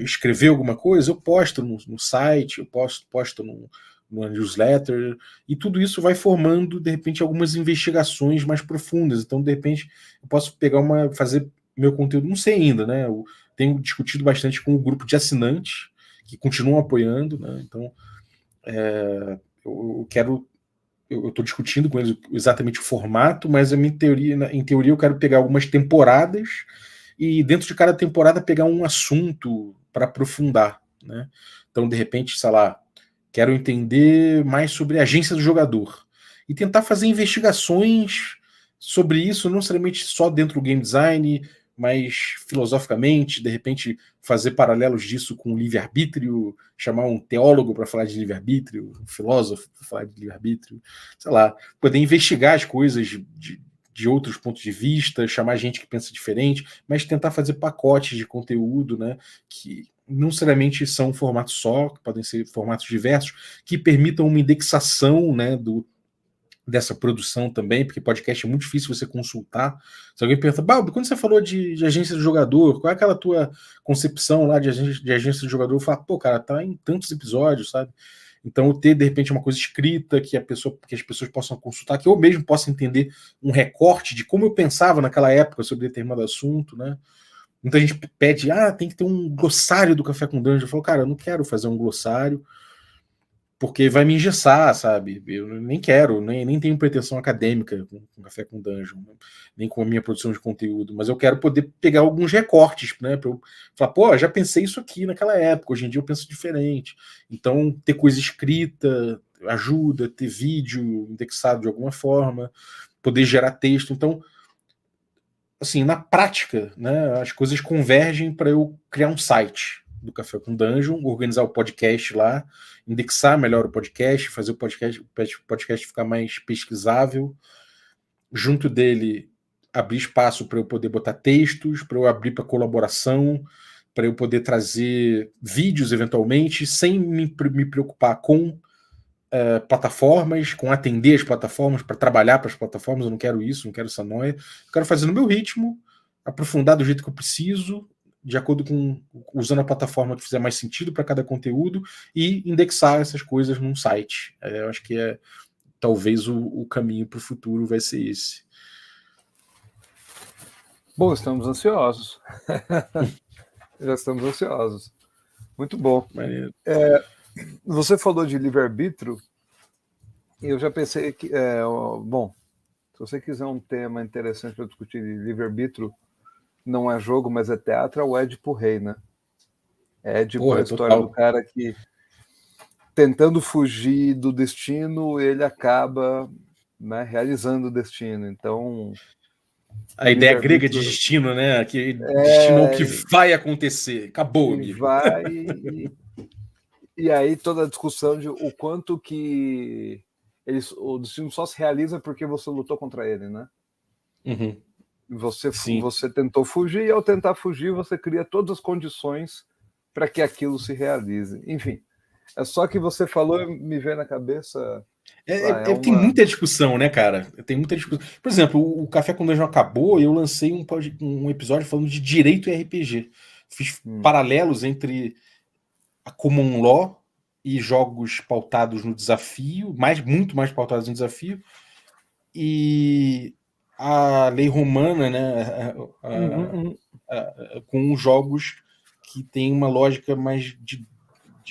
escrever alguma coisa, eu posto no site, eu posto numa newsletter, e tudo isso vai formando, de repente, algumas investigações mais profundas. Então, de repente, eu posso fazer meu conteúdo, não sei ainda, né? Eu tenho discutido bastante com o grupo de assinantes, que continuam apoiando, né? Então, eu estou discutindo com eles exatamente o formato, mas em teoria eu quero pegar algumas temporadas e dentro de cada temporada pegar um assunto para aprofundar, né? Então, de repente, sei lá, Quero entender mais sobre a agência do jogador. E tentar fazer investigações sobre isso, não necessariamente só dentro do game design, mas filosoficamente, de repente fazer paralelos disso com o livre-arbítrio, chamar um teólogo para falar de livre-arbítrio, um filósofo para falar de livre-arbítrio, sei lá, poder investigar as coisas de outros pontos de vista, chamar gente que pensa diferente, mas tentar fazer pacotes de conteúdo, né, que não necessariamente são um formato só, que podem ser formatos diversos, que permitam uma indexação, né, dessa produção também, porque podcast é muito difícil você consultar. Se alguém pergunta, Balbi, quando você falou de agência de jogador, qual é aquela tua concepção lá de agência de jogador? Eu falo, pô, cara, tá em tantos episódios, sabe? Então, ter, de repente, uma coisa escrita que as pessoas possam consultar, que eu mesmo possa entender um recorte de como eu pensava naquela época sobre determinado assunto, né? Muita gente pede, tem que ter um glossário do Café com Dungeon. Eu falo, cara, eu não quero fazer um glossário, porque vai me engessar, sabe? Eu nem quero, nem tenho pretensão acadêmica com Café com Dungeon, nem com a minha produção de conteúdo, mas eu quero poder pegar alguns recortes, né? Pra eu falar, pô, já pensei isso aqui naquela época, hoje em dia eu penso diferente. Então, ter coisa escrita ajuda, ter vídeo indexado de alguma forma, poder gerar texto. Então, assim, na prática, né, as coisas convergem para eu criar um site do Café com Dungeon, organizar o podcast lá, indexar melhor o podcast, fazer o podcast ficar mais pesquisável, junto dele abrir espaço para eu poder botar textos, para eu abrir para colaboração, para eu poder trazer vídeos eventualmente, sem me preocupar com plataformas, com atender as plataformas, para trabalhar para as plataformas. Eu não quero isso, não quero essa noia. Eu quero fazer no meu ritmo, aprofundar do jeito que eu preciso, de acordo com usando a plataforma que fizer mais sentido para cada conteúdo e indexar essas coisas num site. Eu acho que talvez o caminho para o futuro vai ser esse. Bom, estamos ansiosos. Já estamos ansiosos. Muito bom. Você falou de livre-arbítrio, e eu já pensei que, bom, se você quiser um tema interessante para discutir de livre-arbítrio, não é jogo, mas é teatro, é o Édipo Rei, né? Édipo é a história do cara que, tentando fugir do destino, ele acaba, né, realizando o destino. Então, a ideia grega de destino, né? Que destino é o que vai acontecer. Acabou, amigo. Vai e aí toda a discussão de o quanto que o destino só se realiza porque você lutou contra ele, né? Uhum. Você tentou fugir, e ao tentar fugir, você cria todas as condições para que aquilo se realize. Enfim, é só que você falou, me veio na cabeça. Tem muita discussão, né, cara? Tem muita discussão. Por exemplo, o Café com Dungeon acabou e eu lancei um episódio falando de direito e RPG. Fiz paralelos entre a Common Law e jogos pautados no desafio, muito mais pautados no desafio, e a lei romana, né, com jogos que tem uma lógica mais de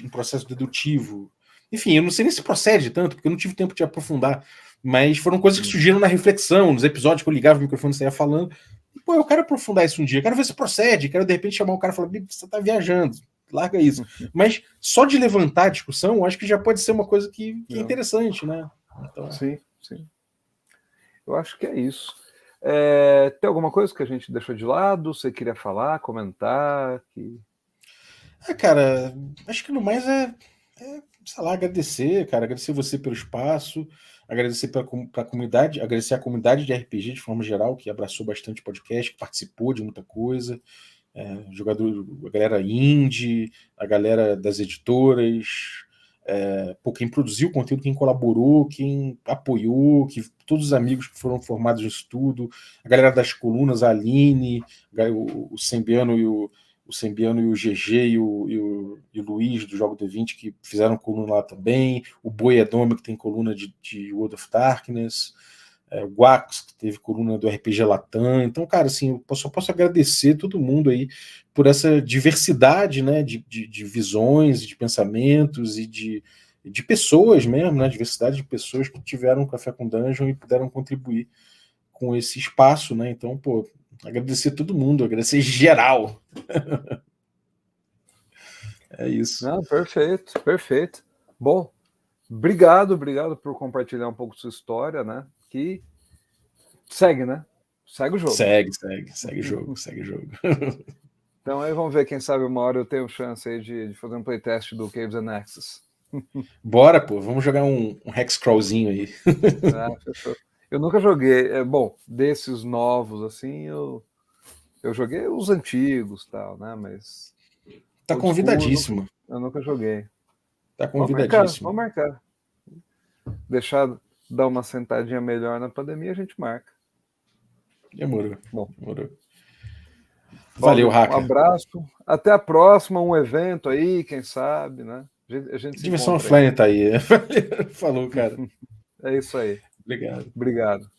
um processo dedutivo. Enfim, eu não sei nem se procede tanto, porque eu não tive tempo de aprofundar, mas foram coisas que surgiram na reflexão, nos episódios que eu ligava o microfone e saía falando. E, pô, eu quero aprofundar isso um dia, quero ver se procede, quero de repente chamar o cara e falar, você tá viajando, larga isso. Mas só de levantar a discussão, eu acho que já pode ser uma coisa que é interessante, né? Então... Sim. Eu acho que é isso. Tem alguma coisa que a gente deixou de lado? Você queria falar, comentar? Cara, acho que no mais sei lá, agradecer, cara, agradecer você pelo espaço, agradecer para a comunidade, agradecer a comunidade de RPG de forma geral, que abraçou bastante o podcast, que participou de muita coisa, a galera indie, a galera das editoras, quem produziu o conteúdo, quem colaborou, quem apoiou, todos os amigos que foram formados no estudo, a galera das colunas, a Aline, o Sembiano e o GG e o Luiz do Jogo D20 que fizeram coluna lá também, o Boiedome que tem coluna de World of Darkness, o Guax que teve coluna do RPG Latam. Então, cara, assim, eu só posso agradecer todo mundo aí por essa diversidade, né, de visões, de pensamentos e de pessoas mesmo, né, diversidade de pessoas que tiveram Café com Dungeon e puderam contribuir com esse espaço, né? Então, pô, agradecer todo mundo, agradecer geral. É isso. Não, perfeito. Bom, obrigado por compartilhar um pouco sua história, né? Que segue, né? Segue o jogo. Segue o jogo, segue o jogo. Então aí vamos ver, quem sabe uma hora eu tenho chance aí de fazer um playtest do Caves and Axis. Bora, pô, vamos jogar um Hexcrawlzinho aí. Fechou. Eu nunca joguei, bom, desses novos, assim, eu joguei os antigos e tal, né? Mas. Tá convidadíssimo. Eu nunca joguei. Tá convidadíssimo. Vamos marcar. Dar uma sentadinha melhor na pandemia, a gente marca. Demorou. Bom. Demorou. Valeu, Haka. Um abraço. Até a próxima, um evento aí, quem sabe, né? A gente se Dimensão encontra aí. Offline tá aí. Falou, cara. É isso aí. Obrigado. Obrigado.